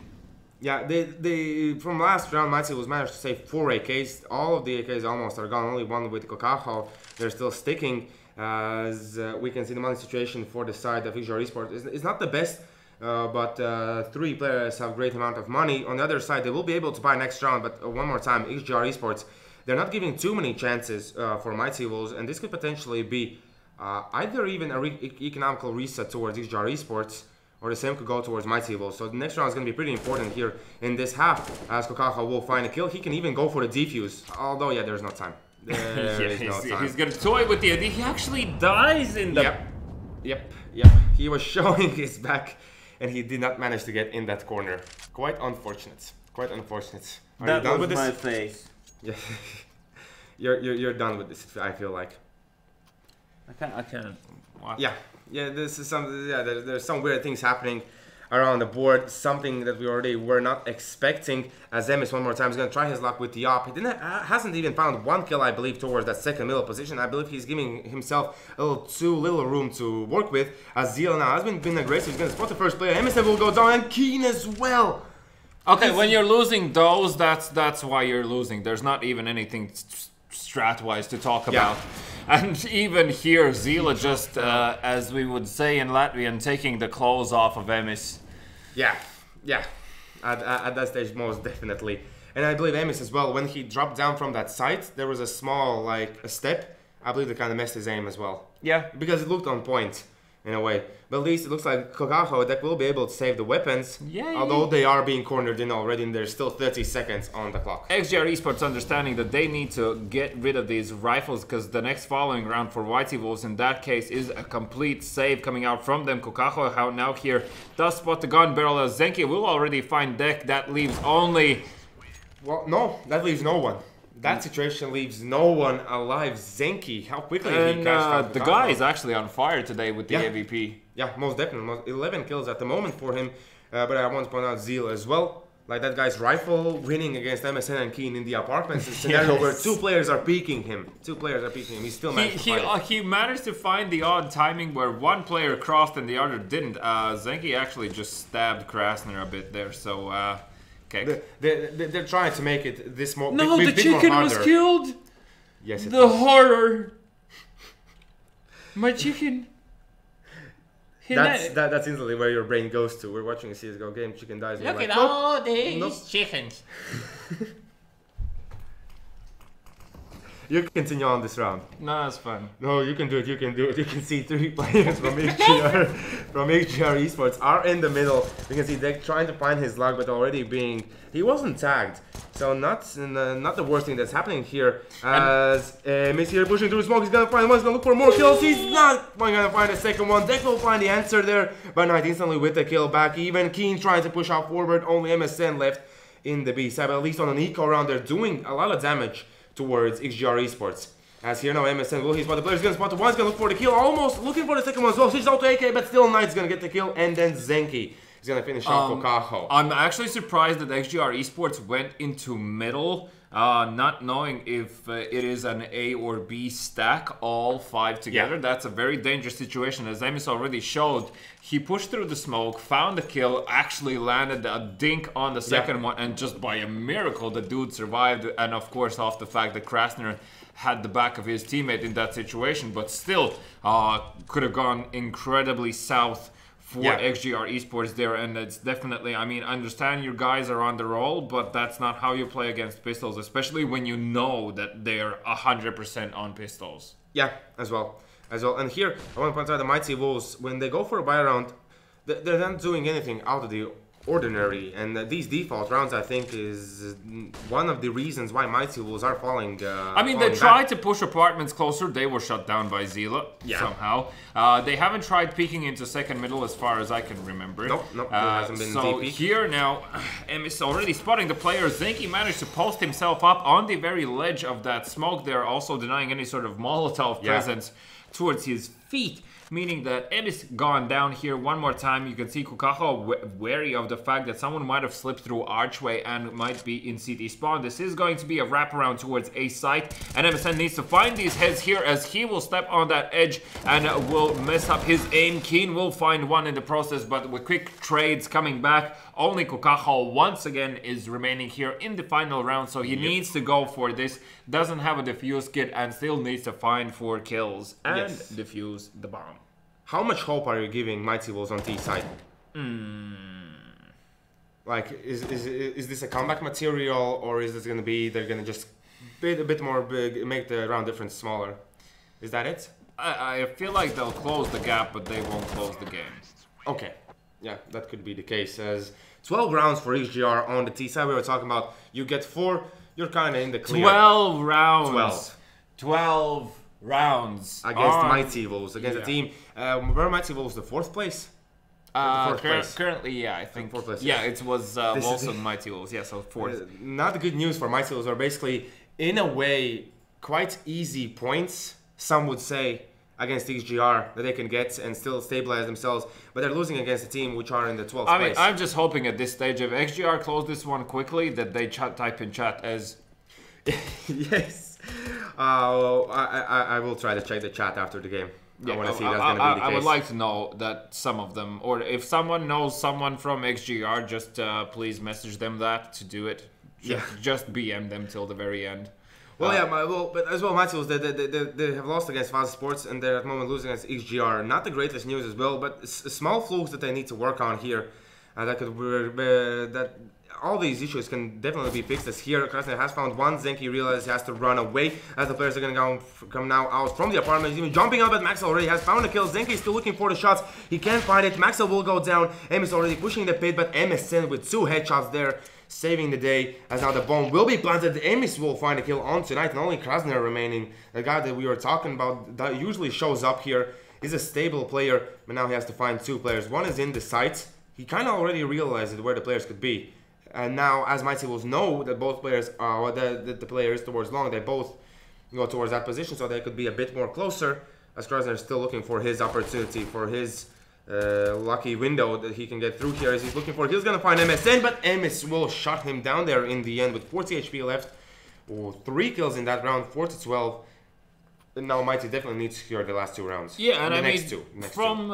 Yeah, they from last round, Mighty was managed to save 4 AKs. All of the AKs almost are gone. Only one with Kokaho. They're still sticking. As we can see, the money situation for the side of XGR eSports is not the best. But 3 players have great amount of money. On the other side, they will be able to buy next round. But one more time, XGR eSports, they're not giving too many chances for Mighty Wolves, and this could potentially be either even an economical reset towards XGR eSports, or the same could go towards Mighty Wolves. So the next round is going to be pretty important here in this half, as Kokaho will find a kill. He can even go for the defuse, although there's no time. He's gonna toy with the idea. He actually dies in the... Yep. He was showing his back, and he did not manage to get in that corner. Quite unfortunate. Quite unfortunate. Are you done with this? That was my face. Yeah. you're done with this, I feel like. I can't. What? Yeah. This is some. Yeah, there's some weird things happening around the board. Something that we already were not expecting. As Emis one more time is gonna try his luck with the op. He hasn't even found 1 kill, I believe, towards that second middle position. I believe he's giving himself a little too little room to work with. As ZAL now has been aggressive. He's gonna spot the first player. Emis will go down, and Keen as well. Okay, when you're losing those, that's why you're losing. There's not even anything strat-wise to talk about. And even here, ZAL just, as we would say in Latvian, taking the clothes off of Emis. Yeah. At that stage, most definitely. And I believe Emis as well, when he dropped down from that site, there was a small, a step. I believe it kind of messed his aim as well. Yeah. Because it looked on point, in a way. But at least it looks like Kokaho that will be able to save the weapons. Although they are being cornered in already, and there's still 30 seconds on the clock. XGR eSports understanding that they need to get rid of these rifles, because the next following round for Mighty Wolves in that case is a complete save coming out from them. Kokaho now here does spot the gun barrel, as Zenki will already find Deck. That leaves only... Well, no, that leaves no one. That situation leaves no one alive. Zenki, how quickly he cashed out the guy is actually on fire today with the AVP. Yeah, most definitely. 11 kills at the moment for him. But I want to point out ZAL as well. Like that guy's rifle winning against MSN and Keen in the apartments. It's a scenario where 2 players are peeking him. He still managed to find he managed to find the odd timing where one player crossed and the other didn't. Zenki actually just stabbed Krasner a bit there, so... Okay. They're trying to make it this more. No, the chicken was killed. Yes, it the was. horror. My chicken. That's instantly where your brain goes to. We're watching a CSGO game. Chicken dies. Look at all these chickens. You can continue on this round. No, that's fine. No, you can do it. You can do it. You can see 3 players from XGR, eSports are in the middle. You can see they're trying to find his luck, but already he wasn't tagged. So not the worst thing that's happening here. As Miss here pushing through smoke, he's gonna find one. He's gonna look for more kills. He's not gonna find a second one. Deck will find the answer there, but not instantly with the kill back. Even Keen trying to push out forward. Only MSN left in the B side, but at least on an eco round, they're doing a lot of damage towards XGR eSports. As here now MSN will spot the player, he's gonna spot the one, he's gonna look for the kill, almost looking for the second one as well. Switches out to AK, but still Knight's gonna get the kill, and then Zenki is gonna finish off Kokaho. I'm actually surprised that XGR eSports went into middle not knowing if it is an A or B stack, all 5 together. That's a very dangerous situation. As Emis already showed, he pushed through the smoke, found the kill, actually landed a dink on the second one, and just by a miracle, the dude survived. And of course, off the fact that Krasner had the back of his teammate in that situation, but still could have gone incredibly south for XGR esports there. And it's definitely, I mean, I understand your guys are on the roll, but that's not how you play against pistols, especially when you know that they're 100% on pistols. Yeah, as well. And here, I want to point out the Mighty Wolves, when they go for a buy round, they're not doing anything out of the ordinary, and these default rounds, I think, is one of the reasons why Mighty Wolves are falling. I mean, they tried to push apartments closer. They were shut down by ZAL somehow. They haven't tried peeking into second middle as far as I can remember. Nope, there hasn't been so DP. Here now, is already spotting the player. Zinky managed to post himself up on the very ledge of that smoke there, also denying any sort of Molotov presence towards his feet. Meaning that Emis gone down here one more time. You can see Kukaho wary of the fact that someone might have slipped through archway and might be in CT spawn. This is going to be a wraparound towards A site, and MSN needs to find these heads here as he will step on that edge and will mess up his aim. Keen will find one in the process, but with quick trades coming back, only Kukaho once again is remaining here in the final round, so he needs to go for this. Doesn't have a defuse kit and still needs to find 4 kills and defuse the bomb. How much hope are you giving Mighty Wolves on T side? Like, is this a comeback material, or is this going to be they're going to just a bit more big, make the round difference smaller? Is that it? I feel like they'll close the gap, but they won't close the game. Okay, yeah, that could be the case. As 12 rounds for XGR on the T side, we were talking about. You get 4, you're kind of in the clear. 12 rounds. 12 rounds against Mighty Wolves, against a team. Were Mighty Wolves the 4th place? Currently, yeah, I think 4th place. Yeah, it was also Mighty Wolves. Yeah, so 4th. Not good news for Mighty Wolves. Are basically, in a way, quite easy points. Some would say against XGR that they can get and still stabilize themselves, but they're losing against a team which are in the 12th I mean, place. I'm just hoping at this stage, if XGR close this one quickly, that they type in chat as yes. I will try to check the chat after the game. Yeah, I want to see that's going to be the case. I would like to know that some of them, or if someone knows someone from XGR, just please message them that to do it. Just BM them till the very end. Well, but as well, Mighty Wolves, they have lost against Fast Sports, and they're at the moment losing against XGR. Not the greatest news as well, but small flukes that they need to work on here. That all these issues can definitely be fixed. As here, Krasner has found one. Zenki realizes he has to run away as the players are going to come now out from the apartment. He's even jumping up, but Maxwell already has found a kill. Zenki is still looking for the shots. He can't find it. Maxwell will go down. M is already pushing the pit, but MSN with 2 headshots there, saving the day. As now the bomb will be planted. Emis will find a kill on tonight, and only Krasner remaining. The guy that we were talking about that usually shows up here is a stable player, but now he has to find 2 players. One is in the sights. He kind of already realized where the players could be. And now, as Mighty Wolves know that both players are, the player is towards long, they both go towards that position, so they could be a bit more closer. As Krasner is still looking for his opportunity, for his lucky window that he can get through here. As he's looking for it, he's gonna find MSN, but MS will shut him down there in the end with 40 HP left. 3 kills in that round, 4-12. And now Mighty definitely needs to secure the last 2 rounds. Yeah, and I mean, from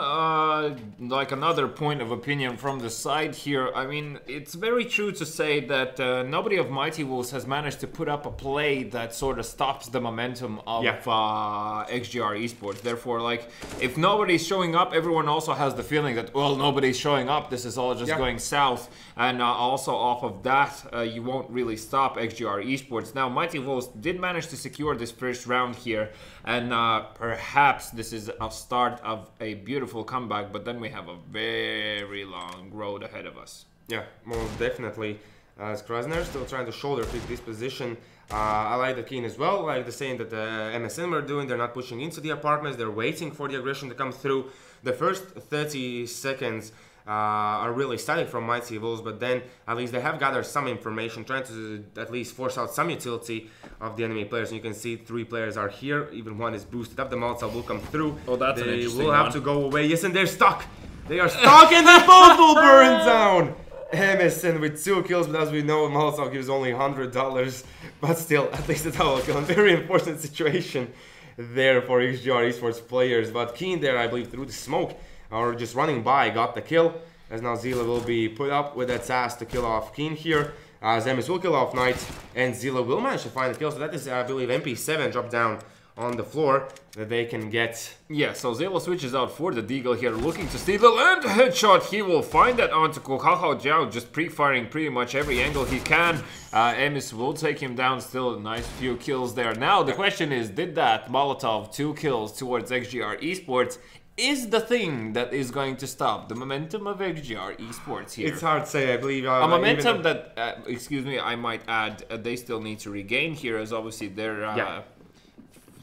like another point of opinion from the side here, I mean, it's very true to say that nobody of Mighty Wolves has managed to put up a play that sort of stops the momentum of XGR esports. Therefore, like, if nobody's showing up, everyone also has the feeling that, well, nobody's showing up, this is all just going south. And also off of that, you won't really stop XGR esports. Now, Mighty Wolves did manage to secure this first round here. And perhaps this is a start of a beautiful comeback, but then we have a very long road ahead of us. Yeah, most definitely. As Krasner still trying to shoulder pick this position. I like the Keen as well, like the same that the MSN were doing. They're not pushing into the apartments, they're waiting for the aggression to come through. The first 30 seconds are really static from Mighty Wolves, but then at least they have gathered some information, trying to at least force out some utility of the enemy players. And you can see 3 players are here, even one is boosted up. The Molotov will come through. Oh, that's they will have to go away. Yes, and they're stuck. They are stuck, and they both will burn down. MSN with 2 kills, but as we know, Molotov gives only $100. But still, at least a double kill. Very important situation there for XGR eSports players. But Keen there, I believe, through the smoke, or just running by, got the kill. As now Zila will be put up with that SAS to kill off Keen here. Zemis will kill off Knight, and Zila will manage to find the kill. So that is, I believe, MP7 drop down on the floor that they can get. Yeah, so Zelo switches out for the Deagle here, looking to steal the land headshot. He will find that onto Kokahao Jiao, just pre-firing pretty much every angle he can. Emis will take him down, still a nice few kills there. Now, the question is, did that Molotov 2 kills towards XGR eSports is the thing that is going to stop the momentum of XGR eSports here? It's hard to say, I believe. A momentum that, excuse me, I might add, they still need to regain here, as obviously they're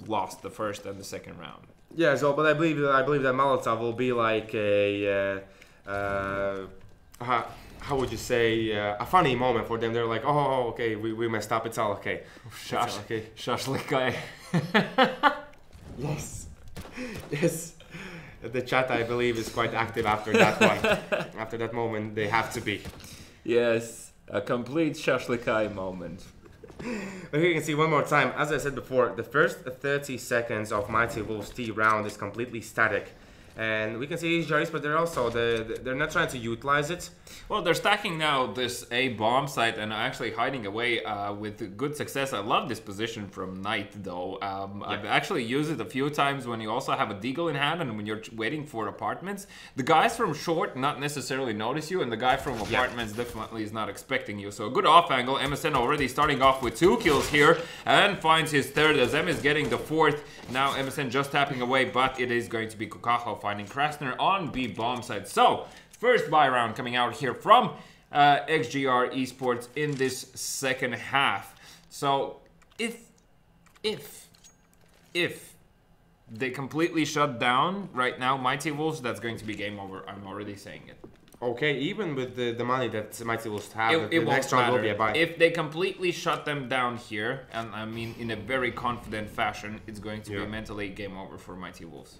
lost the first and the second round. Yeah, so but I believe that Molotov will be like a how would you say, a funny moment for them. They're like, oh, okay, we messed up. It's all okay. Okay. Shashlikai. Yes, yes. The chat, I believe, is quite active after that one. After that moment, they have to be. Yes, a complete Shashlikai moment. But here you can see one more time, as I said before, the first 30 seconds of Mighty Wolves T round is completely static. And we can see XGR, but they're not trying to utilize it. Well, they're stacking now this A bomb site and actually hiding away with good success. I love this position from Knight, though. I've actually used it a few times when you also have a Deagle in hand and when you're waiting for apartments. The guys from short not necessarily notice you, and the guy from apartments definitely is not expecting you. So a good off angle. MSN already starting off with 2 kills here and finds his third as M is getting the 4th. Now MSN just tapping away, but it is going to be Kokaho finding Krasner on B bomb side. So first buy round coming out here from XGR eSports in this second half. So if they completely shut down right now Mighty Wolves, that's going to be game over. I'm already saying it. Okay, even with the money that Mighty Wolves have, the next round will be a buy. If they completely shut them down here, and I mean in a very confident fashion, it's going to be mentally game over for Mighty Wolves.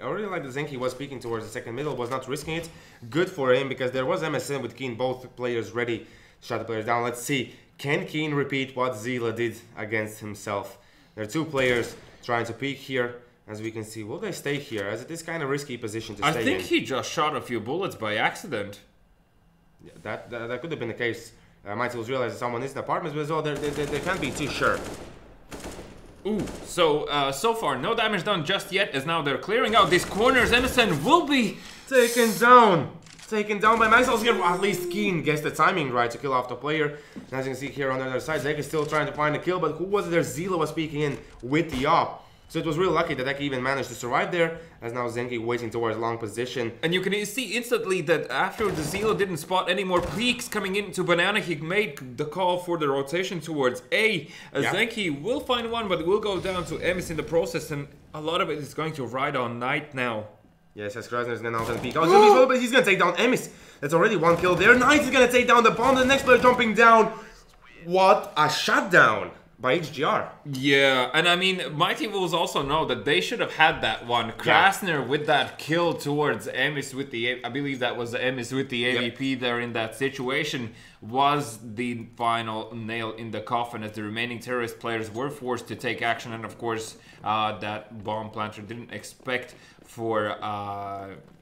I really like that Zenki was speaking towards the second middle, was not risking it. Good for him, because there was MSN with Keen, both players ready to shut the players down. Let's see, can Keen repeat what Zila did against himself? There are 2 players trying to peek here. As we can see, will they stay here? As it is kind of risky position to stay in. I think he just shot a few bullets by accident. Yeah, that could have been the case. Mighty Wolves realize that someone is in the apartments, but as well, they can't be too sure. Ooh, so far no damage done just yet, as now they're clearing out these corners. Emerson will be taken down. Taken down by Maxwell's here. At least Keen gets the timing right to kill off the player. And as you can see here on the other side, Zek is still trying to find a kill, but who was it there? Zila was peeking in with the op. So it was really lucky that Eki even managed to survive there, as now Zenki waiting towards long position. And you can see instantly that after the Zelo didn't spot any more peaks coming into Banana, he made the call for the rotation towards A. Zenki will find one, but will go down to Emis in the process, and a lot of it is going to ride on Knight now. Yes, as Krasner is now going to peek. Oh, but he's going to take down Emis. That's already 1 kill there. Knight is going to take down the bomb. The next player jumping down. What a shutdown by XGR. Yeah, and I mean, Mighty Wolves also know that they should have had that one. Krasner with that kill towards Emis with the, I believe that was Emis with the AVP there in that situation, was the final nail in the coffin, as the remaining terrorist players were forced to take action. And of course, that bomb planter didn't expect for,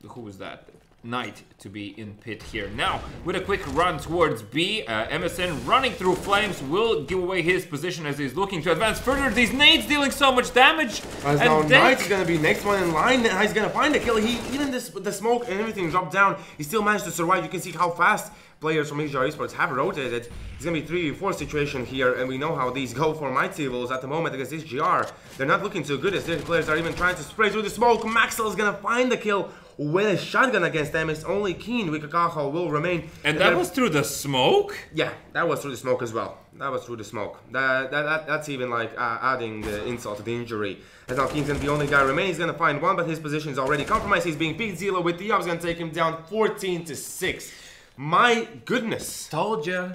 who was that? Knight to be in pit here. Now, with a quick run towards B, MSN running through flames will give away his position as he's looking to advance further. These nades dealing so much damage. As now Knight is going to be next one in line, and he's going to find a kill. Even the smoke and everything dropped down, he still managed to survive. You can see how fast players from XGR eSports have rotated. It's going to be 3v4 situation here, and we know how these go for Mighty Wolves at the moment against XGR. They're not looking too good, as their players are even trying to spray through the smoke. Maxwell is going to find the kill with a shotgun against them. It's only Keen with Kakaho will remain. And that was through the smoke? Yeah, that was through the smoke as well. That was through the smoke. That's even like adding the insult to the injury. As now Keen's going to be the only guy remaining. He's going to find one, but his position is already compromised. He's being peeked. Zelo with the up is going to take him down 14-6. My goodness. Told ya.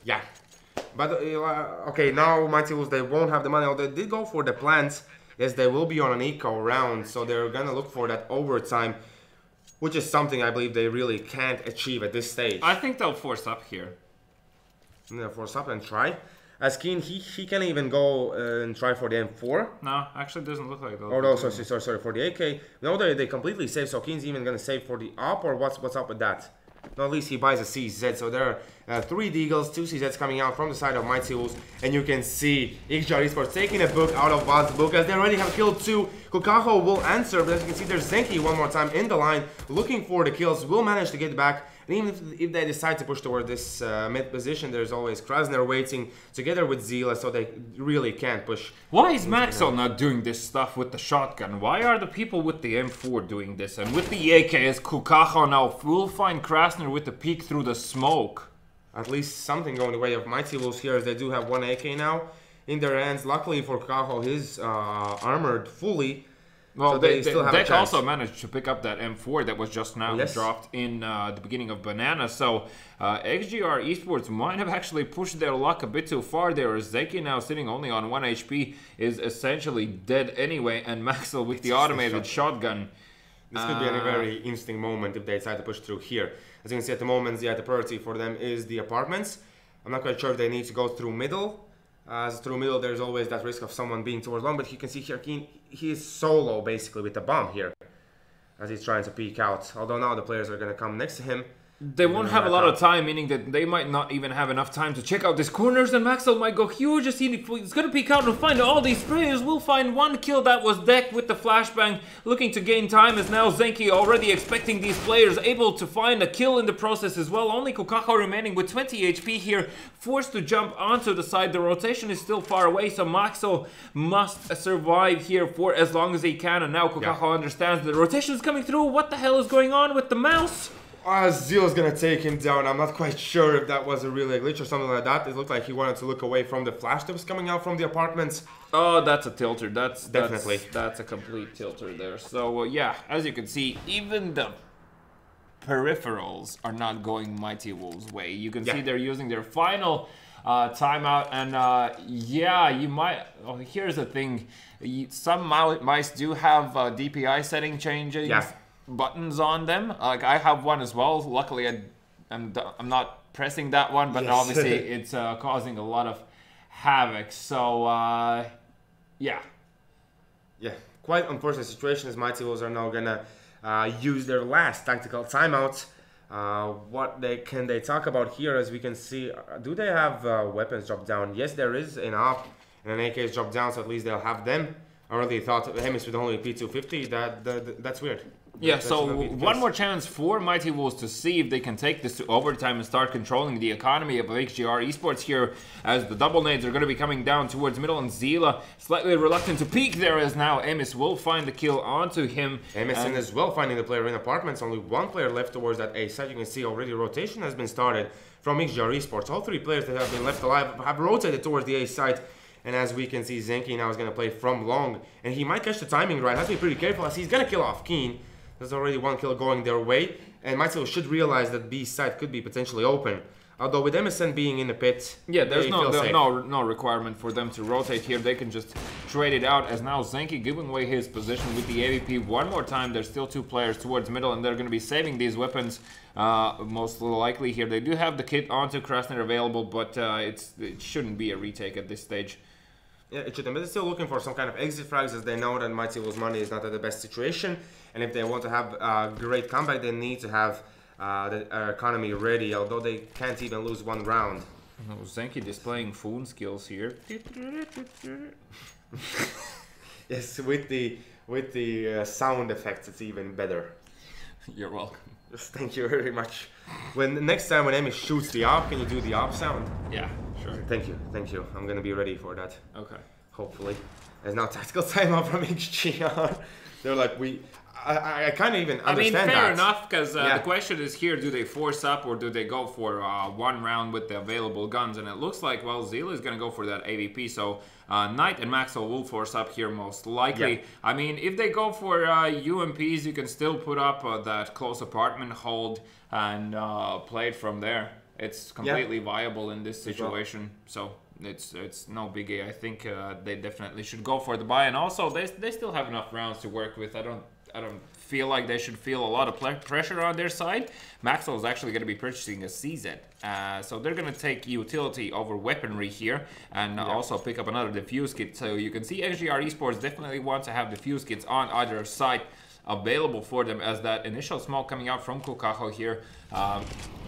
Yeah. But, okay, now Mighty Wolves, they won't have the money. They did go for the plants. Yes, they will be on an eco round, so they're gonna look for that overtime. which is something I believe they really can't achieve at this stage. I think they'll force up here. Yeah, force up and try. As Keen, he can even go and try for the M4. No, actually doesn't look like it. Oh no, sorry, for the AK. No, they completely save, so Keen's even gonna save for the op, or what's up with that? No, at least he buys a CZ, so there are 3 Deagles, 2 CZs coming out from the side of Mighty Wolves, and you can see XGR Esports taking a book out of Wad's book, as they already have killed 2. Kukaho will answer, but as you can see, there's Zenki one more time in the line, looking for the kills, will manage to get back. And even if they decide to push toward this mid position, there's always Krasner waiting together with ZAL, so they really can't push. Why is Maxwell not doing this stuff with the shotgun? Why are the people with the M4 doing this? And with the AK, as Kukaho now will find Krasner with the peek through the smoke. At least something going the way of Mighty Wolves here, as they do have 1 AK now in their hands. Luckily for Kukaho, he's armored fully. Well, so they still have a chance. also managed to pick up that M4 that was just now dropped in the beginning of Banana. So XGR Esports might have actually pushed their luck a bit too far there, as Zeki now sitting only on 1 HP is essentially dead anyway, and Maxwell with the automated shotgun. This could be a very interesting moment if they decide to push through here. As you can see at the moment, the priority for them is the apartments. I'm not quite sure if they need to go through middle. As through middle, there's always that risk of someone being towards long, but you can see here, he is solo basically with the bomb here, as he's trying to peek out. Although now the players are going to come next to him. They won't have a lot of time, meaning that they might not even have enough time to check out these corners, and Maxwell might go huge as he's going to peek out and find all these players. We'll find 1 kill that was decked with the flashbang, looking to gain time, as now Zenki already expecting these players, able to find a kill in the process as well. Only Kukaho remaining with 20 HP here, forced to jump onto the side. The rotation is still far away, so Maxwell must survive here for as long as he can, and now Kukaho understands the rotation is coming through. What the hell is going on with the mouse? ZAL's gonna take him down. I'm not quite sure if that was a really glitch or something like that. It looked like he wanted to look away from the flash that was coming out from the apartments. Oh, that's a tilter. That's a complete tilter there. So yeah, as you can see, even the peripherals are not going Mighty Wolves' way. You can see they're using their final timeout, and yeah, you might. Oh, here's the thing: some mice do have DPI setting changes. Buttons on them. Like I have one as well. Luckily, I'm not pressing that one, but obviously it's causing a lot of havoc. So yeah, quite unfortunate situation, as Mighty Wolves are now gonna use their last tactical timeout. What can they talk about here? As we can see, do they have weapons drop down? Yes, there is an op and an AK is dropped down, so at least they'll have them. I really thought Hemis with only P250. That's weird. Yeah, so one more chance for Mighty Wolves to see if they can take this to overtime and start controlling the economy of XGR Esports here, as the double nades are going to be coming down towards middle, and ZAL slightly reluctant to peek there, as now Emis will find the kill onto him. Emerson as well finding the player in apartments. Only 1 player left towards that A side. You can see already rotation has been started from XGR Esports. All 3 players that have been left alive have rotated towards the A side. And as we can see, Zenki now is going to play from long, and he might catch the timing right. Has to be pretty careful, as he's going to kill off Keen. There's already 1 kill going their way, and Mighty Wolves should realize that B side could be potentially open. Although with Emerson being in the pit, there's no requirement for them to rotate here. They can just trade it out, as now Zenki giving away his position with the AVP one more time. There's still 2 players towards middle, and they're going to be saving these weapons most likely here. They do have the kit onto Krasner available, but it shouldn't be a retake at this stage. Yeah, it shouldn't, but they're still looking for some kind of exit frags, as they know that Mighty Wolves' money is not at the best situation. And if they want to have a great comeback, they need to have the economy ready, although they can't even lose 1 round. Oh, Zenki displaying phone skills here. Yes, with the sound effects, it's even better. You're welcome. Yes, thank you very much. Next time when Emi shoots the op, can you do the op sound? Yeah, sure. Thank you. I'm gonna be ready for that. Okay. Hopefully. There's now tactical timeout from XGR. They're like, I can't even understand that. Fair enough, because the question is here, do they force up or do they go for 1 round with the available guns? And it looks like, well, ZAL is going to go for that AVP, so Knight and Maxwell will force up here most likely. Yeah. I mean, if they go for UMPs, you can still put up that close apartment hold and play it from there. It's completely viable in this situation, so it's no biggie. I think they definitely should go for the buy, and also they still have enough rounds to work with. I don't feel like they should feel a lot of pressure on their side. Maxwell is actually going to be purchasing a CZ. So they're going to take utility over weaponry here and also pick up another defuse kit. So you can see XGR eSports definitely want to have defuse kits on either side available for them, as that initial smoke coming out from Kukaho here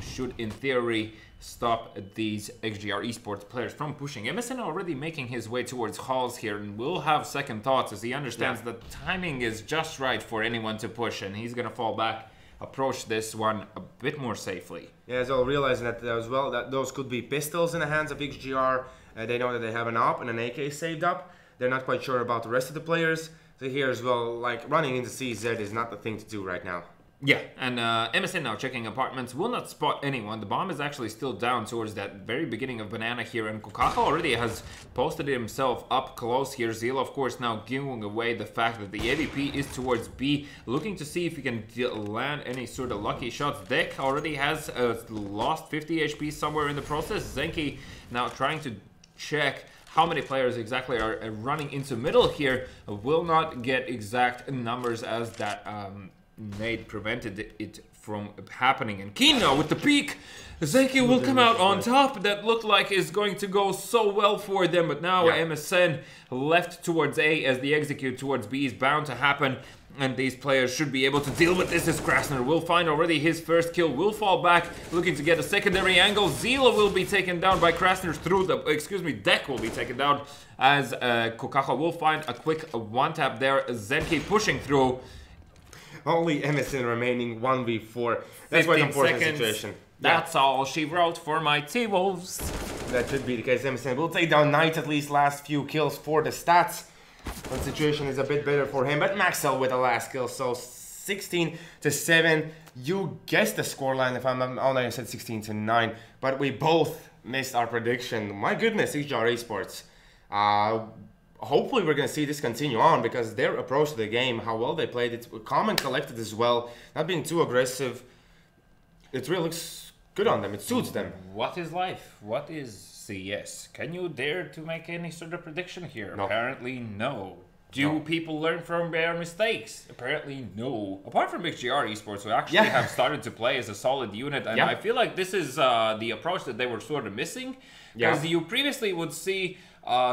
should in theory stop these XGR esports players from pushing. MSN already making his way towards halls here and will have second thoughts as he understands that timing is just right for anyone to push, and he's gonna fall back, approach this one a bit more safely. Yeah, as well, realizing that as well that those could be pistols in the hands of XGR. They know that they have an AWP and an AK saved up. They're not quite sure about the rest of the players. So here as well, like running into CZ is not the thing to do right now. Yeah, and MSN now checking apartments, will not spot anyone. The bomb is actually still down towards that very beginning of Banana here, and Kukaho already has posted himself up close here. ZAL, of course, now giving away the fact that the AVP is towards B, looking to see if he can land any sort of lucky shots. Deck already has lost 50 HP somewhere in the process. Zenki now trying to check how many players exactly are running into middle here. Will not get exact numbers as that nade prevented it from happening. And Kino with the peak. Zenki will come out on top. That looked like is going to go so well for them, but now MSN left towards A as the execute towards B is bound to happen. And these players should be able to deal with this as Krasner will find already his first kill, will fall back, looking to get a secondary angle. ZAL will be taken down by Krasner through the, Deck will be taken down as Kukaho will find a quick one-tap there. Zenki pushing through. Only MSN remaining 1v4. That's quite an unfortunate situation. That's all she wrote for my T-Wolves. That should be the case. MSN will take down Knight, at least last few kills for the stats. The situation is a bit better for him, but Maxwell with the last kill, so 16-7. You guessed the scoreline. If I'm not, I said 16-9, but we both missed our prediction. My goodness, XGR eSports. Hopefully we're going to see this continue on, because their approach to the game, how well they played it, calm and collected as well, not being too aggressive. It really looks good on them. It suits them. What is life? What is CS? Can you dare to make any sort of prediction here? No. Apparently no. Do people learn from their mistakes? Apparently no. Apart from XGR eSports, who actually have started to play as a solid unit, and I feel like this is the approach that they were sort of missing, because you previously would see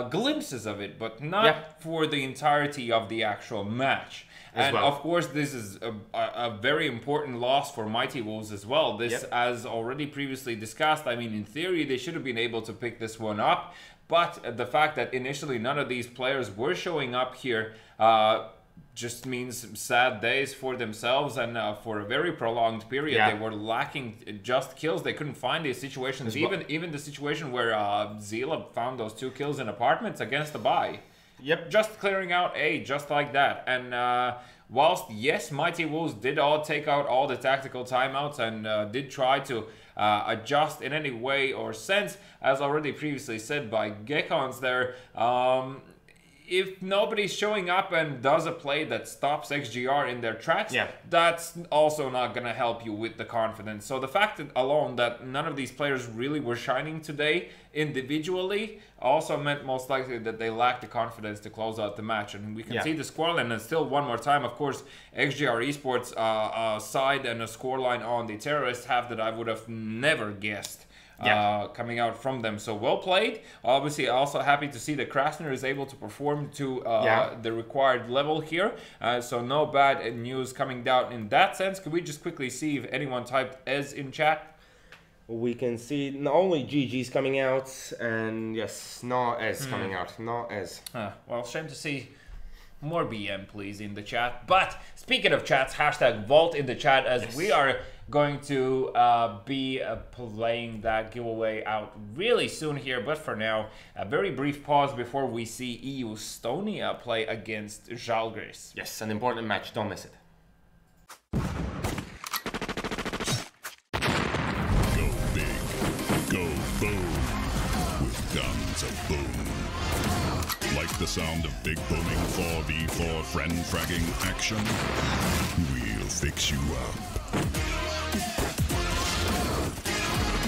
glimpses of it, but not for the entirety of the actual match. And of course, this is a very important loss for Mighty Wolves as well. This, as already previously discussed, I mean, in theory, they should have been able to pick this one up. But the fact that initially none of these players were showing up here just means sad days for themselves, and for a very prolonged period they were lacking just kills. They couldn't find these situations, even the situation where ZAL found those 2 kills in apartments against the buy. Just clearing out A, just like that. And whilst yes, Mighty Wolves did all take out all the tactical timeouts and did try to adjust in any way or sense, as already previously said by Gekons there, if nobody's showing up and does a play that stops XGR in their tracks, that's also not going to help you with the confidence. So the fact that alone that none of these players really were shining today individually also meant most likely that they lacked the confidence to close out the match. And we can see the scoreline, and still one more time, of course, XGR eSports side and a scoreline on the terrorist half that I would have never guessed. Coming out from them. So well played. Obviously also happy to see that Krasner is able to perform to the required level here. So no bad news coming down in that sense. Could we just quickly see if anyone typed Ez in chat? We can see not only GG's coming out, and yes, no Ez coming out. No Ez. Well, shame to see more BM please in the chat. But speaking of chats, hashtag Vault in the chat, as we are going to be playing that giveaway out really soon here. But for now, a very brief pause before we see EU Estonia play against Žalgiris. Yes, an important match. Don't miss it. Go big, go boom, with guns of boom. Like the sound of big booming 4v4 friend fragging action? We'll fix you up.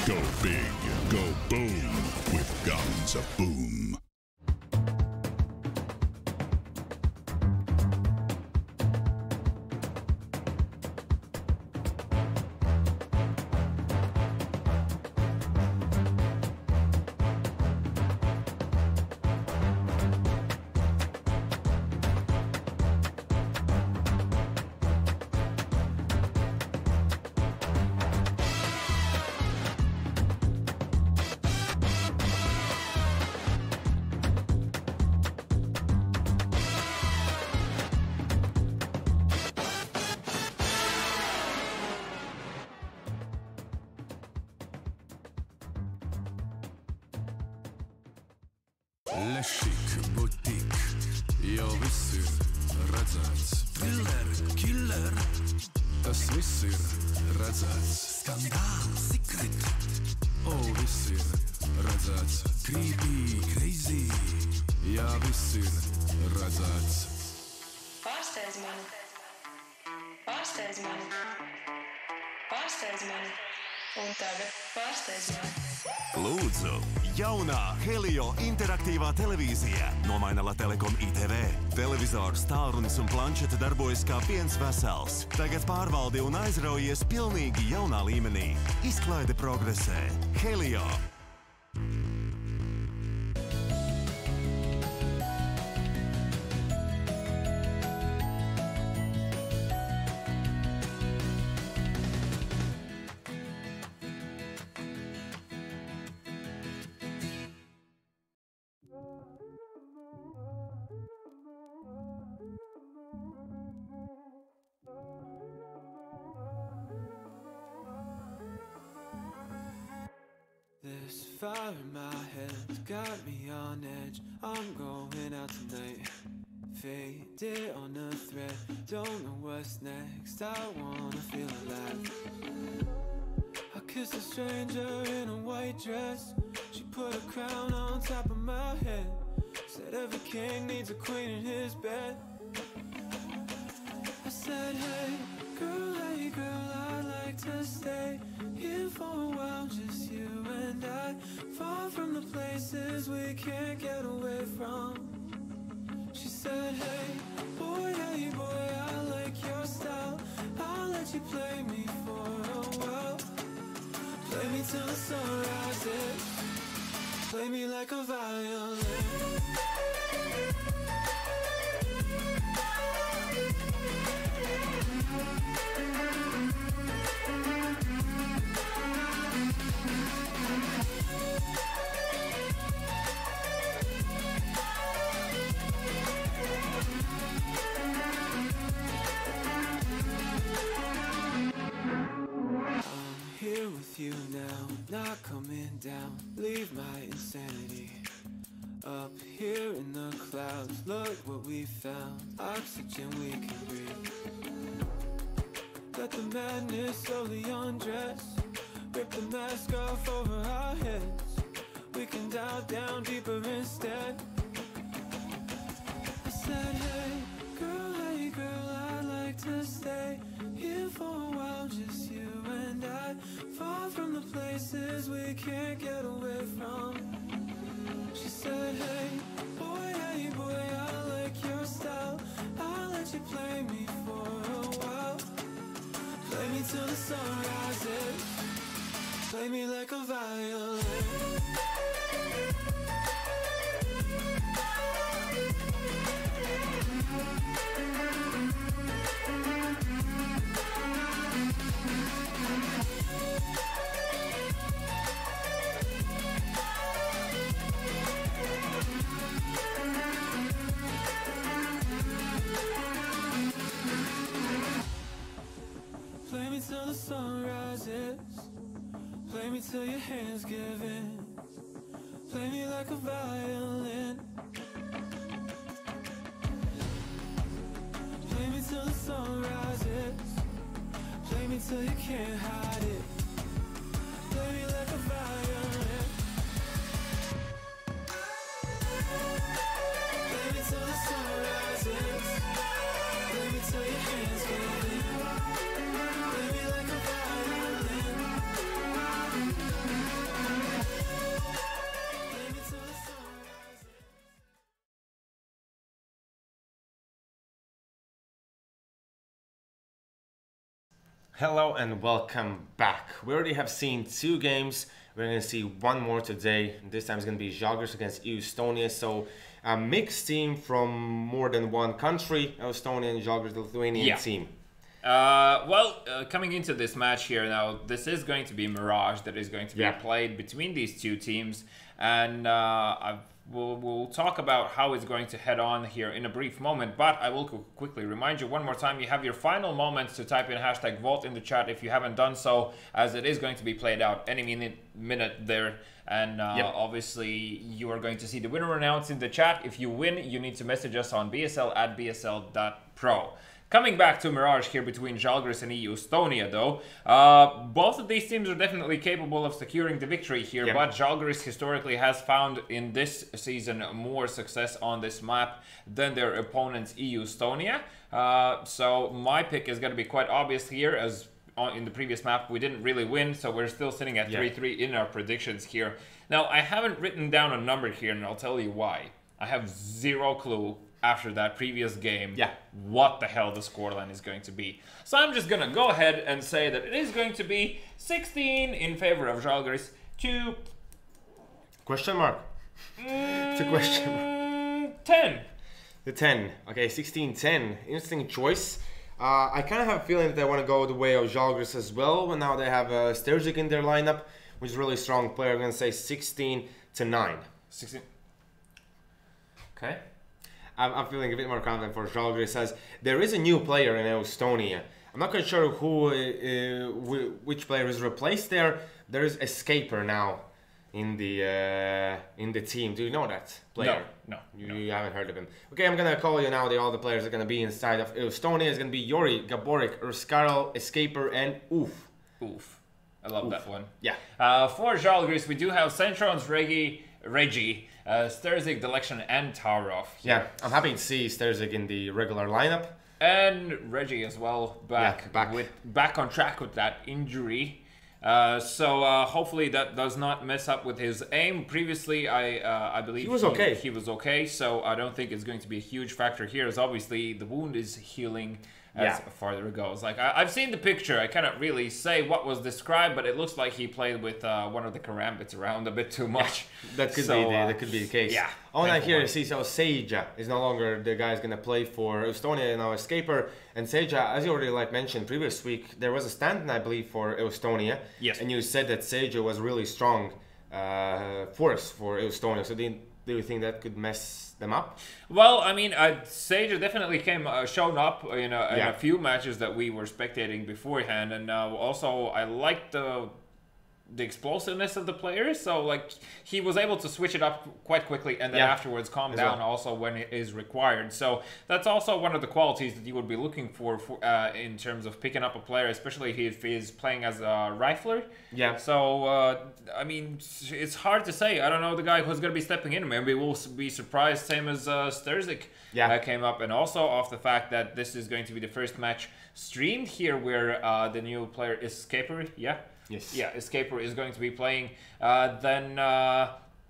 Go big, go boom, with guns of boom. Lešik, butik, jau viss ir redzēts. Thriller, killer, tas viss ir redzēts. Skandāls, secret, viss ir redzēts. Creepy, crazy, jā, viss ir redzēts. Pārsteidz mani. Pārsteidz mani. Pārsteidz mani. Un tagad pārsteidz mani. Lūdzu, jaunā Helio interaktīvā televīzija nomaina Lattelecom ITV. Televizors, tālrunis un planšete darbojas kā viens vesels. Tagad pārvaldi un aizraujies pilnīgi jaunā līmenī. Izklaide progresē. Helio. This fire in my head got me on edge. I'm going out tonight. Faded on a thread. Don't know what's next. I wanna feel alive. I kissed a stranger in a white dress. She put a crown on top of my head. Said every king needs a queen in his bed. I said, hey girl, I'd like to stay here for a while, just you and I. Far from the places we can't get away from. She said, hey boy, I like your style. I'll let you play me for a while. Play me till the sun rises. Play me like a violin. With you now, not coming down. Leave my insanity up here in the clouds. Look what we found. Oxygen we can breathe. Let the madness slowly undress. Rip the mask off over our heads. We can dive down deeper instead. I said, hey girl, I'd like to stay here for a while, just you and I. Far from the places we can't get away from. She said, hey boy, I like your style. I'll let you play me for a while. Play me till the sun rises. Play me like a violin. Play me till the sun rises. Play me till your hands give in. Play me like a violin. Play me till the sun rises. Play me till you can't hide it. Play me like a violin. Play me till the sun rises. Play me till your hands give in. Play me like a violin. Play me till the sun rises. Hello and welcome back. We already have seen 2 games. We're going to see one more today. This time it's going to be Žalgiris against Estonia. So a mixed team from more than one country. Estonia and Žalgiris, the Lithuanian team. Coming into this match here now, this is going to be Mirage that is going to be played between these 2 teams. And I've we'll talk about how it's going to head on here in a brief moment, but I will quickly remind you one more time, you have your final moments to type in hashtag Vault in the chat if you haven't done so, as it is going to be played out any minute there. And obviously you are going to see the winner announced in the chat. If you win, you need to message us on bsl@bsl.pro. Coming back to Mirage here between Žalgiris and EU Estonia, though, both of these teams are definitely capable of securing the victory here, but Žalgiris historically has found in this season more success on this map than their opponents EU Estonia. So my pick is going to be quite obvious here, as in the previous map we didn't really win, so we're still sitting at 3-3 in our predictions here. Now, I haven't written down a number here, and I'll tell you why. I have zero clue after that previous game what the hell the scoreline is going to be. So I'm just gonna go ahead and say that it is going to be 16 in favor of Žalgiris to... Question mark? It's a question mark. 10. The 10. Okay, 16-10. Interesting choice. I kind of have a feeling that they want to go the way of Žalgiris as well. Now they have Sterzik in their lineup, which is a really strong player. I'm going to say 16-9. 16. Okay. I'm feeling a bit more confident for Žalgiris, as there is a new player in Estonia. I'm not quite sure which player is replaced there. There is Escaper now in the team. Do you know that player? No. You haven't heard of him. Okay, I'm gonna call you now. All the players are gonna be inside of Estonia. It's gonna be Yori, Gaborik, Urskarl, Escaper, and Oof. Oof. I love that one. Yeah. For Žalgiris, we do have Centrons, Reggie, Sterzik, Delection, and Tarov. Yeah, I'm happy to see Sterzik in the regular lineup. And Reggie as well, back on track with that injury. So hopefully that does not mess up with his aim. Previously, I believe he was okay. He was okay, so I don't think it's going to be a huge factor here, as obviously the wound is healing as farther it goes. Like I've seen the picture, I cannot really say what was described, but it looks like he played with one of the karambits around a bit too much. That could be the case. Yeah. All I hear is Seija is no longer the guy who's gonna play for Estonia, now Escaper. And Seija, as you already mentioned previous week, there was a stand-in, I believe, for Estonia. Yes. And you said that Seija was really strong force for Estonia. So do you think that could mess them up? Well, I mean, Seija definitely shown up in a few matches that we were spectating beforehand, and also I liked the explosiveness of the players. So like he was able to switch it up quite quickly, and then afterwards calm down also when it is required. So that's also one of the qualities that you would be looking for in terms of picking up a player, especially if he is playing as a rifler. Yeah. So I mean, it's hard to say. I don't know the guy who's going to be stepping in. Maybe we'll be surprised, same as Sterzik came up, and also off the fact that this is going to be the first match streamed here where the new player Escaper. Yes. Yeah, Escaper is going to be playing. Then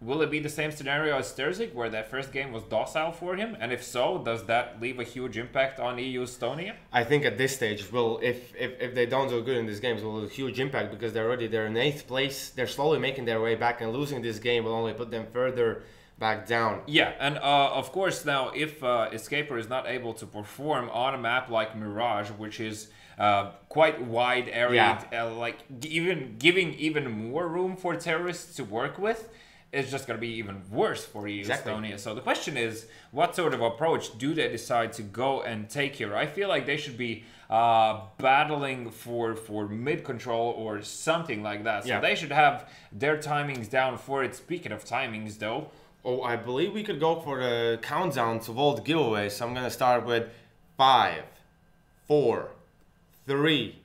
will it be the same scenario as Sterzik, where that first game was docile for him? And if so, does that leave a huge impact on EU Estonia? I think at this stage, if they don't do good in these games, it will have a huge impact, because they're in 8th place. They're slowly making their way back, and losing this game will only put them further back down. Yeah, and of course now, if Escaper is not able to perform on a map like Mirage, which is quite wide area, like giving even more room for terrorists to work with, it's just going to be even worse for EU Estonia. So the question is, what sort of approach do they decide to go and take here? I feel like they should be battling for mid control or something like that. So they should have their timings down for it. Speaking of timings, though. Oh, I believe we could go for the countdown to Vault giveaway. So I'm going to start with 5, 4, 3,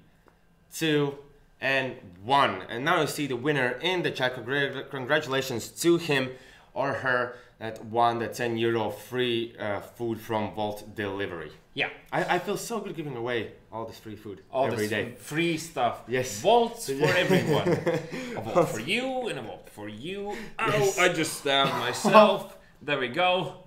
2, and 1. And now you see the winner in the chat. Congratulations to him or her that won the €10 free food from Vault delivery. Yeah. I feel so good giving away all this free food every day. Free stuff. Yes. Vaults for everyone. A vault for you and a vault for you. Oh, I just stabbed myself. There we go.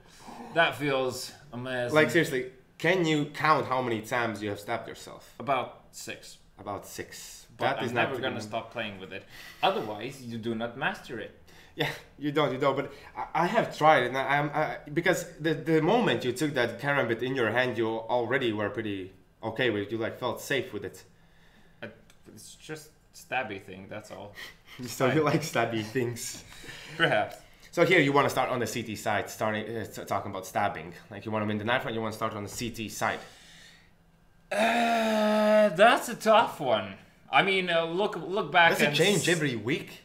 That feels amazing. Like seriously, can you count how many times you have stabbed yourself? About 6. About 6. But I'm never gonna stop playing with it. Otherwise, you do not master it. Yeah, you don't. But I have tried it, and because the moment you took that karambit in your hand, you already were pretty okay with it. You felt safe with it. It's just stabby thing. That's all. So you like stabby things. Perhaps. So here you want to start on the CT side, talking about stabbing. Like you want to win the knife round, you want to start on the CT side. That's a tough one. I mean, look back. Does it change every week?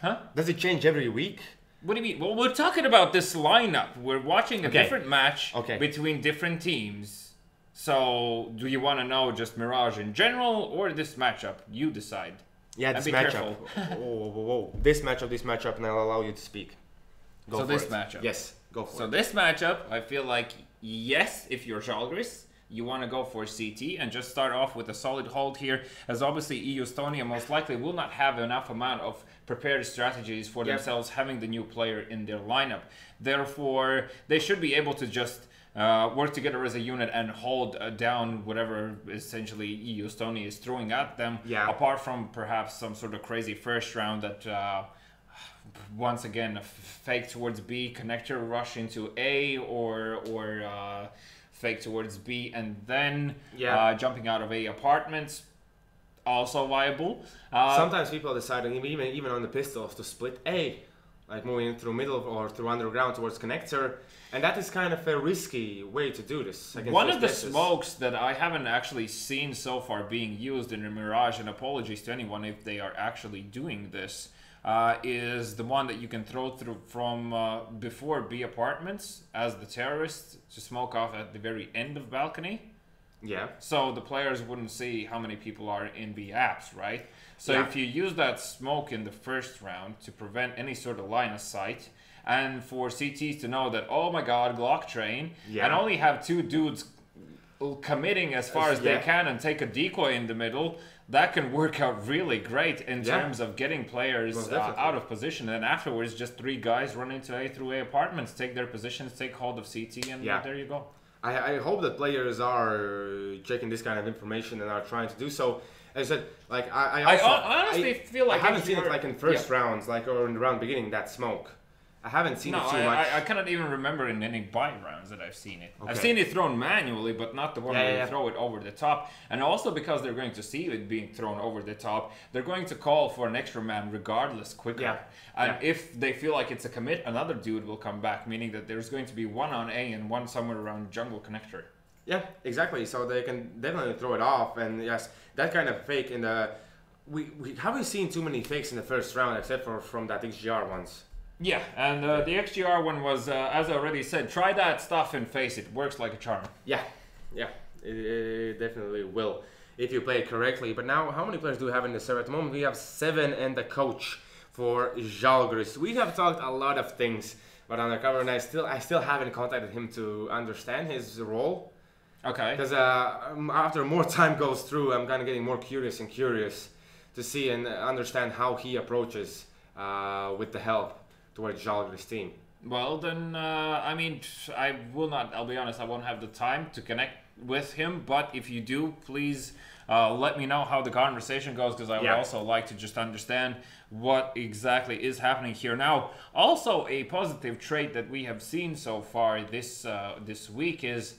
Huh? Does it change every week? What do you mean? Well, we're talking about this lineup. We're watching a different match between different teams. So, do you want to know just Mirage in general or this matchup? You decide. Yeah, this matchup. Whoa. This matchup, and I'll allow you to speak. Go for this it. matchup. Yes, go for it. So this matchup, I feel like, yes, if you're Žalgiris, you want to go for CT and just start off with a solid hold here, as obviously EU Estonia most likely will not have enough amount of prepared strategies for themselves having the new player in their lineup. Therefore, they should be able to just work together as a unit and hold down whatever essentially EU Estonia is throwing at them, apart from perhaps some sort of crazy first round that once again a fake towards B, connector rush into A, or fake towards B and then jumping out of A apartments, also viable. Sometimes people decide, even on the pistols, to split A, like moving through middle or through underground towards connector, and that is kind of a risky way to do this. One of the smokes that I haven't actually seen so far being used in a Mirage, and apologies to anyone if they are actually doing this, is the one that you can throw through from before B apartments as the terrorist to smoke off at the very end of balcony. Yeah. So the players wouldn't see how many people are in B apps, right? So if you use that smoke in the first round to prevent any sort of line of sight, and for CTs to know that, oh my god, Glock train, and only have two dudes committing as far as they can and take a decoy in the middle, that can work out really great in terms of getting players out of position. And afterwards, just three guys run into A through A apartments, take their positions, take hold of CT, and there you go. I hope that players are checking this kind of information and are trying to do so. As I said, like I honestly feel like I haven't seen it like in first rounds, like or in the round beginning, that smoke. I haven't seen it too much. I cannot even remember in any buy rounds that I've seen it. I've seen it thrown manually, but not the one where you throw it over the top. And also because they're going to see it being thrown over the top, they're going to call for an extra man regardless quicker. And if they feel like it's a commit, another dude will come back, meaning that there's going to be one on A and one somewhere around jungle connector. Yeah, exactly. So they can definitely throw it off. And yes, that kind of fake in the... We haven't seen too many fakes in the first round except for from that XGR ones. Yeah, and the XGR one was, as I already said, try that stuff and face it. Works like a charm. Yeah, it definitely will if you play it correctly. But now, how many players do we have in the server? At the moment, we have 7 and the coach for Žalgiris. We have talked a lot of things, but Undercover, and I still haven't contacted him to understand his role. Okay. Because after more time goes through, I'm kind of getting more curious to see and understand how he approaches with the help towards Žalgiris team. Well, then, I mean, I'll be honest, I won't have the time to connect with him, but if you do, please let me know how the conversation goes, because I would also like to just understand what exactly is happening here. Now, also a positive trait that we have seen so far this week is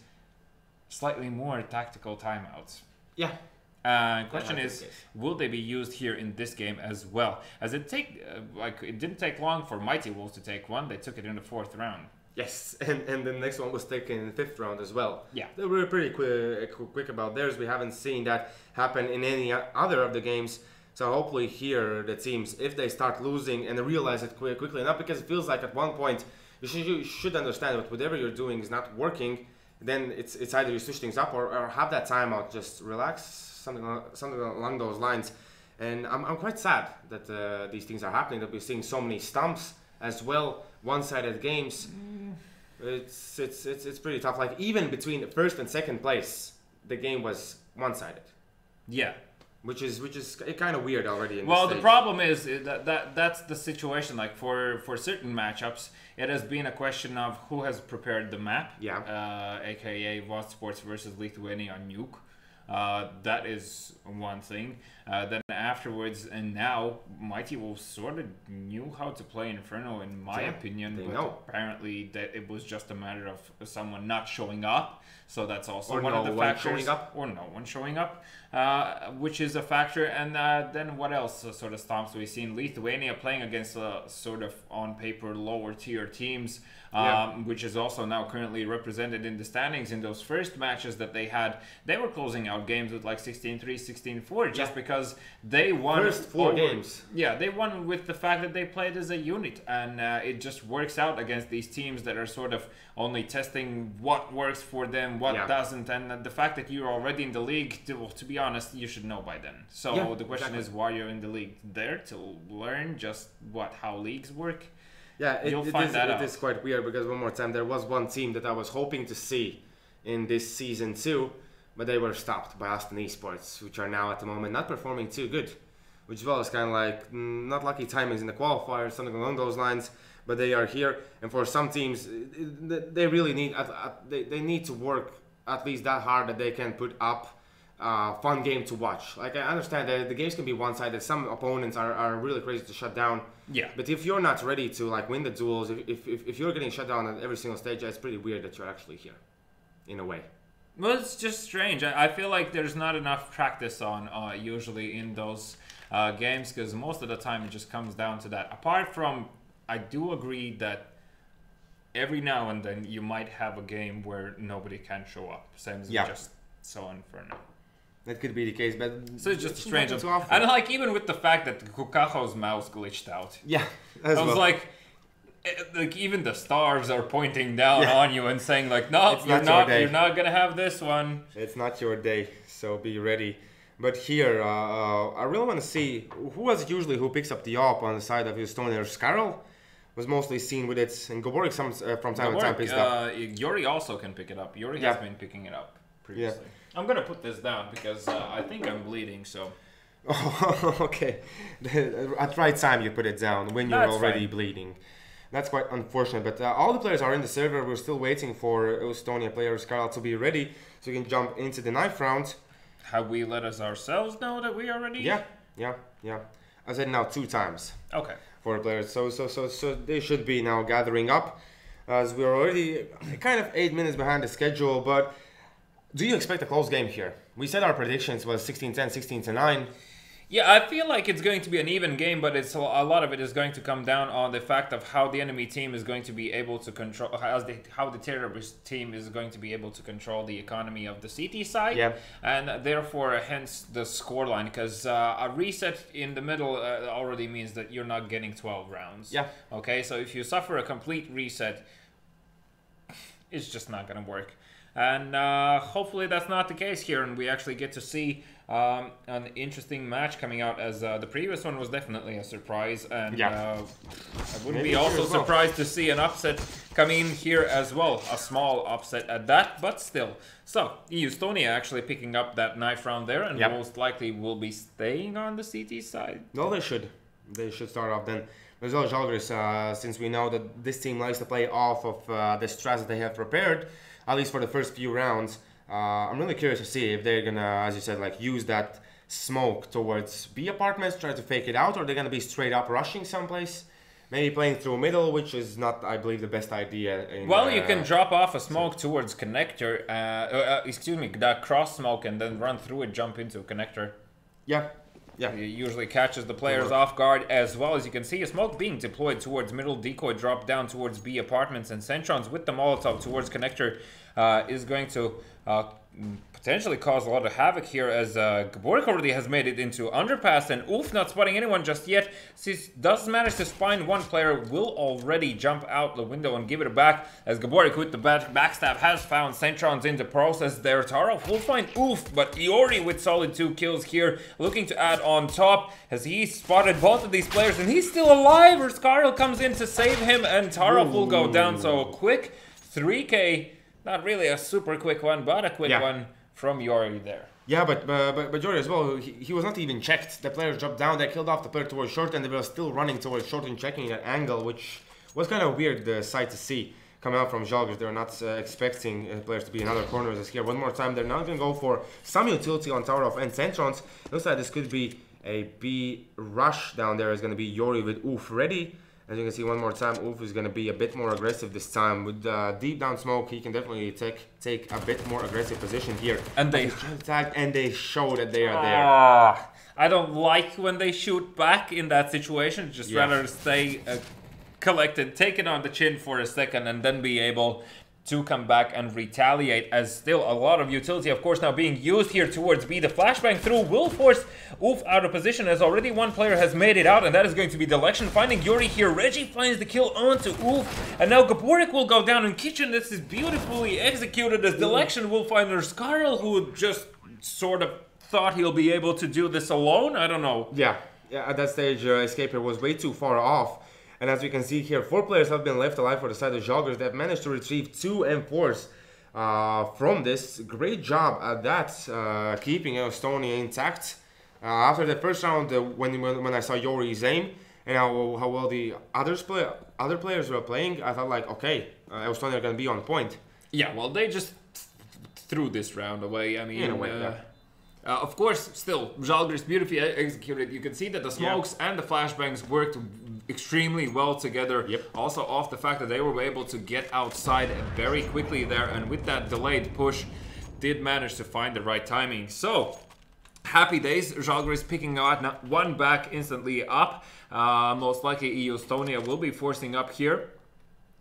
slightly more tactical timeouts. Yeah. Question is, will they be used here in this game as well? As it didn't take long for Mighty Wolves to take one. They took it in the 4th round. Yes, and the next one was taken in the 5th round as well. Yeah. They were pretty quick about theirs. We haven't seen that happen in any other of the games. So hopefully here the teams, if they start losing and they realize it quickly enough, because it feels like at one point you should understand that whatever you're doing is not working, then it's either you switch things up or have that timeout, just relax. Something along those lines, and I'm quite sad that these things are happening. That we're seeing so many stumps as well, one-sided games. It's pretty tough. Like even between the 1st and 2nd place, the game was one-sided. Yeah, which is kind of weird already. Well, the problem is that's the situation. Like for certain matchups, it has been a question of who has prepared the map. Yeah. AKA eSports versus Lithuania Nuke. That is one thing. Then afterwards, and now Mighty Wolves sort of knew how to play Inferno, in my opinion. But apparently, that it was just a matter of someone not showing up. So that's also one of the factors. Or no one showing up, which is a factor. And then what else sort of stomps we've seen? Lithuania playing against sort of on paper lower tier teams. Which is also now currently represented in the standings. In those first matches that they had, they were closing out games with like 16-3, 16-4, just because they won. First 4 games. Yeah, they won with the fact that they played as a unit, and it just works out against these teams that are sort of only testing what works for them, what doesn't, and the fact that you're already in the league, to be honest, you should know by then. So the question is why you're in the league. There to learn just how leagues work. Yeah, it is quite weird, because one more time, there was one team that I was hoping to see in this season too, but they were stopped by Austin eSports, which are now at the moment not performing too good, which as well is kind of like not lucky timings in the qualifier, something along those lines, but they are here. And for some teams, they really need they need to work at least that hard that they can put up fun game to watch. Like, I understand that the games can be one-sided. Some opponents are really crazy to shut down. Yeah. But if you're not ready to like win the duels, if you're getting shut down at every single stage, it's pretty weird that you're actually here, in a way. Well, it's just strange. I feel like there's not enough practice on usually in those games, because most of the time it just comes down to that. Apart from, I do agree that every now and then you might have a game where nobody can show up. Same as we just saw Inferno. That could be the case, but so it's just strange. And like, even with the fact that Kukaho's mouse glitched out. Yeah, I was like even the stars are pointing down on you and saying like, no, you're not gonna have this one. It's not your day, so be ready. But here, I really want to see who was it usually who picks up the op on the side of Estonia. Scarl was mostly seen with it, and Goborik from time to time picks it up. Yuri also can pick it up. Yuri has been picking it up previously. Yeah. I'm gonna put this down because I think I'm bleeding. So. Oh, okay. At right time you put it down when you're already bleeding. That's quite unfortunate. But all the players are in the server. We're still waiting for Estonia player Scarl to be ready so we can jump into the 9th round. Have we let us ourselves know that we are ready? Yeah. I said now 2 times. Okay. For the players, so they should be now gathering up, as we're already kind of 8 minutes behind the schedule. But do you expect a close game here? We said our predictions was 16-10, 16-9. Yeah, I feel like it's going to be an even game, but it's a lot of it is going to come down on the fact of how the enemy team is going to be able to control, how the terrorist team is going to be able to control the economy of the CT side, and therefore hence the scoreline, because a reset in the middle already means that you're not getting 12 rounds. Yeah. Okay, so if you suffer a complete reset, it's just not going to work. And hopefully that's not the case here, and we actually get to see an interesting match coming out, as the previous one was definitely a surprise, and I wouldn't be also surprised to see an upset come in here as well, a small upset at that, but still. So, Estonia actually picking up that 9th round there, and most likely will be staying on the CT side. No, they should start off then. As well as Žalgiris, since we know that this team likes to play off of the strats that they have prepared, at least for the first few rounds. I'm really curious to see if they're gonna, as you said, like use that smoke towards B apartments, try to fake it out, or they're gonna be straight up rushing someplace, maybe playing through middle, which is not, I believe, the best idea. Well, you can drop off a smoke towards connector, excuse me, that cross smoke, and then run through it, jump into a connector. Yeah. It usually catches the players off guard, as well as you can see a smoke being deployed towards middle, decoy drop down towards B apartments, and Centrons with the Molotov towards connector is going to potentially cause a lot of havoc here, as Gaborik already has made it into underpass, and Oof not spotting anyone just yet. Does manage to spine one player, will already jump out the window and give it back, as Gaborik with the backstab has found Centrons in the process there. Taro will find Oof, but Iori with solid 2 kills here, looking to add on top, as he spotted both of these players, and he's still alive, or Skarl comes in to save him, and Taro will go down. So a quick 3k, not really a super quick one, but a quick one from Yori there. Yeah, but Yori as well, he was not even checked. The players dropped down, they killed off the player towards short, and they were still running towards short and checking that angle, which was kind of a weird sight to see. coming out from Žalgiris. They're not expecting players to be in other corners as here. One more time, they're not going to go for some utility on tower of and Centrons. Looks like this could be a B rush down there. Is going to be Yori with Oof ready. As you can see one more time, Oof is going to be a bit more aggressive this time. With deep down smoke, he can definitely take a bit more aggressive position here. And they tag, and they show that they are there. I don't like when they shoot back in that situation. Just rather stay collected, take it on the chin for a second, and then be able to come back and retaliate, as still a lot of utility, of course, now being used here towards B. The flashbang through will force Oof out of position, as already one player has made it out, and that is going to be Delection finding Yuri here. Reggie finds the kill onto Oof, and now Gaborik will go down in kitchen. This is beautifully executed, as Delection will find Skarl, who just sort of thought he'll be able to do this alone. I don't know. Yeah, at that stage, Escaper was way too far off. And as we can see here, 4 players have been left alive for the side of Žalgiris. They've managed to retrieve 2 M4s from this. Great job at that, keeping Estonia intact. After the first round, when I saw Yori's aim and how well the other players were playing, I thought like, okay, Estonia are going to be on point. Yeah, well, they just threw this round away. I mean, in a way, yeah. Of course, still, Žalgiris beautifully executed. You can see that the smokes and the flashbangs worked extremely well together. Yep. Also off the fact that they were able to get outside very quickly there, and with that delayed push, did manage to find the right timing. So, happy days. Žalgiris picking out one back instantly up. Most likely EU Estonia will be forcing up here.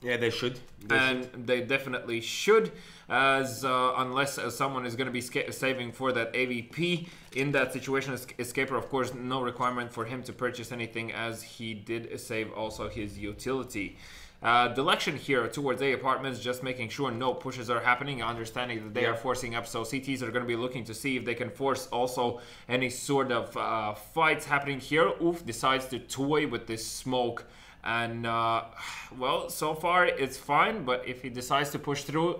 Yeah, they should. They definitely should, as unless someone is going to be saving for that AVP. In that situation, Escaper, of course, no requirement for him to purchase anything, as he did save also his utility. Delection here towards A apartments, just making sure no pushes are happening, understanding that they are forcing up, so CTs are going to be looking to see if they can force also any sort of fights happening here. Oof decides to toy with this smoke. And, well, so far it's fine, but if he decides to push through,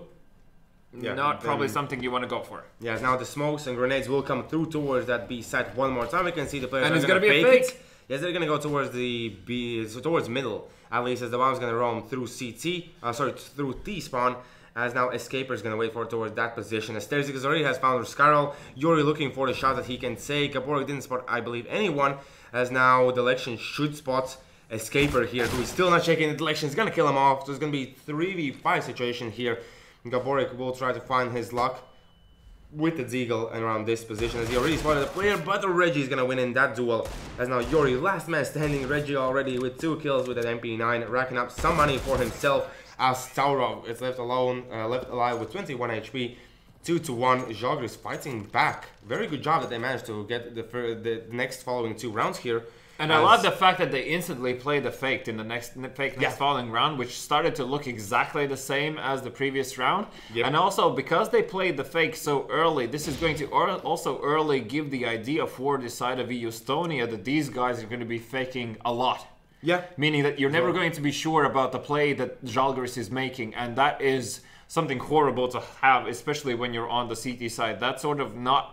not probably something you want to go for. Yeah, now the smokes and grenades will come through towards that B site one more time. We can see the players and are it's going to be fake a fake. it. Yes, they're going to go towards the B, so towards middle, at least, as the bomb's going to roam through through T-spawn, as now Escaper is going to wait for it towards that position. As Terzic already has found Skarl. Yuri looking for the shot that he can take. Gaborik didn't spot, I believe, anyone, as now Delection should spot Escaper here, who is still not checking the Delection. Is going to kill him off, so it's going to be 3v5 situation here. Gaborik will try to find his luck with the Deagle around this position, as he already spotted the player, but Reggie is going to win in that duel. As now Yuri, last man standing, Reggie already with 2 kills with an MP9, racking up some money for himself, as Taurov is left alive with 21 HP. 2-1, Žalgiris fighting back. Very good job that they managed to get the next following 2 rounds here. And I love the fact that they instantly played the faked in the next following round, which started to look exactly the same as the previous round. Yep. And also, because they played the fake so early, this is going to also early give the idea for the side of EU Estonia that these guys are going to be faking a lot. Yeah. Meaning that you're never going to be sure about the play that Žalgiris is making, and that is something horrible to have, especially when you're on the CT side. That sort of not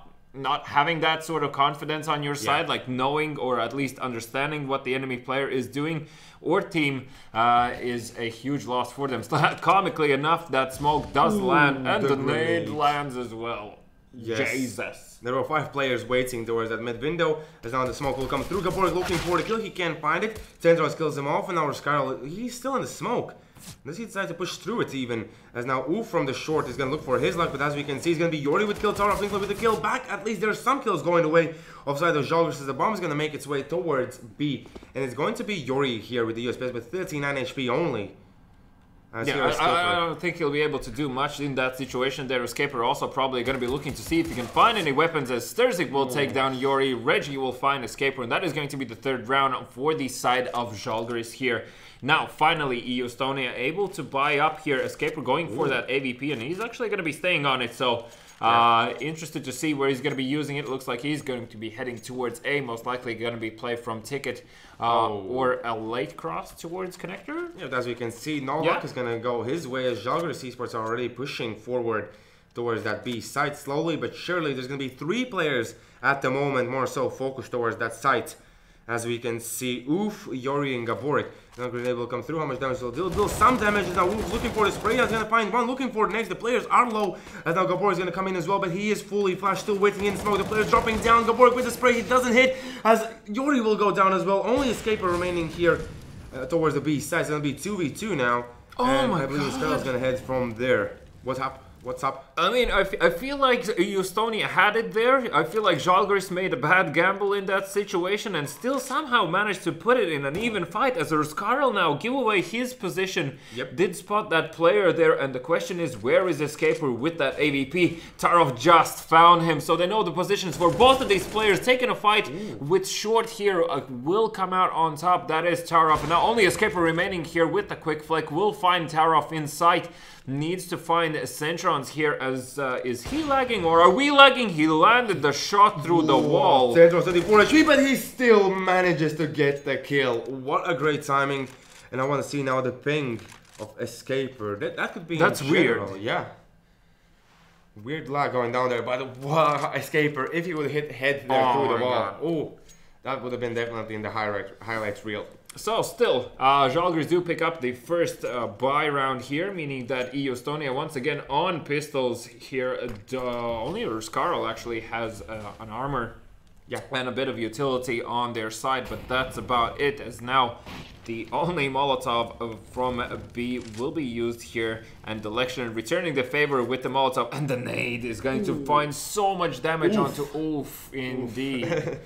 having that sort of confidence on your side, like knowing or at least understanding what the enemy player is doing or team, is a huge loss for them. Comically enough, that smoke does land, and the nade lands as well. Yes. Jesus. There were 5 players waiting towards that mid window, as now the smoke will come through. Gaborik looking for the kill, he can't find it. Centros kills him off, and now Skarl, he's still in the smoke. Does he decide to push through it even? As now Oof from the short is going to look for his luck, but as we can see, it's going to be Yori with kill, Tara Flinkler with the kill back. At least there's some kills going away offside of Žalgiris, as the bomb is going to make its way towards B. And it's going to be Yori here with the EUS with 39 HP only. I don't think he'll be able to do much in that situation there. Escaper also probably going to be looking to see if he can find any weapons, as Sterzik will take down Yori. Reggie will find Escaper, and that is going to be the 3rd round for the side of Žalgiris here. Now, finally, EU Estonia able to buy up here. Escaper going for that AVP, and he's actually going to be staying on it, so interested to see where he's going to be using it. Looks like he's going to be heading towards A, most likely going to be play from ticket or a late cross towards connector. Yeah, as we can see, no luck is going to go his way, as Žalgiris eSports are already pushing forward towards that B site. Slowly but surely, there's going to be 3 players at the moment more so focused towards that site. As we can see, oof, Yori and Gaborik. Now grenade will come through. How much damage will deal some damage. Now Oof looking for the spray. He's gonna find one. Looking for the next. The players are low. As now Gaborik is gonna come in as well, but he is fully flashed. Still waiting in smoke. The players dropping down. Gaborik with the spray. He doesn't hit. As Yori will go down as well. Only escaper remaining here towards the B side. It's gonna be 2v2 now. Oh and my I believe God. is gonna head from there. What's up? What's up? I mean, I feel like Estonia had it there. I feel like Žalgiris made a bad gamble in that situation and still somehow managed to put it in an even fight as Ruskarl now give away his position. Yep. Did spot that player there, and the question is, where is Escaper with that AVP? Tarov just found him, so they know the positions for both of these players. Taking a fight with Short here will come out on top. That is Tarov. Now only Escaper remaining here with the quick flick. Will find Tarov in sight. Needs to find Centrons here as, is he lagging or are we lagging? He landed the shot through the wall. Centrons 34 HP, but he still manages to get the kill. What a great timing. And I want to see now the ping of Escaper. That could be That's weird. weird. Yeah. Weird lag going down there, but wow, Escaper, if he would hit head there through the wall. Oh, that would have been definitely in the highlights reel. So still, Žalgiris do pick up the first buy round here, meaning that EU Estonia once again on pistols here. Only Ruskarl actually has an armor and a bit of utility on their side, but that's about it, as now the only Molotov from B will be used here, and Delection returning the favor with the Molotov, and the nade is going to find so much damage onto Oof indeed.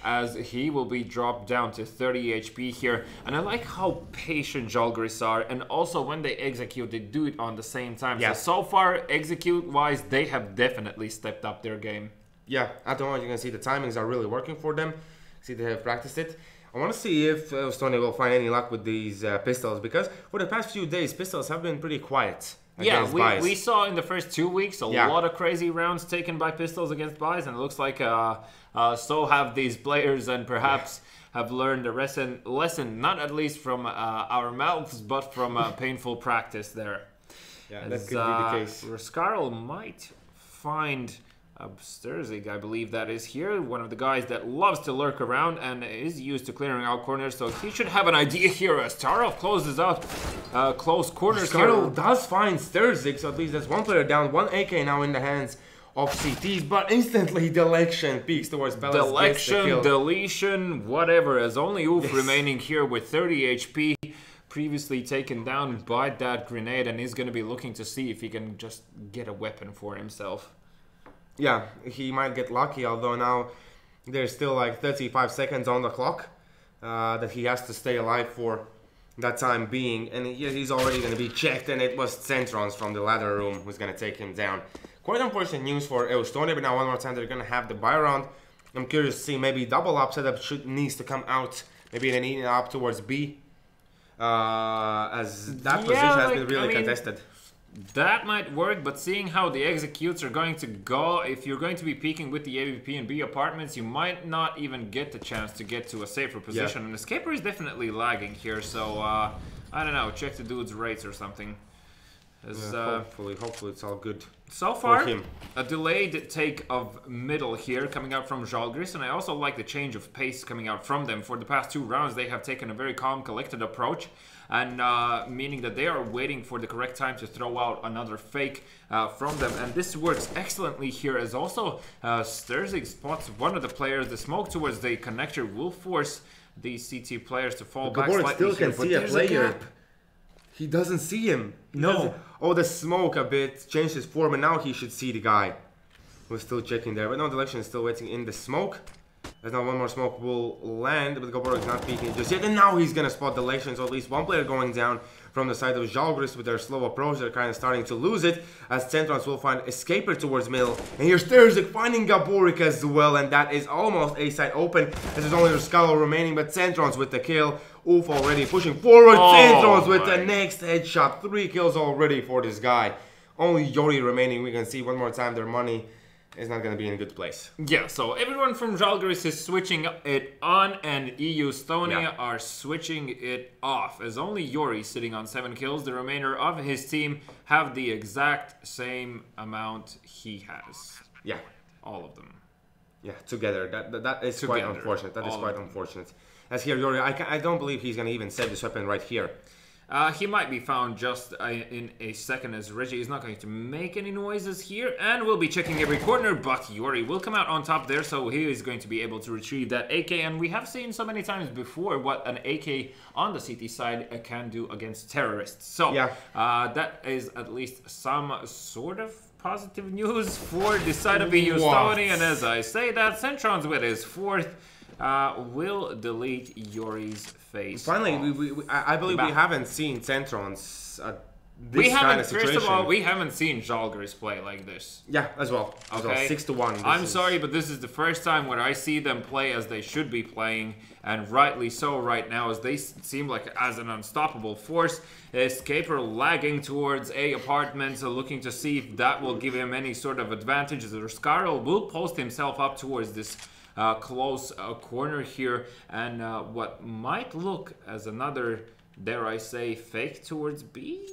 As he will be dropped down to 30 HP here. And I like how patient Žalgiris are, and also when they execute, they do it on the same time. Yeah. So far, execute-wise, they have definitely stepped up their game. Yeah, at the moment you can see the timings are really working for them. See, they have practiced it. I want to see if Estonia will find any luck with these pistols, because for the past few days, pistols have been pretty quiet. Yeah, we saw in the first 2 weeks a Yeah. lot of crazy rounds taken by pistols against buys, and it looks like so have these players, and perhaps have learned a lesson not at least from our mouths, but from painful practice there. Yeah, that could be the case. Ruskarl might find Sturzig, I believe that is here, one of the guys that loves to lurk around and is used to clearing out corners, so he should have an idea here as Tarov closes out close corners here. Ruskarl does find Sturzig, so at least that's one player down, one AK now in the hands of CTs, but instantly Delection peeks towards Balance. Delection, deletion, whatever, as only Oof remaining here with 30 HP, previously taken down by that grenade, and he's going to be looking to see if he can just get a weapon for himself. Yeah, he might get lucky, although now there's still like 35 seconds on the clock that he has to stay alive for that time being, and he's already going to be checked, and it was Centrons from the ladder room who's going to take him down. Quite unfortunate news for Estonia, but now one more time they're going to have the buy round. I'm curious to see maybe double up setup needs to come out, maybe an eating up towards B, as that position has been really contested. That might work, but seeing how the executes are going to go, if you're going to be peeking with the AVP and B apartments, you might not even get the chance to get to a safer position. And Escaper is definitely lagging here, so I don't know, check the dude's rates or something. As, hopefully it's all good. So far, a delayed take of middle here coming out from Žalgiris, and I also like the change of pace coming out from them. For the past 2 rounds, they have taken a very calm, collected approach, and meaning that they are waiting for the correct time to throw out another fake from them. And this works excellently here, as also Sturzig spots one of the players. The smoke towards the connector will force the CT players to fall back slightly. Still here, can see a player. He doesn't see him. Oh, the smoke a bit changed his form, and now he should see the guy. We're still checking there, but no, Delection is still waiting in the smoke. There's now one more smoke will land, but Gaborik is not peeking just yet, and now he's gonna spot Delection, so at least one player going down from the side of Žalgiris with their slow approach. They're kind of starting to lose it, as Centrons will find Escaper towards middle, and here's Sturzig finding Gaborik as well, and that is almost A side open. This is only Ruskarl remaining, but Centrons with the kill. Oof already pushing forward. Centrons with the next headshot. 3 kills already for this guy. Only Yori remaining. We can see one more time their money is not going to be in a good place. Yeah, so everyone from Žalgiris is switching it on, and EU Estonia are switching it off, as only Yori sitting on 7 kills. The remainder of his team have the exact same amount he has. Yeah. All of them. Yeah, together. That is quite unfortunate. That is quite unfortunate. As here, Yori, I don't believe he's gonna even save this weapon right here. He might be found just in a second, as Reggie is not going to make any noises here, and we'll be checking every corner, but Yori will come out on top there, so he is going to be able to retrieve that AK, and we have seen so many times before what an AK on the CT side can do against terrorists. So yeah. That is at least some sort of positive news for the side of EU Estonia, and as I say that, Centrons with his 4th will delete Yori's face. Finally, I believe we haven't seen Centrons this kind of situation. First of all, we haven't seen Žalgiris play like this. Yeah, as well. Okay. 6-1. I'm sorry, but this is the first time where I see them play as they should be playing, and rightly so right now, as they seem like as an unstoppable force. Escaper lagging towards A apartment, looking to see if that will give him any sort of advantage. The Scarl will post himself up towards this close corner here, and what might look as another, dare I say, fake towards B?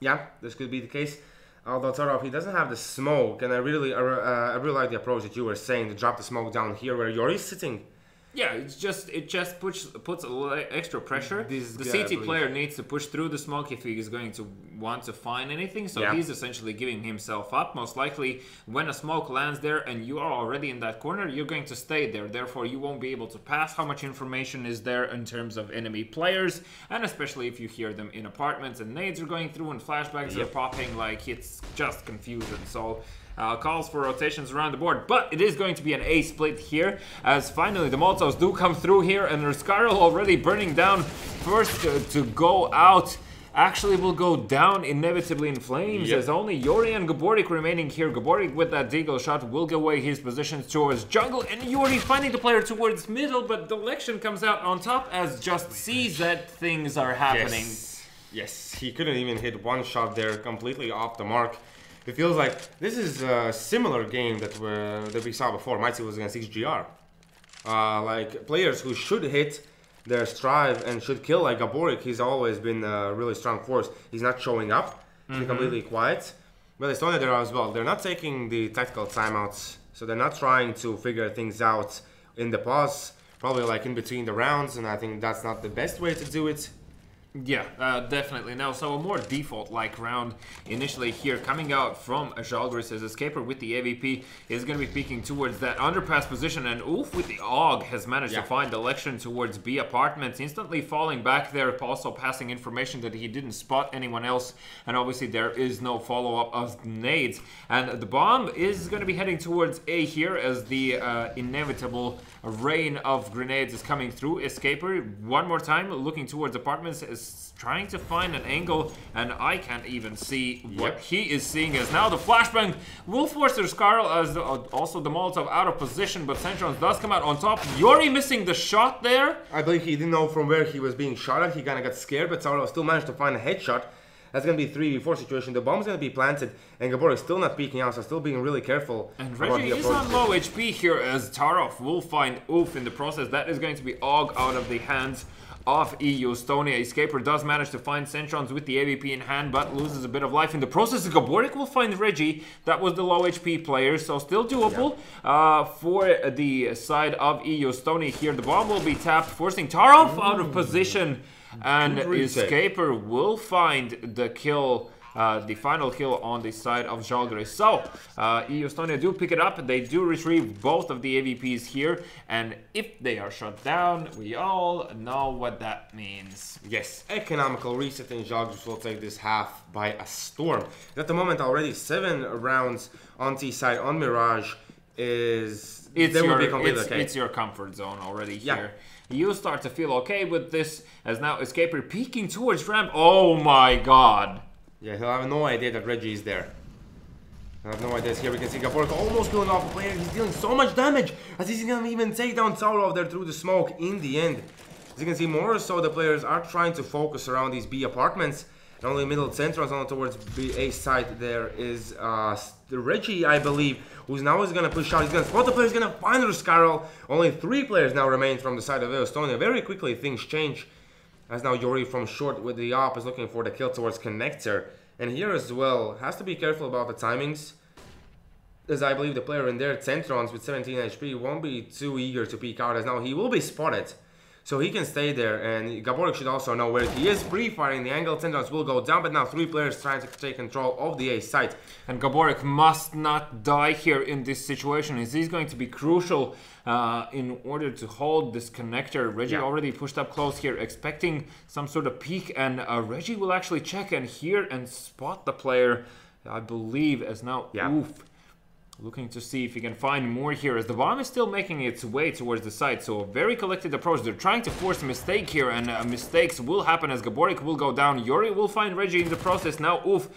Yeah, this could be the case. Although Tarov, he doesn't have the smoke, and I really like the approach that you were saying to drop the smoke down here where Yori's sitting. Yeah, it just puts a little extra pressure. The CT player needs to push through the smoke if he is going to want to find anything. So he's essentially giving himself up. Most likely, when a smoke lands there and you are already in that corner, you're going to stay there. Therefore, you won't be able to pass how much information is there in terms of enemy players. And especially if you hear them in apartments and nades are going through and flashbacks are popping, like it's just confusion. So calls for rotations around the board, but it is going to be an A split here, as finally the Molotovs do come through here, and Ruskarl already burning down first to go out. Actually will go down inevitably in flames, as only Yori and Gaborik remaining here. Gaborik with that deagle shot will give away his positions towards jungle, and Yori finding the player towards middle, but Delection comes out on top as just sees that things are happening. Yes, he couldn't even hit one shot there, completely off the mark. It feels like this is a similar game that we saw before. Mighty was against XGR. Like players who should hit their strive and should kill, like Gaborik. He's always been a really strong force. He's not showing up. He's completely quiet. But Estonia there as well. They're not taking the tactical timeouts, so they're not trying to figure things out in the pause. Probably like in between the rounds, and I think that's not the best way to do it. Yeah, definitely. Now, so a more default-like round initially here, coming out from Žalgiris as Escaper with the AVP is going to be peeking towards that underpass position, and Oof with the AUG has managed to find Delection towards B apartments, instantly falling back there, also passing information that he didn't spot anyone else, and obviously there is no follow-up of nades, and the bomb is going to be heading towards A here as the inevitable rain of grenades is coming through. Escaper, one more time, looking towards apartments, is trying to find an angle, and I can't even see what he is seeing, as now the flashbang will force their Scarl as also the Molotov out of position, but Centrons does come out on top. Yori missing the shot there. I believe he didn't know from where he was being shot at. He kind of got scared, but Sauro still managed to find a headshot. That's going to be 3v4 situation. The bomb's going to be planted, and Gabor is still not peeking out, so still being really careful. And Reggie is on low HP here, as Tarov will find Oof in the process. That is going to be AUG out of the hands of EU Estonia. Escaper does manage to find Centrons with the AVP in hand, but loses a bit of life in the process. Gaborik will find Reggie. That was the low HP player, so still doable for the side of EU Estonia here. The bomb will be tapped, forcing Tarov out of position. And Escaper will find the kill, the final kill on the side of Žalgiris. So, EU Estonia do pick it up. They do retrieve both of the AVPs here. And if they are shut down, we all know what that means. Yes, economical reset, and Žalgiris will take this half by a storm. At the moment, already 7 rounds on T side on Mirage is... It's your comfort zone already here. You start to feel okay with this, as now Escaper peeking towards ramp. Oh my god. Yeah, he'll have no idea that Reggie is there. I have no idea. Here we can see Gaborik almost killing off the player. He's dealing so much damage, as he's gonna even take down Saurov there through the smoke in the end. As you can see, more so the players are trying to focus around these B apartments. And only middle Centrons on towards A side there is the Reggie, I believe, who's now is going to push out. He's going to spot the player, he's going to find Ruskarl. Only 3 players now remain from the side of Estonia. Very quickly things change, as now Yori from short with the AWP is looking for the kill towards Connector. And here as well, has to be careful about the timings. as I believe the player in there, Centrons with 17 HP, won't be too eager to peek out, as now he will be spotted. So he can stay there, and Gaborik should also know where he is. Pre-firing the angle, Centrons will go down, but now 3 players trying to take control of the A site. And Gaborik must not die here in this situation, as he's going to be crucial in order to hold this connector. Reggie already pushed up close here, expecting some sort of peek, and Reggie will actually check and hear and spot the player, I believe, as now Oof. Looking to see if he can find more here, as the bomb is still making its way towards the site. So a very collected approach. They're trying to force a mistake here, and mistakes will happen as Gaborik will go down. Yuri will find Reggie in the process. Now Oof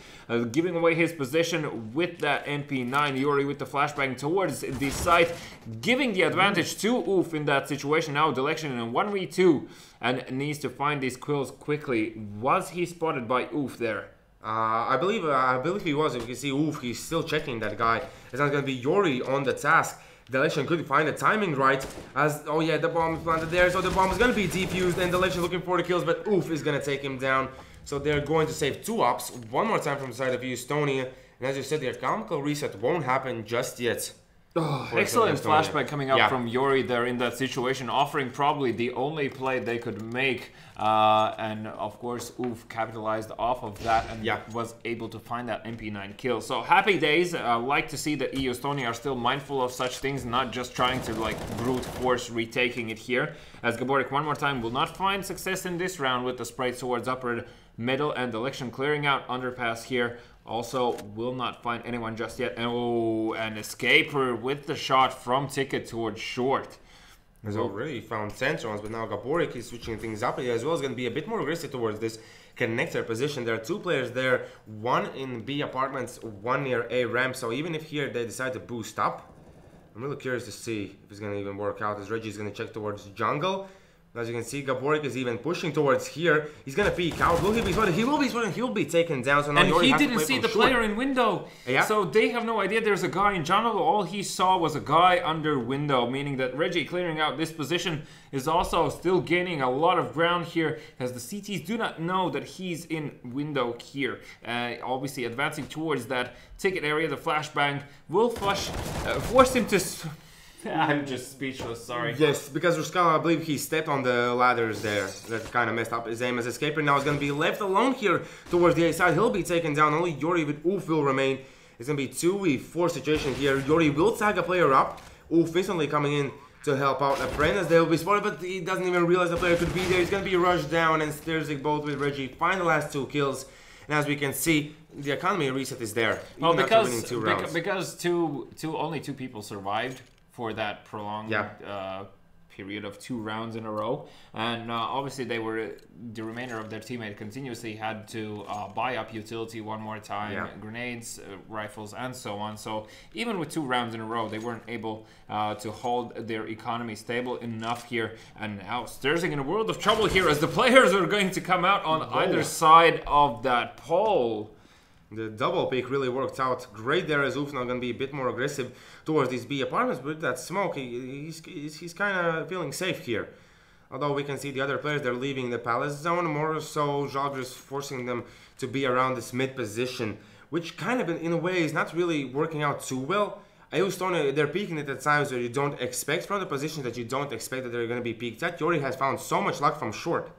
giving away his position with that MP9. Yuri with the flashbang towards the site, giving the advantage to Oof in that situation. Now Delection in a 1v2 and needs to find these kills quickly. Was he spotted by Oof there? I believe he was. If you can see Oof, he's still checking that guy. It's not going to be Yuri on the task. Delection could find the timing right, as, oh yeah, the bomb is planted there, so the bomb is going to be defused, and Delection looking for the kills, but Oof is going to take him down. So they're going to save 2 ops, one more time from the side of Estonia, and as you said, the economical reset won't happen just yet. Oh, excellent flashback coming up from Yuri there in that situation, offering probably the only play they could make. And of course, Oof capitalized off of that and was able to find that MP9 kill. So happy days. Like to see that Estonia are still mindful of such things, not just trying to like brute force retaking it here. As Gaborik one more time will not find success in this round with the spray towards upper middle, and Delection clearing out underpass here. Also will not find anyone just yet. Oh, an escaper with the shot from Ticket towards short. Has already found Centrons, but now Gaborik is switching things up as well. Is going to be a bit more aggressive towards this connector position. There are 2 players there, one in B apartments, one near A ramp. So even if here they decide to boost up, I'm really curious to see if it's going to even work out, as Reggie is going to check towards jungle. As you can see, Gaborik is even pushing towards here. He's gonna peek out. Will he be spotted? He will be spotted. He will be taken down. So now and he didn't see the player in window. Yeah. So they have no idea there's a guy in jungle. All he saw was a guy under window, meaning that Reggie clearing out this position is also still gaining a lot of ground here, as the CTs do not know that he's in window here. Obviously advancing towards that Ticket area. The flashbang will force him to... I'm just speechless, sorry. Yes, because Ruskala, I believe he stepped on the ladders there. That kind of messed up his aim as escaper. Now he's going to be left alone here towards the A side. He'll be taken down. Only Yuri with Oof will remain. It's going to be 2v4 situation here. Yuri will tag a player up. Oof instantly coming in to help out a friend, as they will be spotted, but he doesn't even realize the player could be there. He's going to be rushed down, and Sterzig both with Reggie find the last 2 kills. And as we can see, the economy reset is there. Well, because only 2 people survived for that prolonged period of 2 rounds in a row, and obviously they were, the remainder of their teammate continuously had to buy up utility one more time, grenades, rifles, and so on. So even with 2 rounds in a row, they weren't able to hold their economy stable enough here. And now Sterzig in a world of trouble here, as the players are going to come out on either side of that pole. The double pick really worked out great there, as Oof's now going to be a bit more aggressive towards these B apartments, but with that smoke, he's kind of feeling safe here. Although we can see the other players, they're leaving the palace zone, more so Jalgr is forcing them to be around this mid position, which kind of in a way is not really working out too well. Estonia, they're peeking it at times where you don't expect, from the positions that you don't expect that they're going to be peeked at. Yuri has found so much luck from short.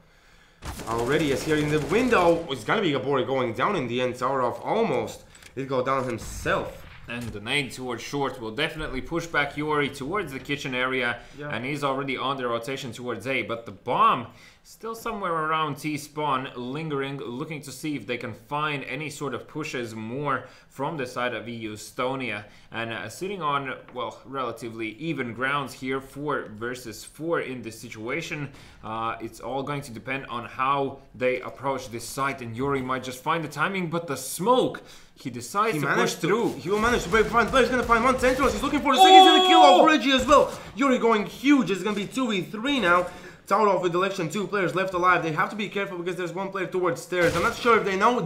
Already as here in the window, it's gonna be Gaborik going down in the end. Saurov almost did go down himself. And the nade towards short will definitely push back Yuri towards the kitchen area, and he's already on the rotation towards A. But the bomb still somewhere around T-spawn, lingering, looking to see if they can find any sort of pushes more from the side of Estonia. And sitting on, well, relatively even grounds here, 4 versus 4 in this situation. It's all going to depend on how they approach this site, and Yuri might just find the timing, but the smoke, he decides to push through. He will manage to break front. He's going to find 1 Centros. He's looking for the second. He's going to kill off Reggie as well. Yuri going huge. It's going to be 2v3 now. Taurov with Delection, 2 players left alive. They have to be careful because there's 1 player towards stairs. I'm not sure if they know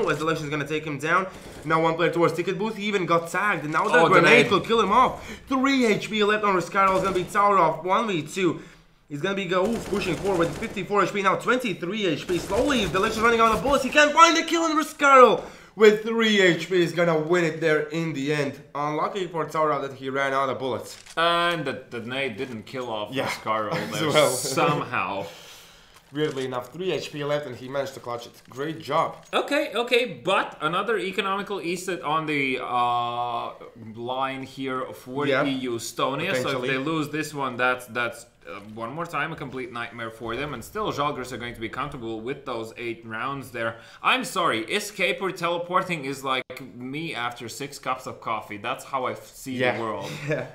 as Delection is going to take him down. Now 1 player towards ticket booth. He even got tagged, and now the grenade will kill him off. 3 HP left on Riscaro. It's going to be Taurov, 1v2. He's going to be Gaoof pushing forward with 54 HP, now 23 HP. Slowly, if Delection is running out of bullets, he can't find the kill in Riscaro. with 3 HP is gonna win it there in the end. Unlucky for Tara that he ran out of bullets. And that the nade didn't kill off Scarro there well. somehow. Weirdly enough, 3 HP left and he managed to clutch it. Great job. Okay, but another economical ESET on the line here for EU Estonia. So if they lose this one, that's one more time a complete nightmare for them. And still, Žalgiris are going to be comfortable with those 8 rounds there. I'm sorry, Escaper teleporting is like me after 6 cups of coffee. That's how I see the world. Yeah.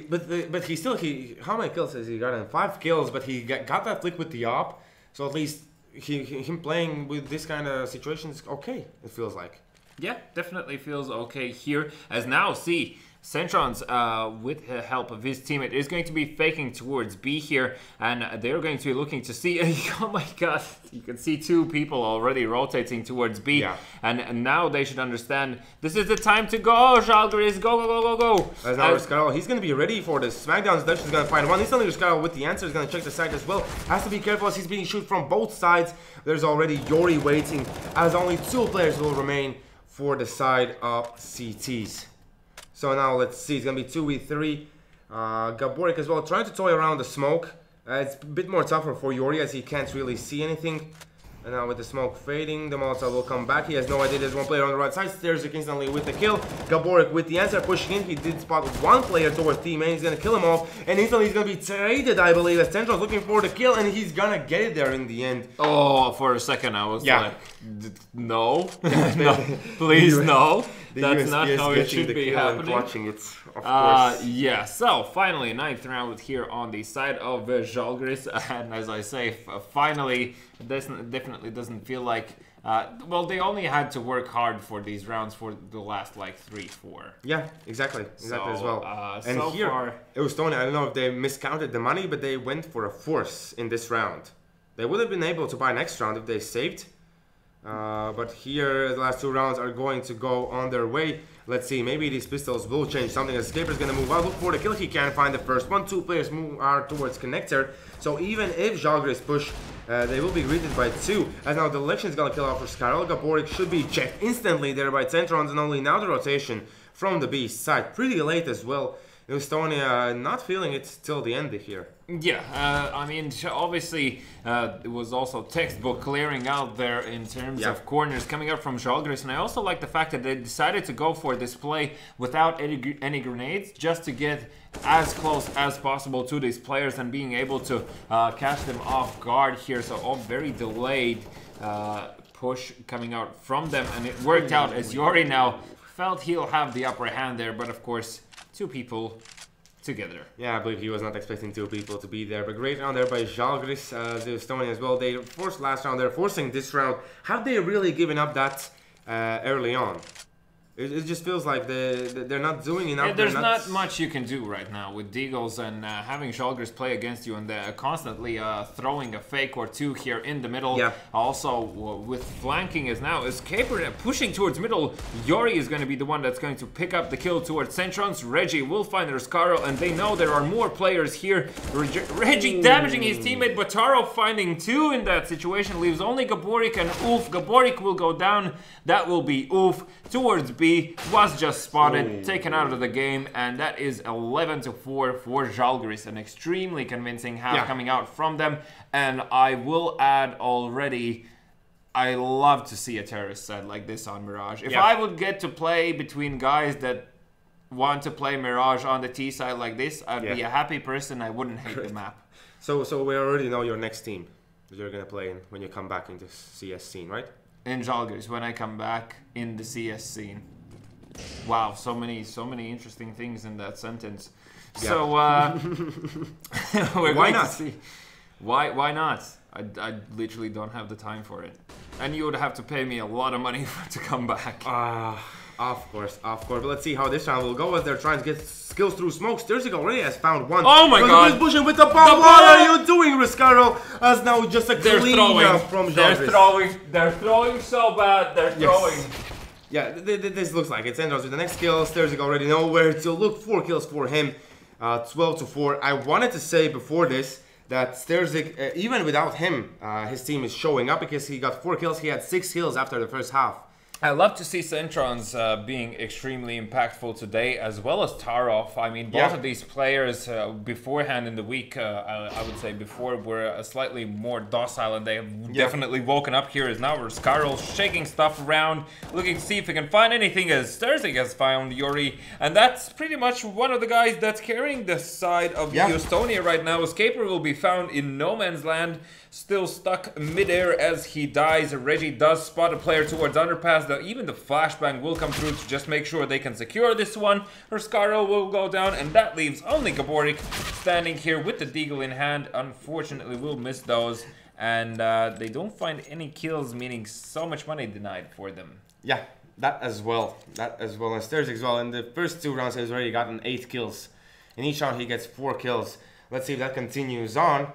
But he still, how many kills has he gotten? 5 kills, but he got that flick with the op. So at least him playing with this kind of situations, okay, it feels like. Yeah, definitely feels okay here. As now, see, Centrons, with the help of his teammate, is going to be faking towards B here, and they're going to be looking to see. Oh my god, you can see 2 people already rotating towards B, and now they should understand this is the time to go. Žalgiris, go! As now Riscarol, he's going to be ready for the Smackdowns. Dash is going to find one. Instantly, Riscarol with the answer is going to check the side as well. Has to be careful as he's being shot from both sides. There's already Yori waiting, as only 2 players will remain for the side of CTs. So now let's see, it's gonna be 2v3. Gaborik as well, trying to toy around the smoke. It's a bit more tougher for Yori as he can't really see anything. And now with the smoke fading, the Molotov will come back. He has no idea there's one player on the right side. Sterzik instantly with the kill. Gaborik with the answer, pushing in. He did spot 1 player towards team, and he's gonna kill him off. And instantly he's gonna be traded, I believe, as Central's looking for the kill, and he's gonna get it there in the end. Oh, for a second I was like, no, no, please no. That's not how it should be happening. Watching it, of course. Yeah, so finally 9th round here on the side of Žalgiris, and as I say, finally, this definitely doesn't feel like, well, they only had to work hard for these rounds for the last like 3-4. Yeah, exactly So, as well. And so here, far, Estonia, I don't know if they miscounted the money, but they went for a force in this round. They would have been able to buy next round if they saved. But here, the last 2 rounds are going to go on their way. Let's see, maybe these pistols will change something. Escaper's gonna move out, look for the kill. He can't find the first one. 2 players move out towards connector. So even if Žalgiris push, they will be greeted by 2. As now the election is gonna kill off for Skarol. Gaborik should be checked instantly there by Centrons, and only now the rotation from the B side. Pretty late as well. Estonia not feeling it till the end here. Yeah, I mean, obviously, it was also textbook clearing out there in terms of corners coming up from Žalgiris, and I also like the fact that they decided to go for this play without any grenades, just to get as close as possible to these players and being able to catch them off guard here. So all very delayed push coming out from them, and it worked out as Yori now felt he'll have the upper hand there, but of course, 2 people together. Yeah, I believe he was not expecting 2 people to be there, but great round there by Žalgiris, the Estonian as well. They forced last round, they're forcing this round. Have they really given up that early on? It just feels like they're not doing enough. Yeah, there's not much you can do right now with Deagles and having Žalgiris play against you and constantly throwing a fake or 2 here in the middle. Yeah. Also, with flanking is now Escaper pushing towards middle. Yori is going to be the one that's going to pick up the kill towards Centrons. Reggie will find Riscaro, and they know there are more players here. Reggie damaging his teammate, but Taro finding 2 in that situation leaves only Gaborik and Oof. Gaborik will go down. That will be Oof towards B. Was just spotted, taken out of the game, and that is 11-4 for Žalgiris. An extremely convincing half coming out from them. And I will add already, I love to see a terrorist set like this on Mirage. If I would get to play between guys that want to play Mirage on the T side like this, I'd be a happy person. I wouldn't hate the map. So we already know your next team that you're gonna play in when you come back into CS scene, right? In Žalgiris, when I come back in the CS scene. Wow, so many interesting things in that sentence. Yeah. So we're Why going not? to see. Why not? I literally don't have the time for it, and you would have to pay me a lot of money to come back. Of course. But let's see how this round will go as they're trying to get skills through smoke. Sterzik already has found 1. Oh my god! He's pushing with the bomb. What are you doing, Riscaro? As now just a clean up from Žalgiris. They're throwing so bad. They're throwing. Yeah, this looks like it's Andros with the next kill. Sterzik already know where to look. 4 kills for him. 12-4. I wanted to say before this that Sterzik, even without him, his team is showing up because he got 4 kills. He had 6 kills after the first half. I love to see Centrons being extremely impactful today, as well as Tarov. I mean, both of these players beforehand in the week, I would say before, were slightly more docile, and they have definitely woken up here. As now Skarl shaking stuff around, looking to see if he can find anything, as Sterzig has found Yuri, and that's pretty much one of the guys that's carrying the side of Estonia right now. Escaper will be found in no man's land, still stuck midair as he dies. Reggie does spot a player towards underpass. Even the flashbang will come through to just make sure they can secure this one. Skarl will go down, and that leaves only Gaborik standing here with the deagle in hand. Unfortunately, we'll miss those, and they don't find any kills, meaning so much money denied for them. Yeah, that as well. And Sterzig as well. In the first 2 rounds, he's already gotten 8 kills. In each round, he gets 4 kills. Let's see if that continues on,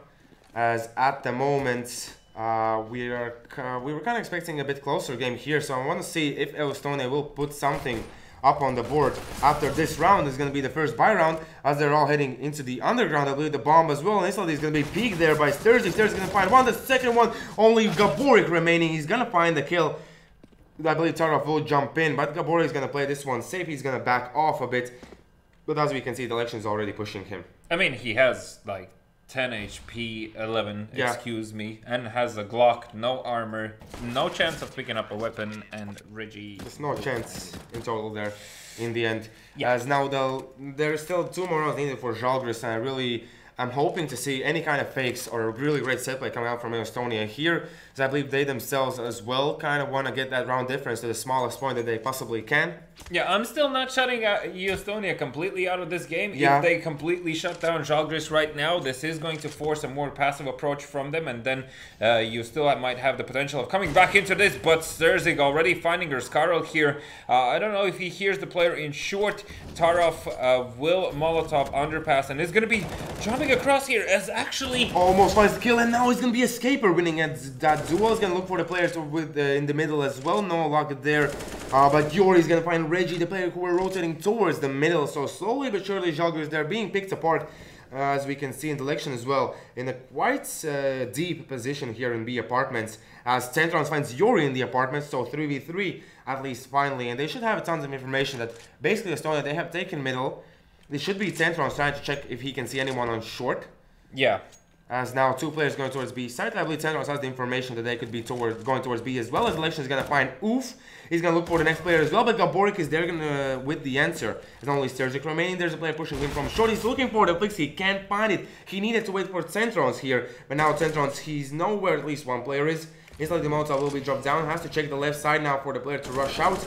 as at the moment, we were kind of expecting a bit closer game here, so I want to see if Estonia will put something up on the board after this round. Is going to be the first buy round, as they're all heading into the underground. I believe the bomb as well, and instantly is going to be peeked there by Sterzig. Sterzig going to find one. The second one, only Gaborik remaining. He's going to find the kill. I believe Tarov will jump in, but Gaborik is going to play this one safe. He's going to back off a bit, but as we can see, the election is already pushing him. I mean, he has like 10 HP, 11, excuse me, and has a Glock, no armor, no chance of picking up a weapon, and Reggie... There's no chance in total there in the end. As now there's still 2 more rounds needed for Žalgiris, and I'm hoping to see any kind of fakes or a really great set play coming out from Estonia here, as I believe they themselves as well kind of want to get that round difference to the smallest point that they possibly can. Yeah, I'm still not shutting Estonia completely out of this game. If they completely shut down Žalgiris right now, this is going to force a more passive approach from them, and then you still might have the potential of coming back into this, but Sterzig already finding Skarl here. I don't know if he hears the player in short. Tarov will Molotov underpass, and is going to be jumping across here as actually... Almost finds the kill, and now he's going to be Escaper winning at that duel. Is going to look for the players in the middle as well. No luck there, but Yuri is going to find Reggie, the player who were rotating towards the middle. So slowly but surely, Žalgiris, they're being picked apart, as we can see in the election as well, in a quite deep position here in B apartments, as Centrons finds Yuri in the apartments, so 3v3 at least finally, and they should have tons of information that basically Estonia, they have taken middle. They should be Centrons trying to check if he can see anyone on short. Yeah. As now 2 players going towards B side. I believe Centrons has the information that they could be going towards B as well, as Election is going to find Oof. He's going to look for the next player as well, but Gaborik is there with the answer. There's only Sterzig remaining. There's a player pushing him from short. He's looking for the flicks. He can't find it. He needed to wait for Centrons here, but now Centrons, he's nowhere at least one player is. Instantly the Molotov will be dropped down. Has to check the left side now for the player to rush out.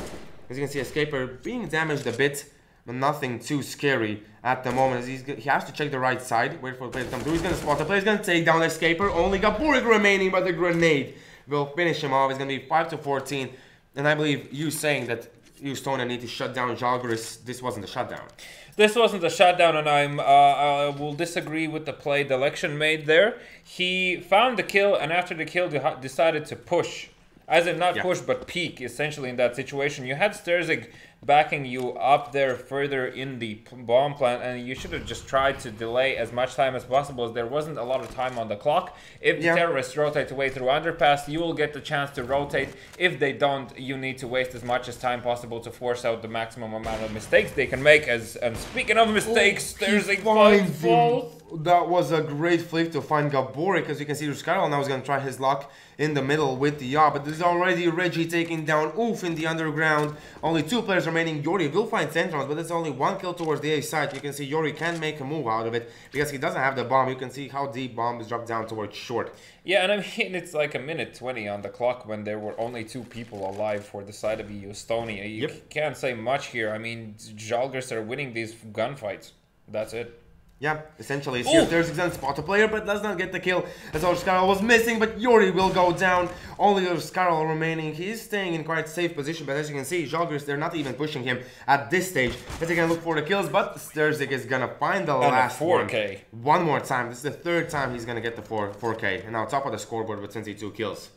As you can see, Escaper being damaged a bit, but nothing too scary at the moment, as he has to check the right side, wait for the player to come through. He's going to spot the player, he's going to take down the Escaper. Only Gaborik remaining, but the grenade will finish him off. It's going to be 5-14, and I believe you saying that Estonia need to shut down Žalgiris, this wasn't a shutdown. This wasn't a shutdown, and I will disagree with the play the election made there. He found the kill, and after the kill decided to push. As in not push, but peek, essentially, in that situation. You had Sterzig backing you up there further in the bomb plant, and you should have just tried to delay as much time as possible, as there wasn't a lot of time on the clock. If the terrorists rotate away through underpass, you will get the chance to rotate. If they don't, you need to waste as much as time possible to force out the maximum amount of mistakes they can make. And speaking of mistakes, Sterzig falls. That was a great flick to find Gaborik, as you can see Skarl now is going to try his luck in the middle with the but there's already Reggie taking down Oof in the underground. Only 2 players remaining. Yuri will find Centrons, but there's only 1 kill towards the A side. You can see Yuri can make a move out of it because he doesn't have the bomb. You can see how deep bomb is dropped down towards short. Yeah, and I mean, it's like a minute 20 on the clock when there were only 2 people alive for the side of Estonia. You can't say much here. I mean, Žalgiris are winning these gunfights. That's it. Yeah, essentially, it's here. There's going to spot a player, but does not get the kill. As Skarl was missing, but Yuri will go down. Only Skarl remaining. He's staying in quite safe position, but as you can see, Žalgiris, they're not even pushing him at this stage. As they can look for the kills, but Sterzig is going to find the last 4K. One more time. This is the 3rd time he's going to get the 4K. And now top of the scoreboard with 22 kills.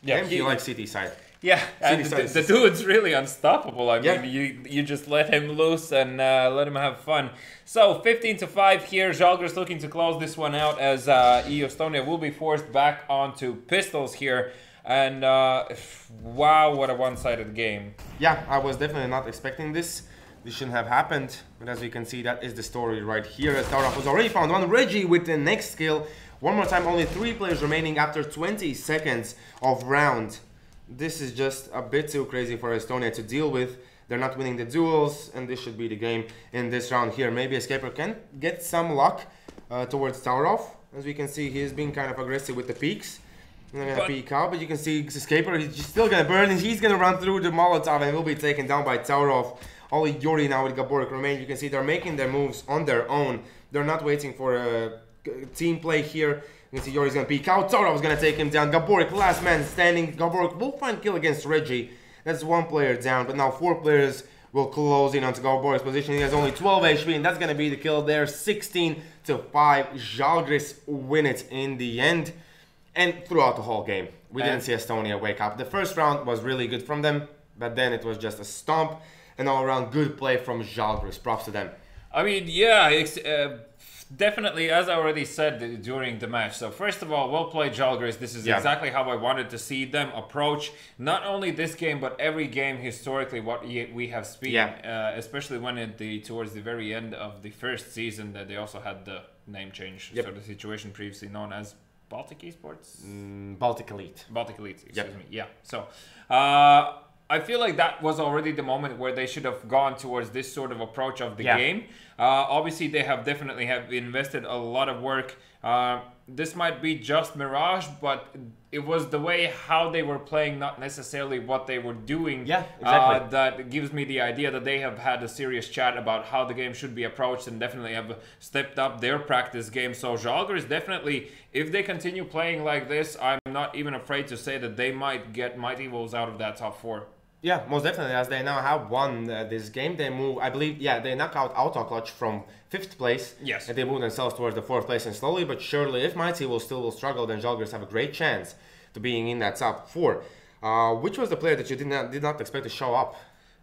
Yeah, he likes CT side. Yeah, and the dude's really unstoppable. I mean, you just let him loose and let him have fun. So 15-5 here. Žalgiris looking to close this one out, as Estonia will be forced back onto pistols here. And wow, what a one-sided game. Yeah, I was definitely not expecting this. This shouldn't have happened, but as you can see, that is the story right here. As Tauraf was already found one. Reggie with the next kill. One more time, only 3 players remaining after 20 seconds of round. This is just a bit too crazy for Estonia to deal with. They're not winning the duels, and this should be the game in this round here. Maybe Escaper can get some luck towards Tauraf. As we can see, he's being kind of aggressive with the peaks. I'm not gonna peek out, but you can see Escaper, he's still gonna burn, and he's gonna run through the Molotov and will be taken down by Tauraf. Only Yuri now with Gaborik remain. You can see they're making their moves on their own. They're not waiting for a team play here. You can see Yuri's gonna peek out. Tauraf is gonna take him down. Gaborik, last man standing. Gaborik will find kill against Reggie. That's 1 player down, but now 4 players will close in onto Gaborik's position. He has only 12 HP, and that's gonna be the kill there. 16-5. Žalgiris win it in the end. And throughout the whole game, we didn't see Estonia wake up. The first round was really good from them, but then it was just a stomp. And all around good play from Žalgiris. Props to them. I mean, yeah, it's, definitely, as I already said during the match. So first of all, well played Žalgiris. This is exactly how I wanted to see them approach not only this game, but every game historically what we have seen. Especially when towards the very end of the first season that they also had the name change. So the situation previously known as Baltic eSports? Baltic Elite. Baltic Elite, excuse me. Yeah. So I feel like that was already the moment where they should have gone towards this sort of approach of the game. Obviously, they have definitely invested a lot of work. This might be just Mirage, but it was the way how they were playing, not necessarily what they were doing. Yeah, exactly. That gives me the idea that they have had a serious chat about how the game should be approached and definitely have stepped up their practice game. So Žalgiris definitely, if they continue playing like this, I'm not even afraid to say that they might get Mighty Wolves out of that top 4. Yeah, most definitely, as they now have won this game. They move, I believe, they knock out Autoclutch from 5th place. Yes. And they move themselves towards the 4th place, and slowly but surely, if Mighty will still struggle, then Žalgiris have a great chance to being in that top 4. Which was the player that you did not expect to show up?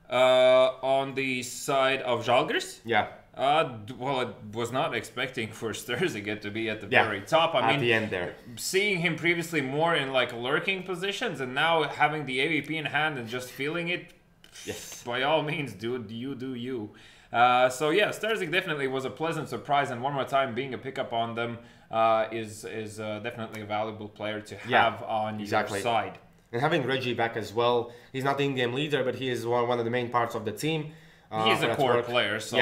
On the side of Žalgiris? Yeah. Well, I was not expecting for Sturziget to be at the very top. I mean, at the end there. Seeing him previously more in like lurking positions and now having the AVP in hand and just feeling it, by all means, dude, you do you. So yeah, Sturzik definitely was a pleasant surprise, and one more time being a pickup on them is definitely a valuable player to have on your side. And having Reggie back as well, he's not the in-game leader, but he is one of the main parts of the team. He's a core player, so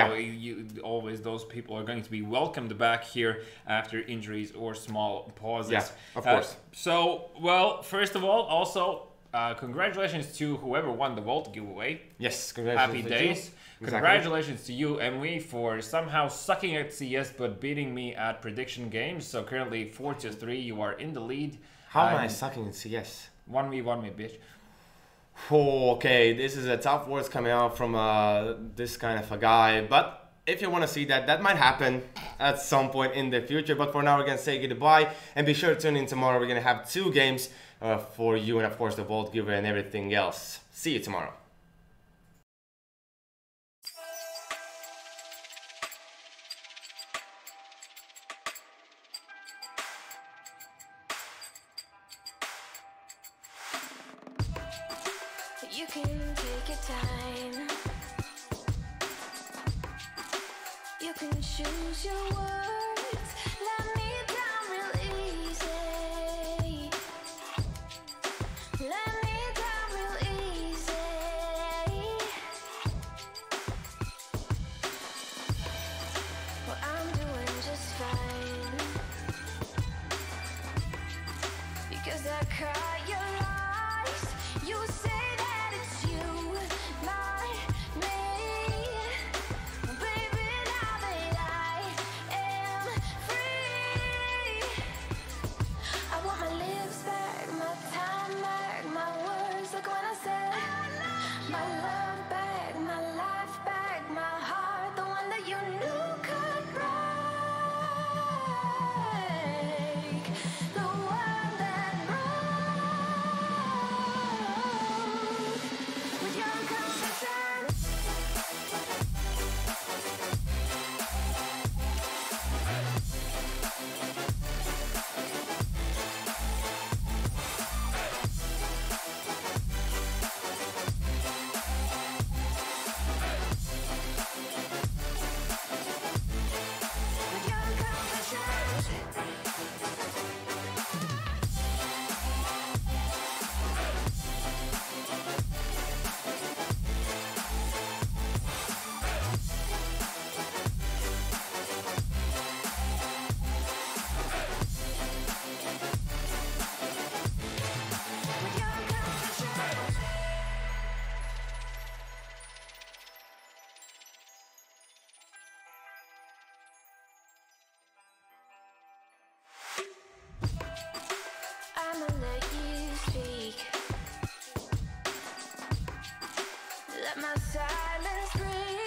always those people are going to be welcomed back here after injuries or small pauses. Yeah, of course. So, well, first of all, also, congratulations to whoever won the Vault giveaway. Yes, congratulations. Happy days. Congratulations to you, MV, for somehow sucking at CS but beating me at prediction games. So currently 4-3, you are in the lead. How am I sucking in CS? 1v1 me, bitch. Okay, this is a tough words coming out from this kind of a guy, but if you want to see that, that might happen at some point in the future. But for now, we're going to say goodbye, and be sure to tune in tomorrow. We're going to have 2 games for you, and of course the Vault giveaway and everything else. See you tomorrow. You can take your time. You can choose your words. Let me down real easy. Let me down real easy. Well, I'm doing just fine, because I caught your eyes. You say baby, now that I am Let my silence breathe.